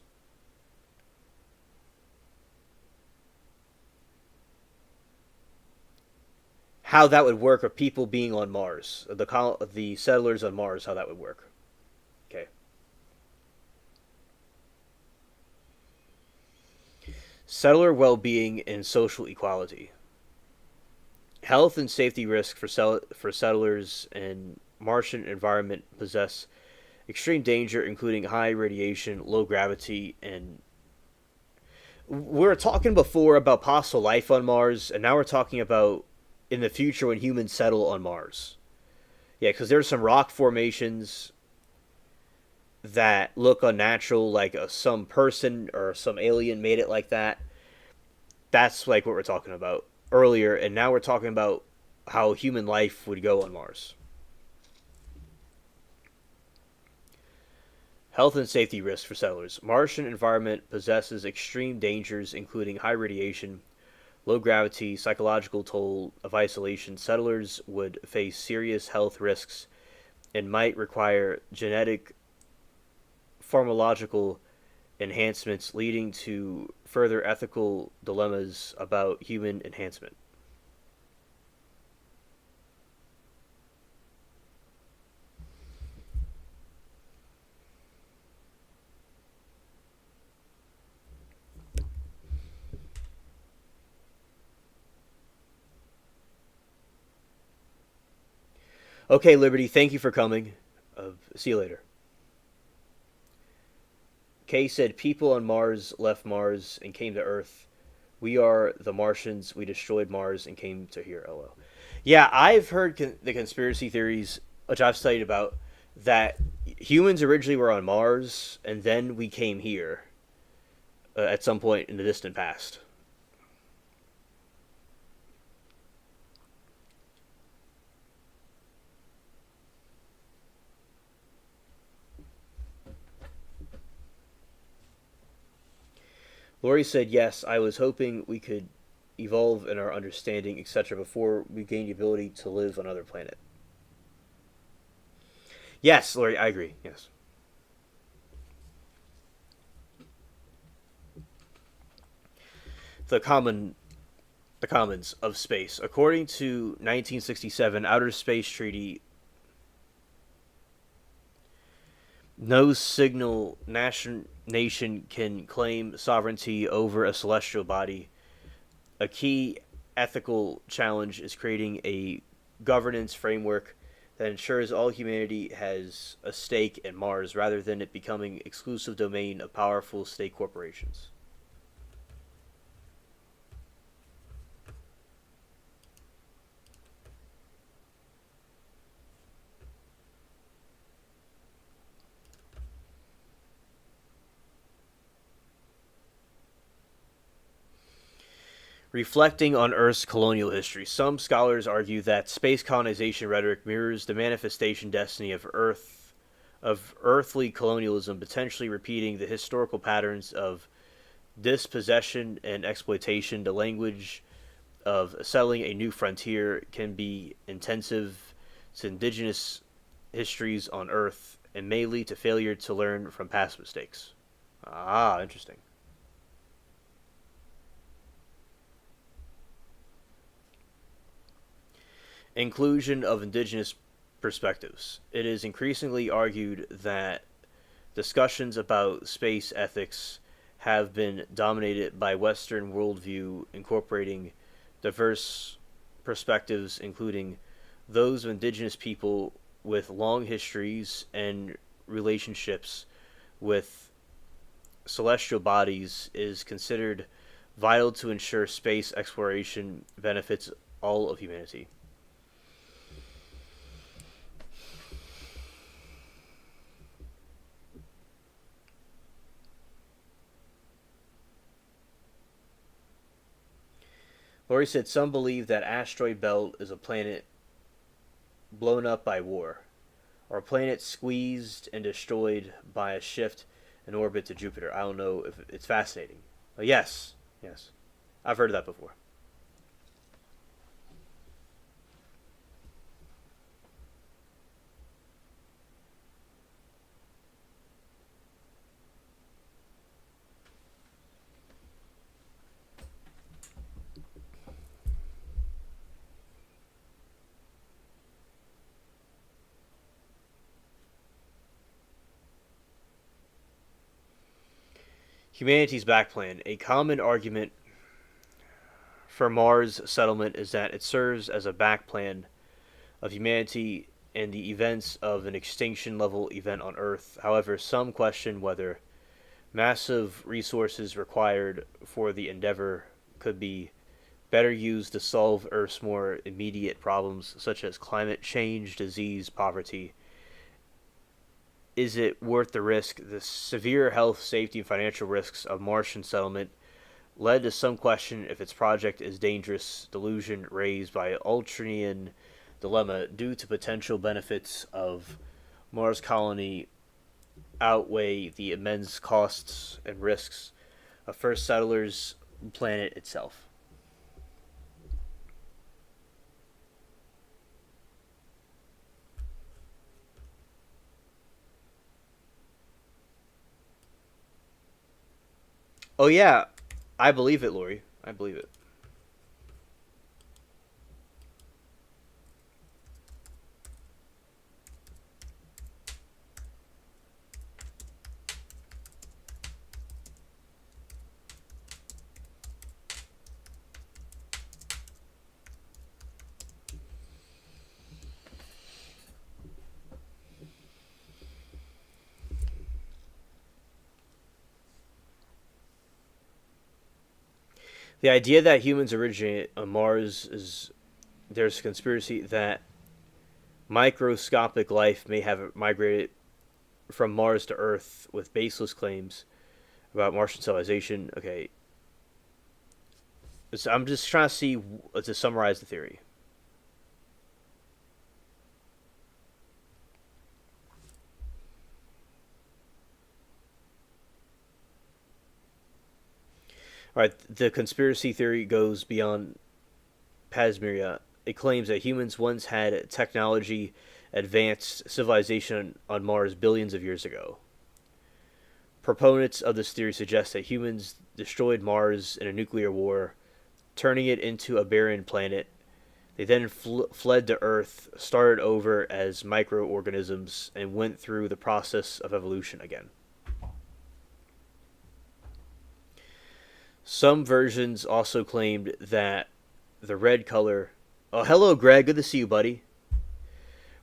How that would work, or people being on Mars, the settlers on Mars, how that would work. Okay. Settler well-being and social equality. Health and safety risks for settlers in Martian environment possess extreme danger, including high radiation, low gravity, and we were talking before about possible life on Mars, and now we're talking about in the future when humans settle on Mars. Yeah, because there's some rock formations that look unnatural, like some person or some alien made it like that. That's like what we're talking about earlier, and now we're talking about how human life would go on Mars. Health and safety risks for settlers. Martian environment possesses extreme dangers, including high radiation, low gravity, psychological toll of isolation. Settlers would face serious health risks and might require genetic pharmacological enhancements, leading to further ethical dilemmas about human enhancement. Okay, Liberty, thank you for coming. See you later. Kay said people on Mars left Mars and came to Earth. We are the Martians. We destroyed Mars and came to here. LO. Yeah, I've heard the conspiracy theories, which I've studied about, that humans originally were on Mars and then we came here at some point in the distant past. Lori said, yes, I was hoping we could evolve in our understanding, etc., before we gain the ability to live on another planet. Yes, Lori, I agree. Yes. The common the commons of space. According to 1967 Outer Space Treaty, no signal nation can claim sovereignty over a celestial body. A key ethical challenge is creating a governance framework that ensures all humanity has a stake in Mars rather than it becoming exclusive domain of powerful state corporations. Reflecting on Earth's colonial history, some scholars argue that space colonization rhetoric mirrors the manifestation destiny of earthly colonialism, potentially repeating the historical patterns of dispossession and exploitation. The language of settling a new frontier can be intensive to indigenous histories on Earth and may lead to failure to learn from past mistakes. Ah, interesting. Inclusion of indigenous perspectives. It is increasingly argued that discussions about space ethics have been dominated by Western worldview, incorporating diverse perspectives, including those of indigenous people with long histories and relationships with celestial bodies, is considered vital to ensure space exploration benefits all of humanity. Lori said some believe that asteroid belt is a planet blown up by war, or a planet squeezed and destroyed by a shift in orbit to Jupiter. I don't know if it's fascinating. But yes, yes, I've heard of that before. Humanity's back plan. A common argument for Mars settlement is that it serves as a back plan of humanity in the events of an extinction level event on Earth. However, some question whether massive resources required for the endeavor could be better used to solve Earth's more immediate problems, such as climate change, disease, poverty. Is it worth the risk? The severe health, safety, and financial risks of Martian settlement led to some question if its project is dangerous, delusion raised by Ultranian dilemma due to potential benefits of Mars colony outweigh the immense costs and risks of first settlers' planet itself. Oh yeah, I believe it, Lori. I believe it. The idea that humans originate on Mars is there's a conspiracy that microscopic life may have migrated from Mars to Earth with baseless claims about Martian civilization. Okay, so I'm just trying to see to summarize the theory. All right, the conspiracy theory goes beyond Pasmeria. It claims that humans once had technology advanced civilization on Mars billions of years ago. Proponents of this theory suggest that humans destroyed Mars in a nuclear war, turning it into a barren planet. They then fled to Earth, started over as microorganisms, and went through the process of evolution again. Some versions also claimed that the red color. Oh, hello, Greg. Good to see you, buddy.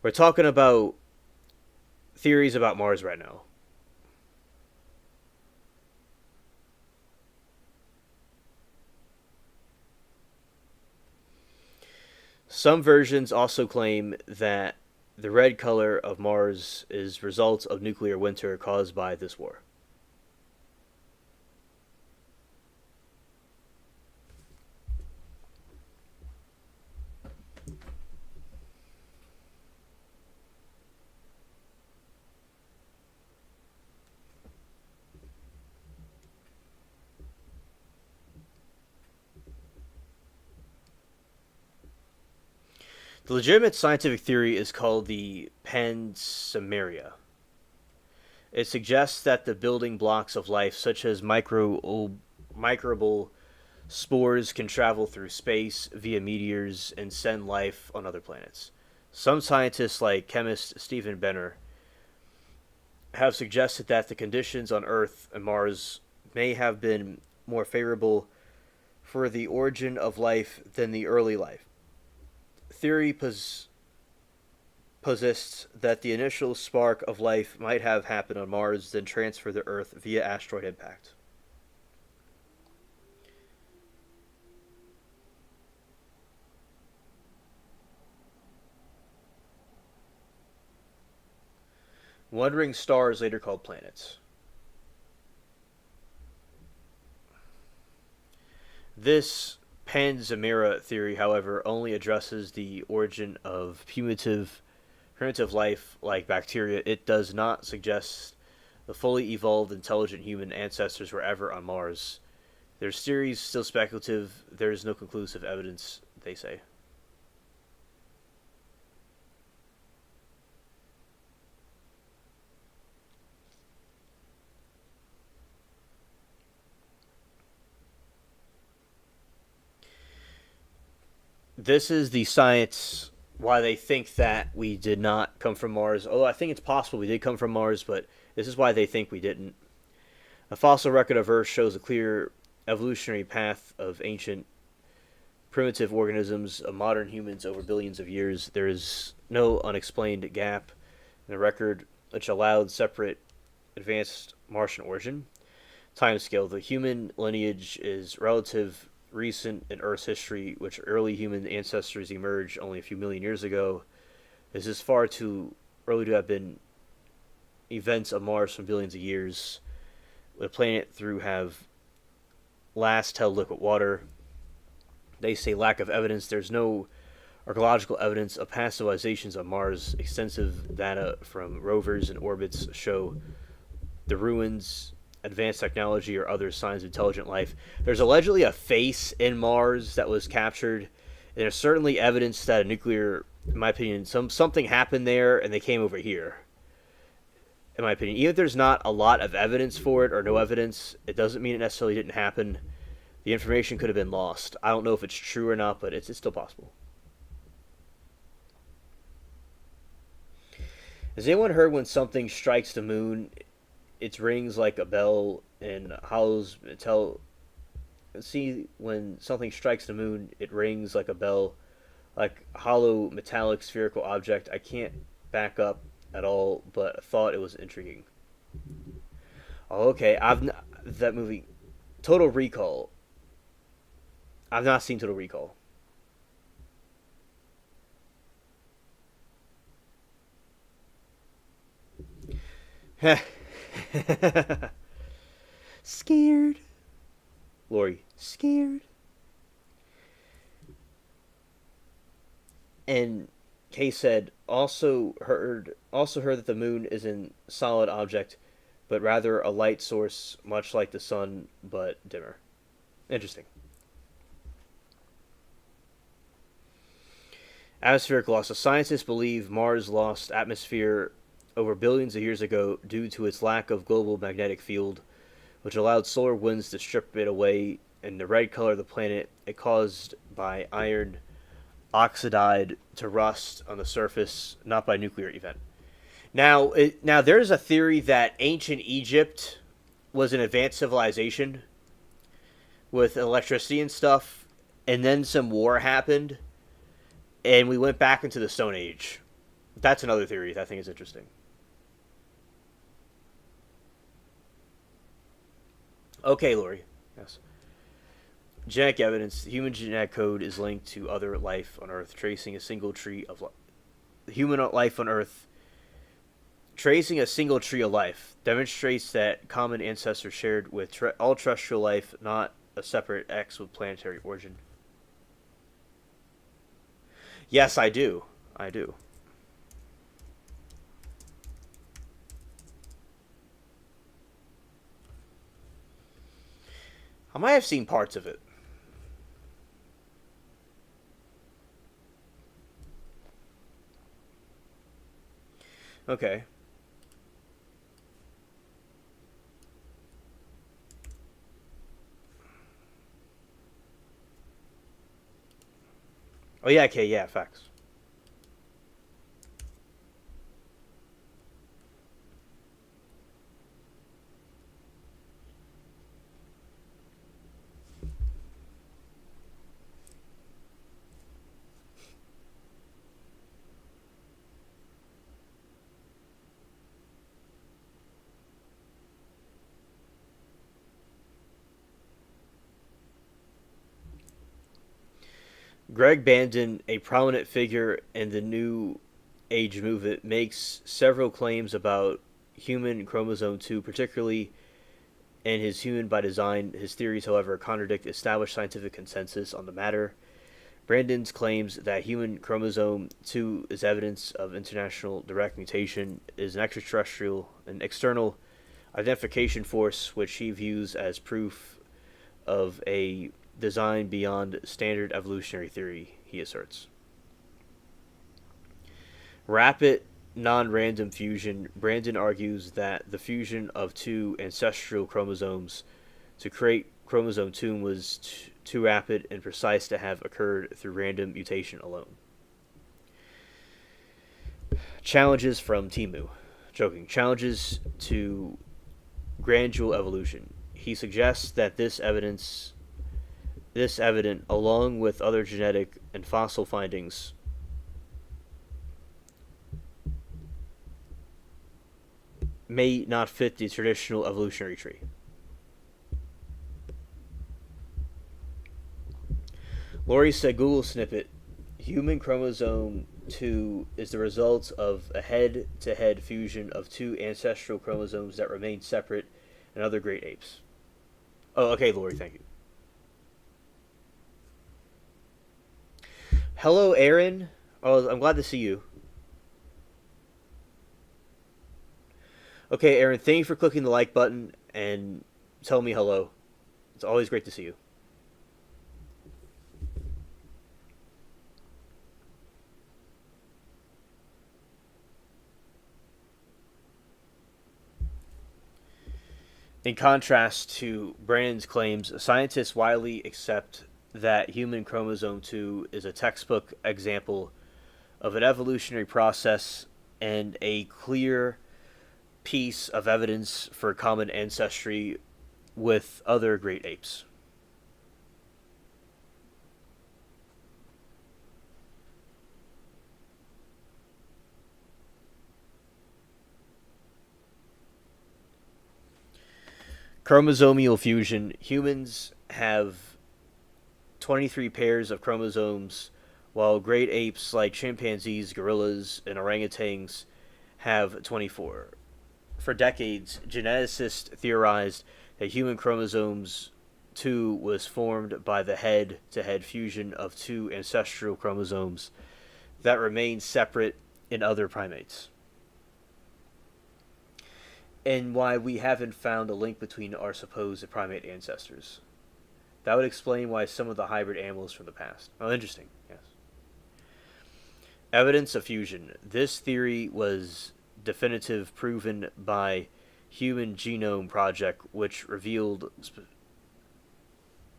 We're talking about theories about Mars right now. Some versions also claim that the red color of Mars is results of nuclear winter caused by this war. The legitimate scientific theory is called the panspermia. It suggests that the building blocks of life, such as microbial spores, can travel through space via meteors and send life on other planets. Some scientists, like chemist Stephen Benner, have suggested that the conditions on Earth and Mars may have been more favorable for the origin of life than the early life. Theory posits that the initial spark of life might have happened on Mars, then transferred to Earth via asteroid impact. Wandering stars, later called planets. This Panzamera theory, however, only addresses the origin of primitive life like bacteria. It does not suggest the fully evolved, intelligent human ancestors were ever on Mars. Their theories still speculative. There is no conclusive evidence, they say. This is the science why they think that we did not come from Mars. Although I think it's possible we did come from Mars, but this is why they think we didn't. A fossil record of Earth shows a clear evolutionary path of ancient primitive organisms of modern humans over billions of years. There is no unexplained gap in the record which allowed separate advanced Martian origin. Timescale. The human lineage is relative recent in Earth's history, which early human ancestors emerged only a few million years ago. This is far too early to have been events of Mars from billions of years. The planet through have last held liquid water. They say lack of evidence. There's no archaeological evidence of past civilizations on Mars. Extensive data from rovers and orbits show the ruins, advanced technology, or other signs of intelligent life. There's allegedly a face in Mars that was captured. And there's certainly evidence that a nuclear, in my opinion, something happened there and they came over here. In my opinion, even if there's not a lot of evidence for it or no evidence, it doesn't mean it necessarily didn't happen. The information could have been lost. I don't know if it's true or not, but it's still possible. Has anyone heard when something strikes the moon, it rings like a bell and hollows tell? See, when something strikes the moon, it rings like a bell, like a hollow metallic spherical object. I can't back up at all, but I thought it was intriguing. Oh, okay. That movie, Total Recall. I've not seen Total Recall. Scared. Lori, scared. And Kay said also heard that the moon isn't a solid object, but rather a light source, much like the sun, but dimmer. Interesting. Atmospheric loss. Scientists believe Mars lost atmosphere over billions of years ago due to its lack of global magnetic field, which allowed solar winds to strip it away, and the red color of the planet it caused by iron oxidized to rust on the surface, not by nuclear event. Now there's a theory that ancient Egypt was an advanced civilization with electricity and stuff, and then some war happened, and we went back into the Stone Age. That's another theory that I think is interesting. Okay, Lori. Yes. Genetic evidence. The human genetic code is linked to other life on Earth, tracing a single tree of life. Human life on Earth, tracing a single tree of life, demonstrates that common ancestors shared with all terrestrial life, not a separate X with planetary origin. Yes, I do. I do. I might have seen parts of it. Okay. Oh yeah, okay, yeah, facts. Greg Bandon, a prominent figure in the New Age movement, makes several claims about human chromosome 2, particularly in his Human by Design. His theories, however, contradict established scientific consensus on the matter. Brandon's claims that human chromosome 2 is evidence of international direct mutation is an external identification force, which he views as proof of a design beyond standard evolutionary theory, he asserts. Rapid non random fusion. Brandon argues that the fusion of two ancestral chromosomes to create chromosome 2 was too rapid and precise to have occurred through random mutation alone. Challenges from Timu. Joking. Challenges to gradual evolution. He suggests that this evident, along with other genetic and fossil findings, may not fit the traditional evolutionary tree. Lori said Google snippet, human chromosome 2 is the result of a head-to-head fusion of two ancestral chromosomes that remain separate in other great apes. Oh, okay, Lori, thank you. Hello, Aaron. Oh, I'm glad to see you. Okay, Aaron, thank you for clicking the like button and telling me hello. It's always great to see you. In contrast to Brandon's claims, scientists widely accept that human chromosome 2 is a textbook example of an evolutionary process and a clear piece of evidence for common ancestry with other great apes. Chromosomal fusion. Humans have 23 pairs of chromosomes, while great apes like chimpanzees, gorillas, and orangutans have 24. For decades, geneticists theorized that human chromosomes 2 was formed by the head to head fusion of two ancestral chromosomes that remain separate in other primates. And why we haven't found a link between our supposed primate ancestors. That would explain why some of the hybrid animals from the past. Oh, interesting, yes. Evidence of fusion. This theory was definitive proven by Human Genome Project, which revealed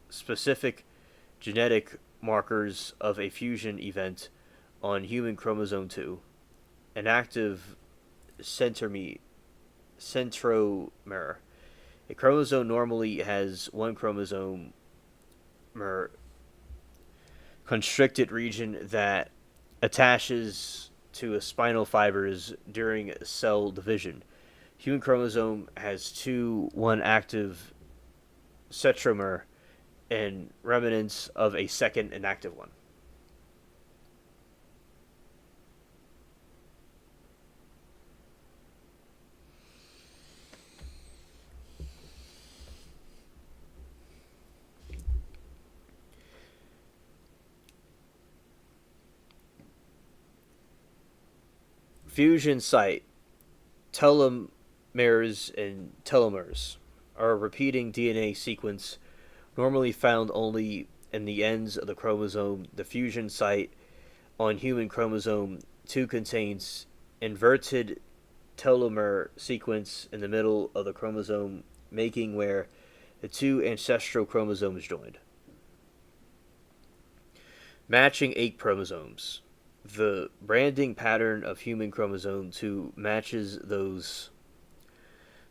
specific genetic markers of a fusion event on human chromosome 2, an active centromer. A chromosome normally has one chromosome constricted region that attaches to a spinal fibers during cell division. Human chromosome has one active centromer and remnants of a second inactive one. Fusion site, telomeres and telomers, are a repeating DNA sequence normally found only in the ends of the chromosome. The fusion site on human chromosome 2 contains inverted telomere sequence in the middle of the chromosome, making where the two ancestral chromosomes joined. Matching 8 chromosomes. The branding pattern of human chromosome 2 matches those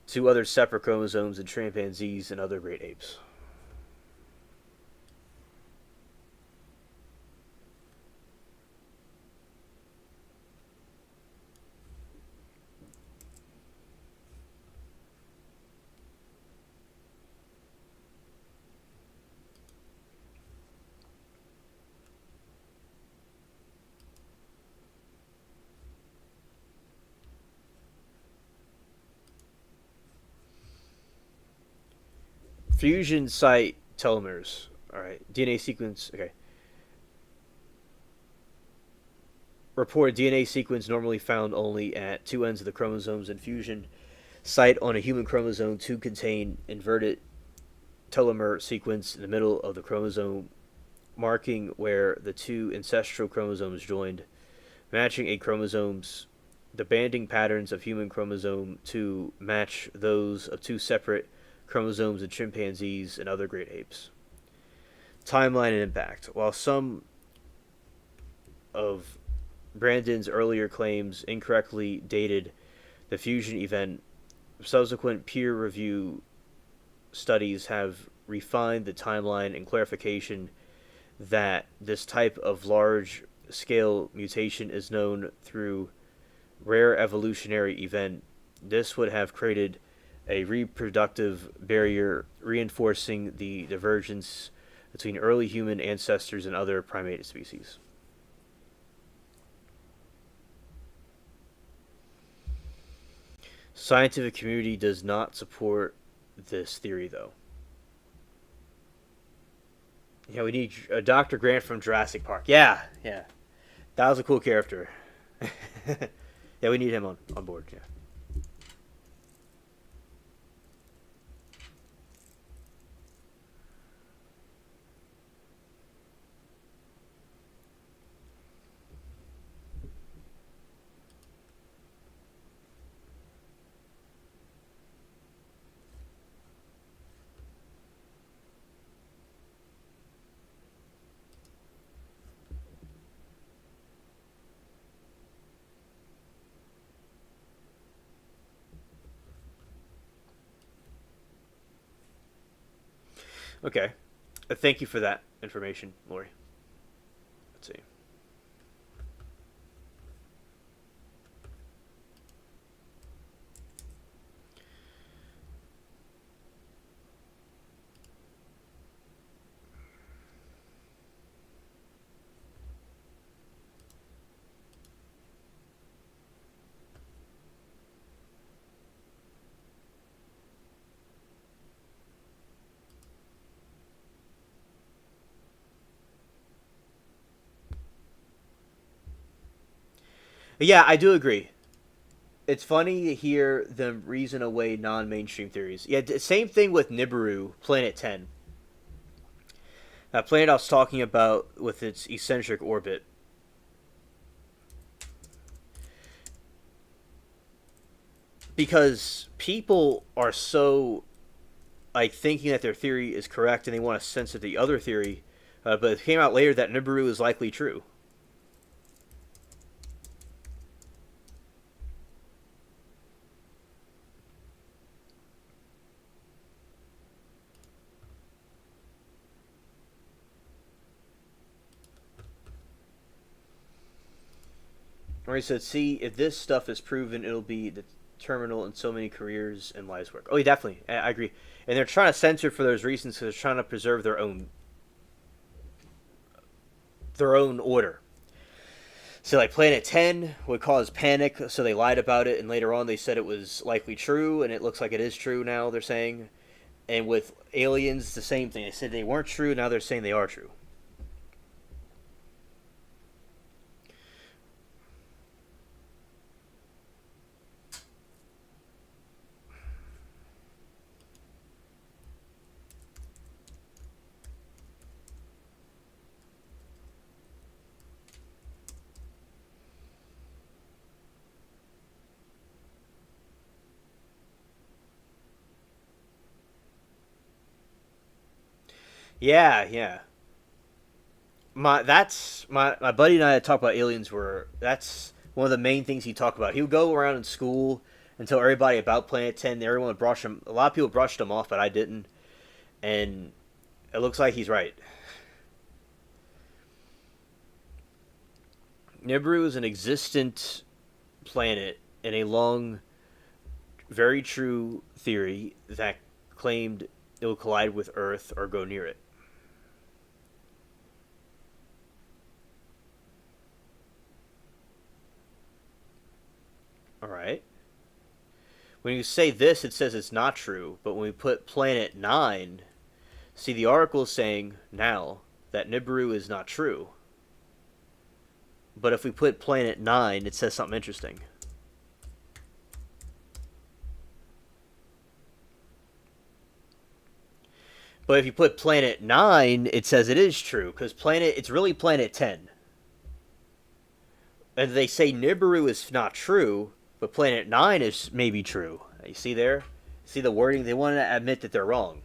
two other separate chromosomes in chimpanzees and other great apes. Fusion site telomeres. All right. DNA sequence. Okay. Report DNA sequence normally found only at two ends of the chromosomes in fusion site on a human chromosome 2 contain inverted telomere sequence in the middle of the chromosome, marking where the two ancestral chromosomes joined. Matching 8 chromosomes. The banding patterns of human chromosome 2 match those of two separate chromosomes in chimpanzees and other great apes. Timeline and impact. While some of Brandon's earlier claims incorrectly dated the fusion event, subsequent peer review studies have refined the timeline and clarification that this type of large scale mutation is known through rare evolutionary event. This would have created a reproductive barrier, reinforcing the divergence between early human ancestors and other primate species. Scientific community does not support this theory, though. Yeah, we need Dr. Grant from Jurassic Park. Yeah, yeah. That was a cool character. Yeah, we need him on board, yeah. Okay. Thank you for that information, Lori. Let's see. Yeah, I do agree. It's funny to hear them reason away non-mainstream theories. Yeah, same thing with Nibiru, Planet 10. That planet I was talking about with its eccentric orbit. Because people are so like thinking that their theory is correct and they want to censor the other theory, but it came out later that Nibiru is likely true. Or he said, "See, if this stuff is proven, it'll be the terminal in so many careers and lives work." Oh, yeah, definitely, I agree. And they're trying to censor it for those reasons because they're trying to preserve their own order. So, like, Planet 10 would cause panic, so they lied about it, and later on they said it was likely true, and it looks like it is true now, they're saying. And with aliens, the same thing. They said they weren't true, now they're saying they are true. Yeah, yeah. My buddy and I had talked about aliens. Were that's one of the main things he talked about. He would go around in school and tell everybody about Planet 10. Everyone would brush him. A lot of people brushed him off, but I didn't. And it looks like he's right. Nibiru is an existent planet in a long, very true theory that claimed it will collide with Earth or go near it. All right. When you say this, it says it's not true, but when we put Planet 9, see, the article is saying now that Nibiru is not true. But if we put Planet 9, it says something interesting. But if you put Planet 9, it says it is true, because it's really Planet 10. And they say Nibiru is not true, but Planet 9 is maybe true. You see there? See the wording? They want to admit that they're wrong.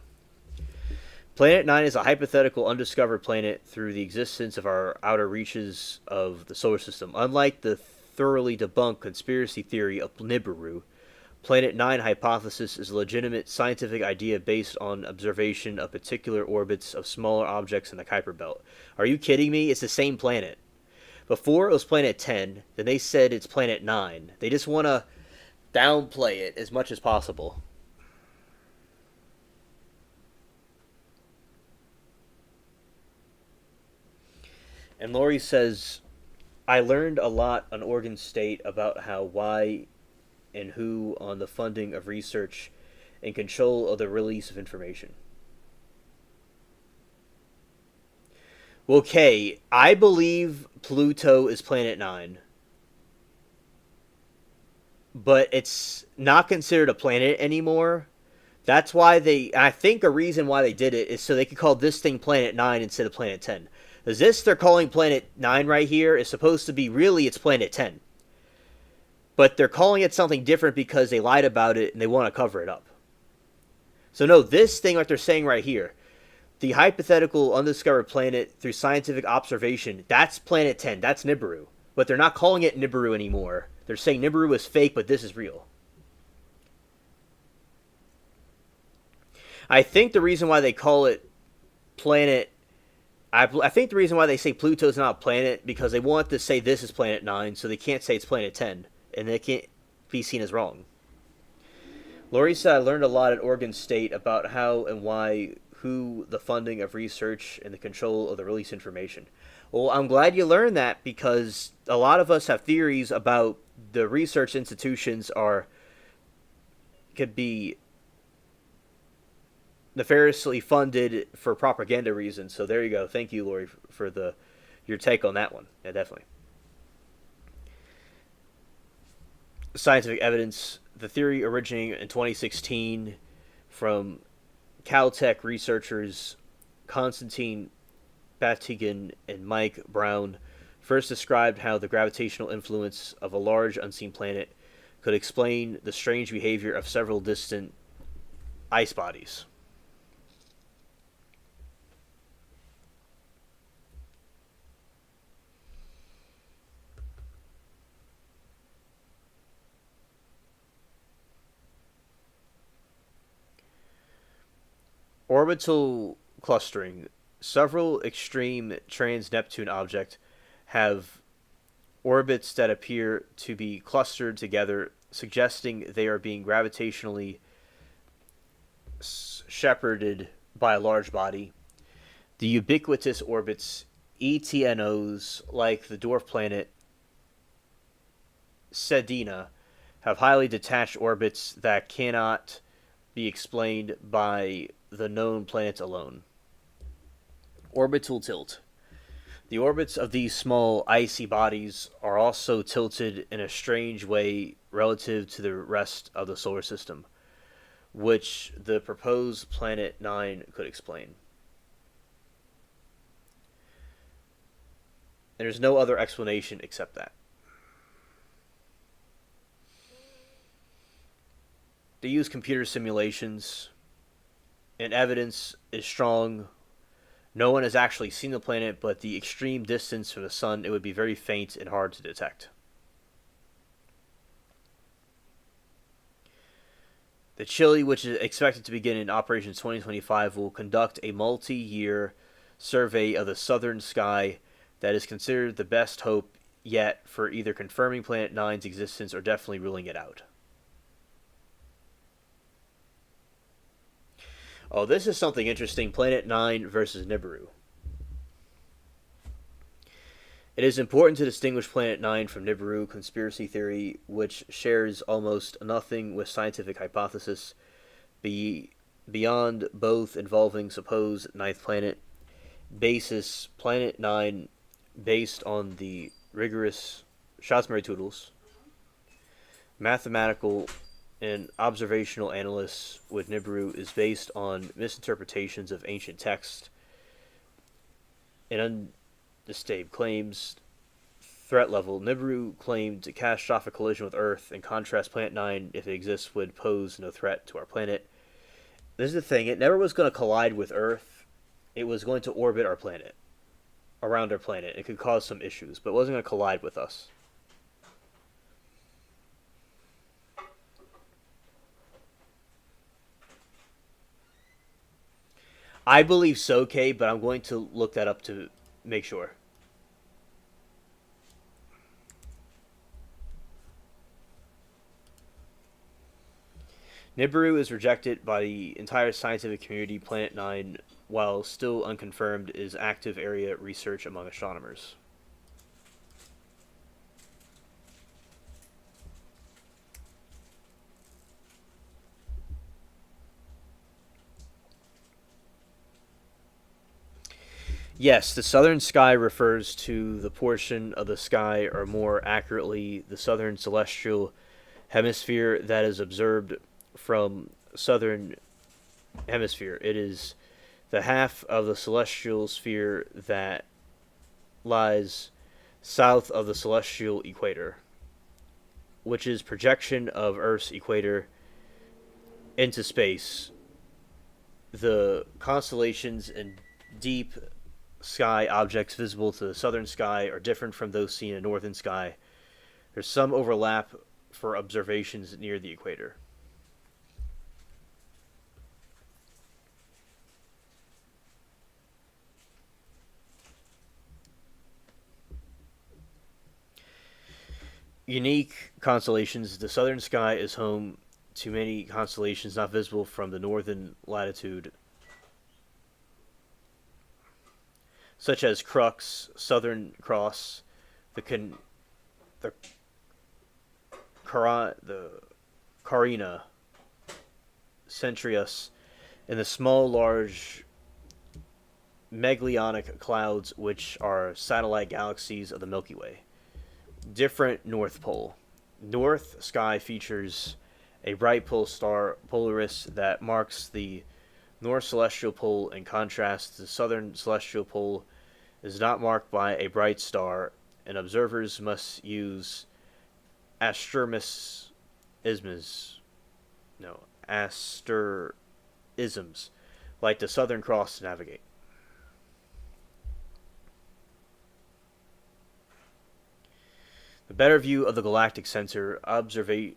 Planet 9 is a hypothetical undiscovered planet through the existence of our outer reaches of the solar system. Unlike the thoroughly debunked conspiracy theory of Nibiru, Planet 9 hypothesis is a legitimate scientific idea based on observation of particular orbits of smaller objects in the Kuiper Belt. Are you kidding me? It's the same planet. Before it was Planet 10, then they said it's Planet 9. They just want to downplay it as much as possible. And Lori says, I learned a lot on Oregon State about how, why, and who on the funding of research and control of the release of information. Okay, I believe Pluto is Planet 9, but it's not considered a planet anymore. That's why I think a reason why they did it is so they could call this thing Planet 9 instead of Planet 10. Because this they're calling Planet 9 right here is supposed to be, really, it's Planet 10. But they're calling it something different because they lied about it and they want to cover it up. So no, this thing, like they're saying right here, the hypothetical undiscovered planet through scientific observation, that's Planet 10, that's Nibiru. But they're not calling it Nibiru anymore. They're saying Nibiru is fake, but this is real. I think the reason why they call it Planet... I think the reason why they say Pluto's not a planet, because they want to say this is Planet 9, so they can't say it's Planet 10. And they can't be seen as wrong. Lori said, I learned a lot at Oregon State about how and why, who, the funding of research, and the control of the release information. Well, I'm glad you learned that, because a lot of us have theories about the research institutions could be nefariously funded for propaganda reasons. So there you go. Thank you, Lori, for your take on that one. Yeah, definitely. scientific evidence. The theory originating in 2016 from Caltech researchers Konstantin Batygin and Mike Brown first described how the gravitational influence of a large unseen planet could explain the strange behavior of several distant ice bodies. Orbital clustering. Several extreme trans-Neptune objects have orbits that appear to be clustered together, suggesting they are being gravitationally shepherded by a large body. The ubiquitous orbits ETNOs, like the dwarf planet Sedina, have highly detached orbits that cannot be explained by the known planets alone. Orbital tilt. The orbits of these small icy bodies are also tilted in a strange way relative to the rest of the solar system, which the proposed Planet 9 could explain. There's no other explanation except that. They use computer simulations, and evidence is strong. No one has actually seen the planet, but the extreme distance from the sun, it would be very faint and hard to detect. The Chile, which is expected to begin in Operation 2025, will conduct a multi-year survey of the southern sky that is considered the best hope yet for either confirming Planet 9's existence or definitely ruling it out. Oh, this is something interesting. Planet 9 versus Nibiru. It is important to distinguish Planet 9 from Nibiru conspiracy theory, which shares almost nothing with scientific hypothesis beyond both involving supposed ninth planet basis. Planet 9, based on the rigorous Schatzmary-Toodles, mathematical and observational analysis with Nibiru, is based on misinterpretations of ancient texts and undisturbed claims. Threat level. Nibiru claimed a catastrophic collision with Earth. In contrast, Planet 9, if it exists, would pose no threat to our planet. This is the thing. It never was going to collide with Earth. It was going to orbit our planet. Around our planet. It could cause some issues, but it wasn't going to collide with us. I believe so, Kay, but I'm going to look that up to make sure. Nibiru is rejected by the entire scientific community. Planet 9, while still unconfirmed, is active area research among astronomers. Yes, the southern sky refers to the portion of the sky, or more accurately, the southern celestial hemisphere that is observed from southern hemisphere. It is the half of the celestial sphere that lies south of the celestial equator, which is projection of Earth's equator into space. The constellations and deep sky objects visible to the southern sky are different from those seen in the northern sky. There's some overlap for observations near the equator. Unique constellations. The southern sky is home to many constellations not visible from the northern latitude, such as Crux, Southern Cross, the Carina, Centrius, and the small, large Magellanic clouds, which are satellite galaxies of the Milky Way. Different North Pole. North sky features a bright pole star Polaris that marks the north celestial pole. In contrast, the southern celestial pole is not marked by a bright star, and observers must use astromisms, no, asterisms, like the Southern Cross to navigate. The better view of the galactic center, observers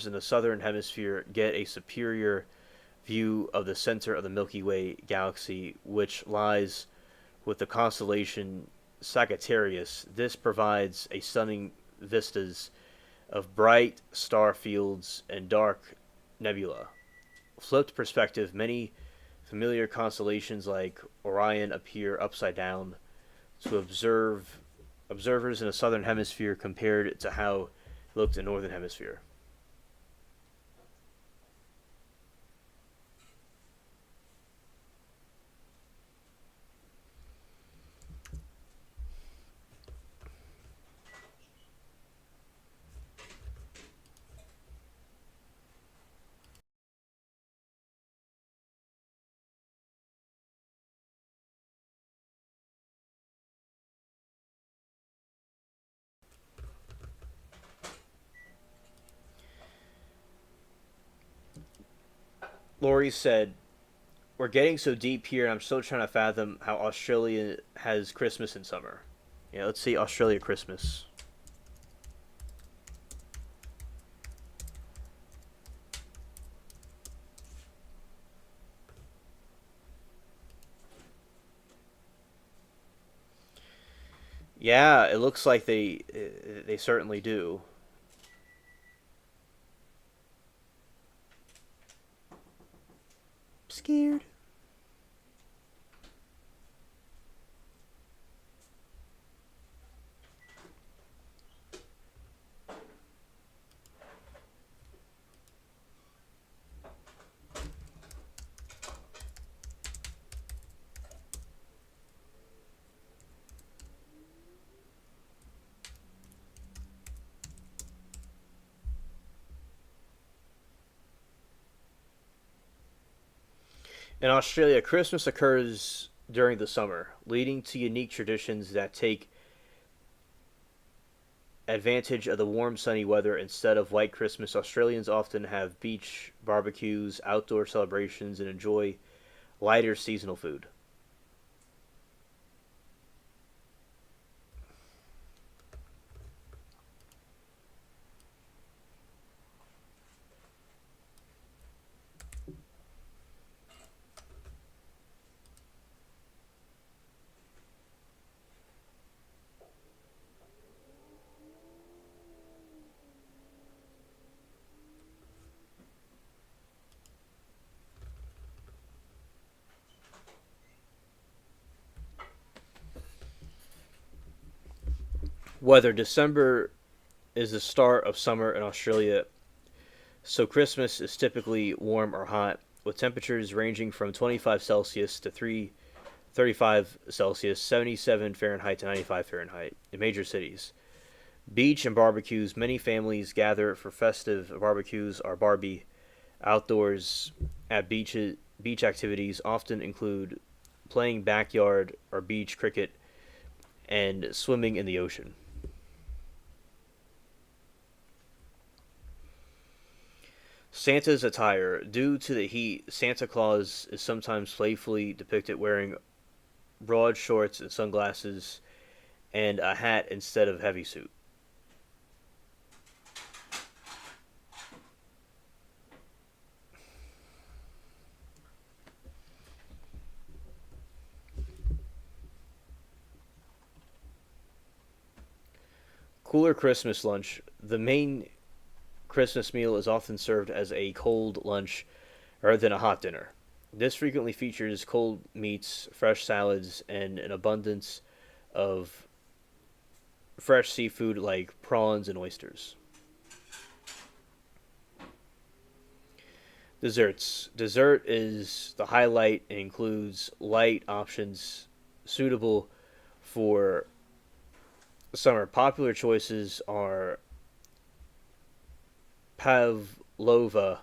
in the southern hemisphere get a superior view of the center of the Milky Way galaxy, which lies with the constellation Sagittarius. This provides a stunning vistas of bright star fields and dark nebula. Flipped perspective, many familiar constellations like Orion appear upside down to observers in the southern hemisphere compared to how it looked in the northern hemisphere. Lori said, "We're getting so deep here, and I'm still trying to fathom how Australia has Christmas in summer." Yeah, let's see Australia Christmas. Yeah, it looks like they certainly do. Scared. In Australia, Christmas occurs during the summer, leading to unique traditions that take advantage of the warm, sunny weather. Instead of white Christmas, Australians often have beach barbecues, outdoor celebrations, and enjoy lighter seasonal food. Whether December is the start of summer in Australia, so Christmas is typically warm or hot, with temperatures ranging from 25 Celsius to 35 Celsius, 77 Fahrenheit to 95 Fahrenheit in major cities. Beach and barbecues. Many families gather for festive barbecues or barbie outdoors at beaches. Beach activities often include playing backyard or beach cricket and swimming in the ocean. Santa's attire. Due to the heat, Santa Claus is sometimes playfully depicted wearing broad shorts and sunglasses and a hat instead of heavy suit. Cooler Christmas lunch. The main Christmas meal is often served as a cold lunch rather than a hot dinner. This frequently features cold meats, fresh salads, and an abundance of fresh seafood like prawns and oysters. Desserts. Dessert is the highlight and includes light options suitable for summer. Popular choices are pavlova,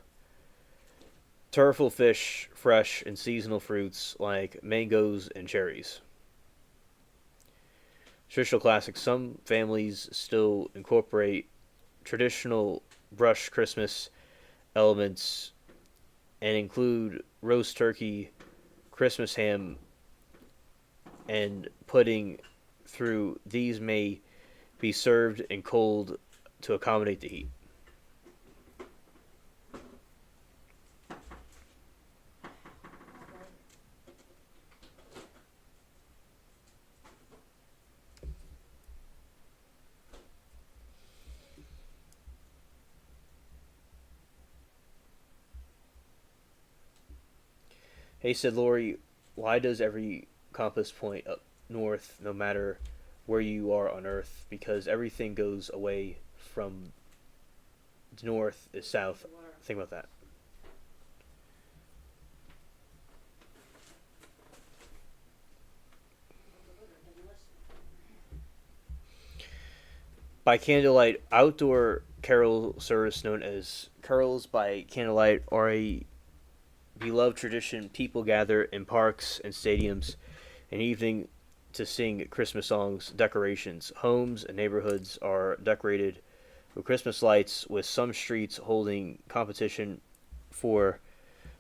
turtle fish, fresh and seasonal fruits like mangoes and cherries. Traditional classics. Some families still incorporate traditional brush Christmas elements and include roast turkey, Christmas ham, and pudding. Through these may be served in cold to accommodate the heat. Hey, said Lori, why does every compass point up north no matter where you are on Earth? Because everything goes away from north is south. Think about that. By candlelight, outdoor carol service known as carols by candlelight are a beloved tradition. People gather in parks and stadiums in evening to sing Christmas songs. Decorations, homes and neighborhoods are decorated with Christmas lights, with some streets holding competition for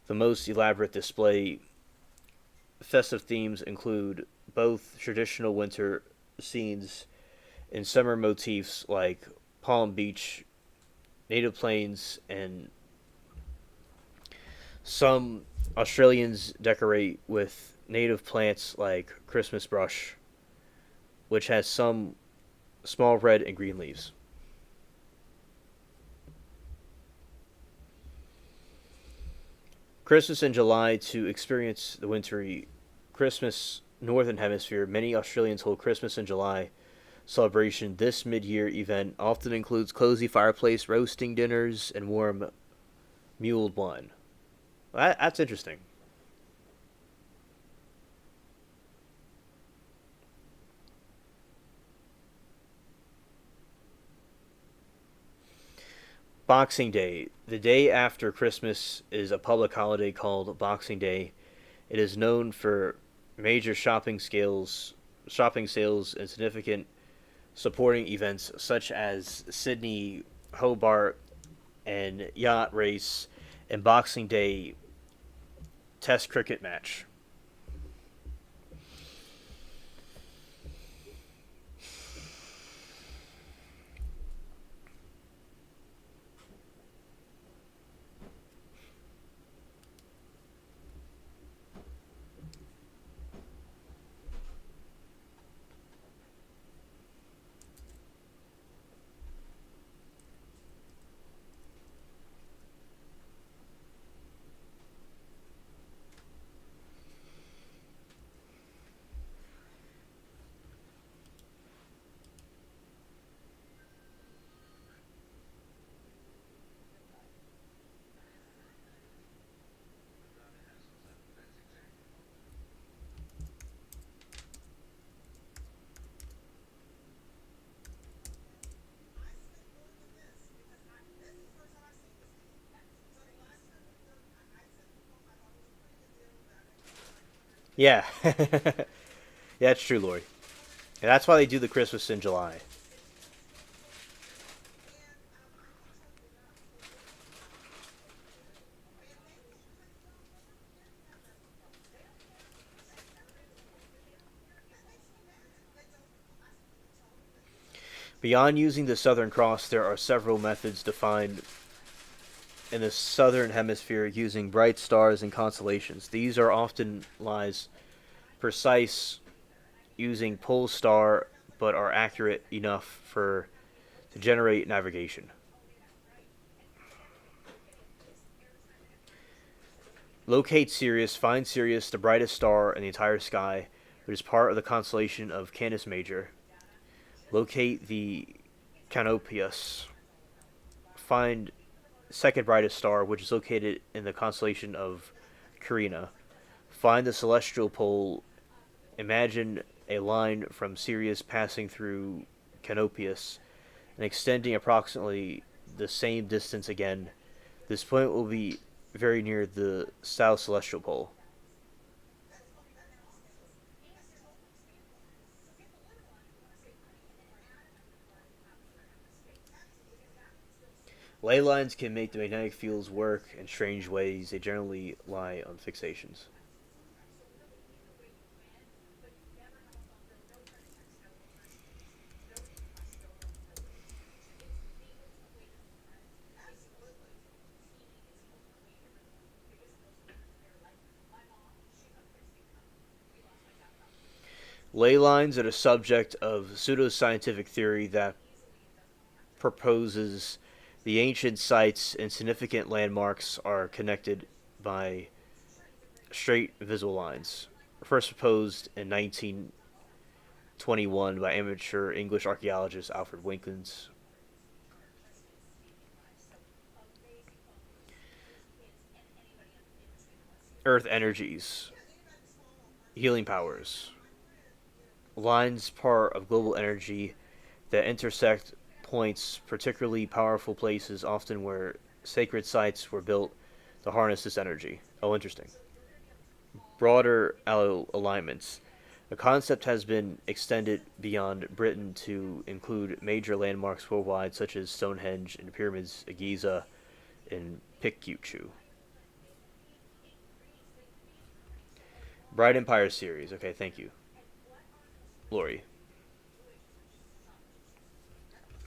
the most elaborate display. Festive themes include both traditional winter scenes and summer motifs like Palm Beach, native plains, and some Australians decorate with native plants like Christmas brush, which has some small red and green leaves. Christmas in July to experience the wintry Christmas Northern Hemisphere. Many Australians hold Christmas in July celebration. This mid-year event often includes cozy fireplace, roasting dinners, and warm mulled wine. That's interesting. Boxing Day. The day after Christmas is a public holiday called Boxing Day. It is known for major shopping sales, and significant supporting events such as Sydney, Hobart, and yacht race, and Boxing Day Test cricket match. Yeah, yeah, that's true, Lori. And that's why they do the Christmas in July. Beyond using the Southern Cross, there are several methods defined in the Southern Hemisphere using bright stars and constellations. These are often lies precise using pole star, but are accurate enough for to generate navigation. Locate Sirius. Find Sirius, the brightest star in the entire sky, which is part of the constellation of Canis Major. Locate the Canopius. Find second brightest star, which is located in the constellation of Carina. Find the celestial pole. Imagine a line from Sirius passing through Canopius and extending approximately the same distance again. This point will be very near the South Celestial Pole. Ley lines can make the magnetic fields work in strange ways. They generally lie on fixations. Ley lines are the subject of pseudoscientific theory that proposes the ancient sites and significant landmarks are connected by straight visual lines. First proposed in 1921 by amateur English archaeologist Alfred Winkins. Earth energies, healing powers. Lines part of global energy that intersect points, particularly powerful places, often where sacred sites were built to harness this energy. Oh, interesting. Broader alignments. The concept has been extended beyond Britain to include major landmarks worldwide, such as Stonehenge and the pyramids of Giza and Picchu. Bright Empire series. Okay, thank you, Lori.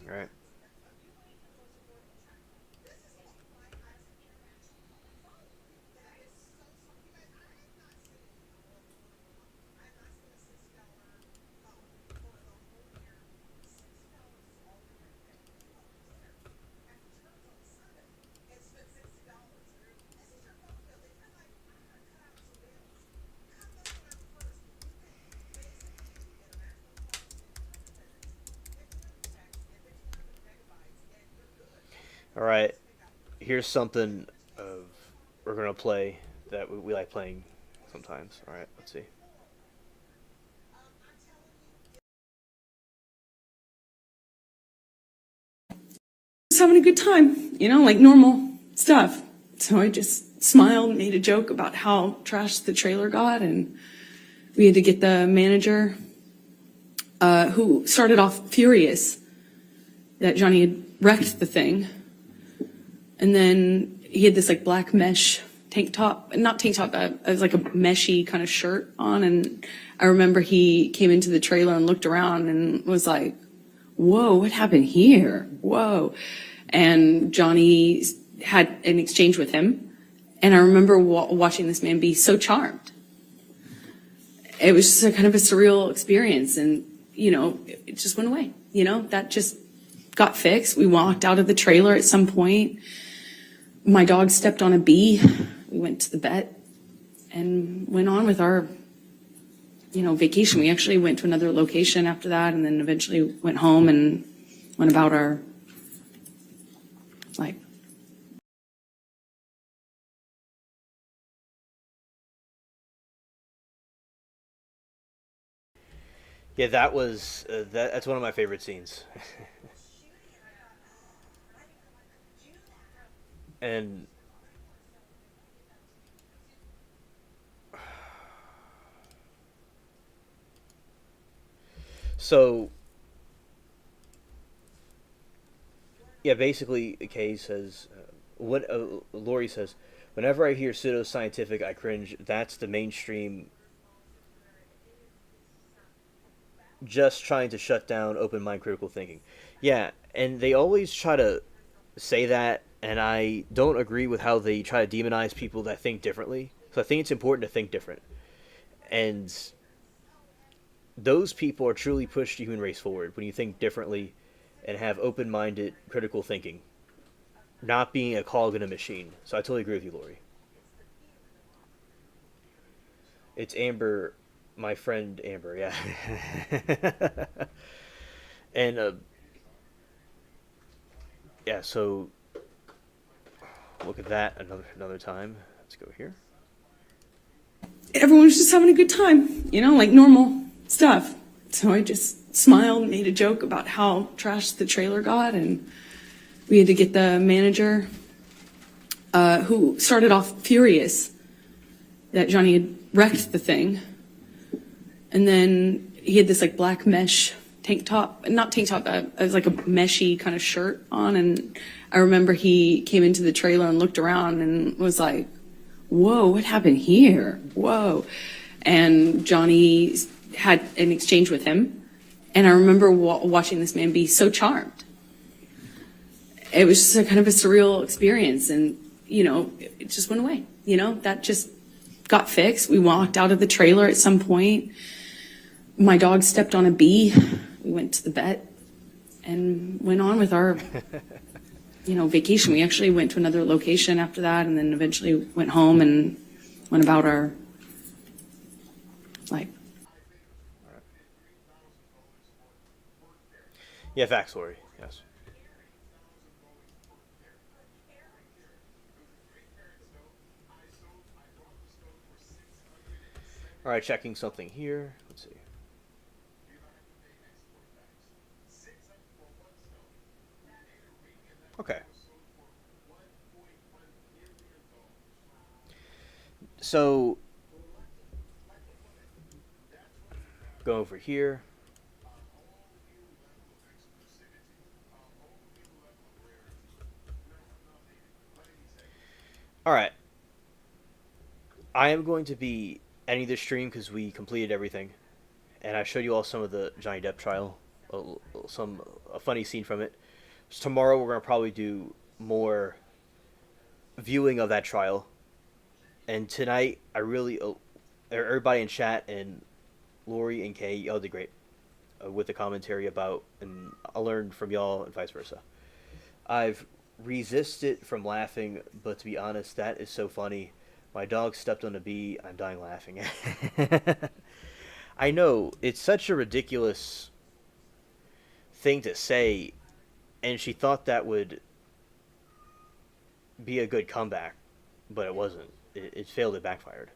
All right. All right. Here's something we're gonna play that we like playing sometimes. All right. Let's see. Just having a good time, like normal stuff. So I just smiled, made a joke about how trashed the trailer got, and we had to get the manager, who started off furious that Johnny had wrecked the thing. And then he had this like black mesh tank top, not tank top, it was like a meshy kind of shirt on. And I remember he came into the trailer and looked around and was like, whoa, what happened here? Whoa. And Johnny had an exchange with him. And I remember watching this man be so charmed. It was just a kind of a surreal experience. And, it just went away. That just got fixed. We walked out of the trailer at some point. My dog stepped on a bee. We went to the vet and went on with our, vacation. We actually went to another location after that, and then eventually went home and went about our life. Yeah, that was that's one of my favorite scenes. And so, yeah, basically, Kay says, what Lori says, whenever I hear pseudoscientific, I cringe. That's the mainstream just trying to shut down open mind critical thinking. Yeah, and they always try to say that, and I don't agree with how they try to demonize people that think differently. So I think it's important to think different. And those people are truly push the human race forward when you think differently and have open-minded critical thinking, not being a cog in a machine. So I totally agree with you, Lori. It's Amber, my friend Amber, yeah. And yeah, so look at that another time. Let's go here. Everyone was just having a good time, like normal stuff. So I just smiled, made a joke about how trashed the trailer got, and We had to get the manager, who started off furious that Johnny had wrecked the thing. And then he had this like black mesh tank top, not tank top, it was like a meshy kind of shirt on. And I remember he came into the trailer and looked around and was like, whoa, what happened here? Whoa. And Johnny had an exchange with him. And I remember watching this man be so charmed. It was just a kind of a surreal experience. And, you know, it just went away. You know, that just got fixed. We walked out of the trailer at some point. My dog stepped on a bee. We went to the vet and went on with our, you know, vacation. We actually went to another location after that, and then eventually went home and went about our life. Yeah, facts, Lori. Yes. All right, checking something here. Let's see. Okay. So, go over here. All right. I am going to be ending this stream because we completed everything, and I showed you all some of the Johnny Depp trial, a funny scene from it. So tomorrow we're gonna probably do more viewing of that trial, and tonight I really, everybody in chat and Lori and Kay, y'all did great with the commentary about, and I learned from y'all and vice versa. I've resisted from laughing, but to be honest, that is so funny. My dog stepped on a bee. I'm dying laughing. I know, it's such a ridiculous thing to say, and she thought that would be a good comeback, but it wasn't. It failed. It backfired.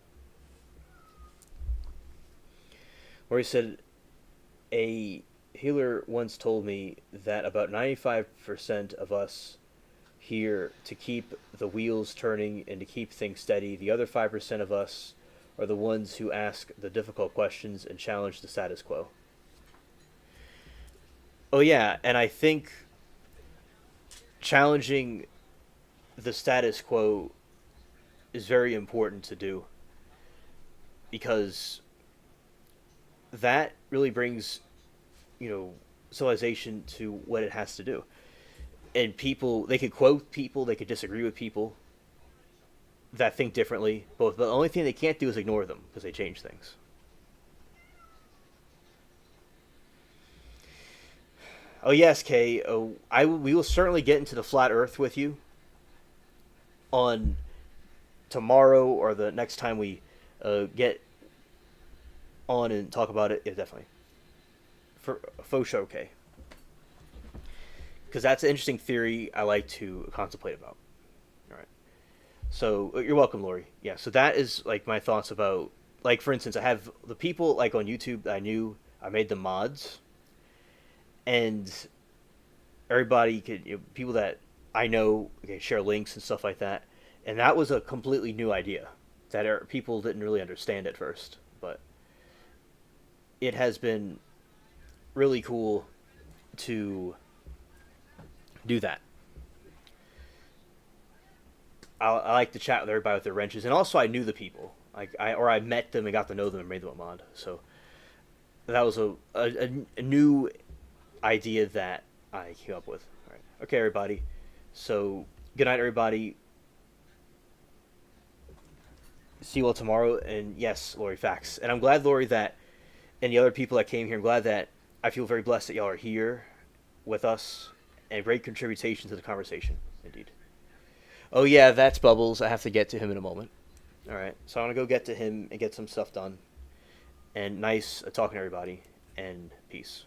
Where he said, a healer once told me that about 95% of us here to keep the wheels turning and to keep things steady. The other 5% of us are the ones who ask the difficult questions and challenge the status quo. Oh yeah, and I think challenging the status quo is very important to do, because that really brings, you know, civilization to what it has to do. And people, they could quote people, they could disagree with people that think differently. But the only thing they can't do is ignore them, because they change things. Oh yes, Kay. Oh, we will certainly get into the flat Earth with you on tomorrow or the next time we get on and talk about it. Yeah, definitely. For faux show, Kay. Because that's an interesting theory I like to contemplate about. All right. So you're welcome, Lori. Yeah. So that is like my thoughts about, like, for instance, I have the people like on YouTube that I knew, I made them mods, and everybody could, you know, people that I know can share links and stuff like that. And that was a completely new idea that people didn't really understand at first, but it has been really cool to do that. I like to chat with everybody with their wrenches, and also I knew the people, like I met them and got to know them and made them a mod. So that was a new idea that I came up with. All right, okay, everybody. So good night, everybody. See you all tomorrow. And yes, Lori, facts. And I'm glad, Lori, that, and the other people that came here, I'm glad that I feel very blessed that y'all are here with us. And great contribution to the conversation, indeed. Oh yeah, that's Bubbles. I have to get to him in a moment. All right, so I'm gonna go get to him and get some stuff done. And nice talking to everybody. And peace.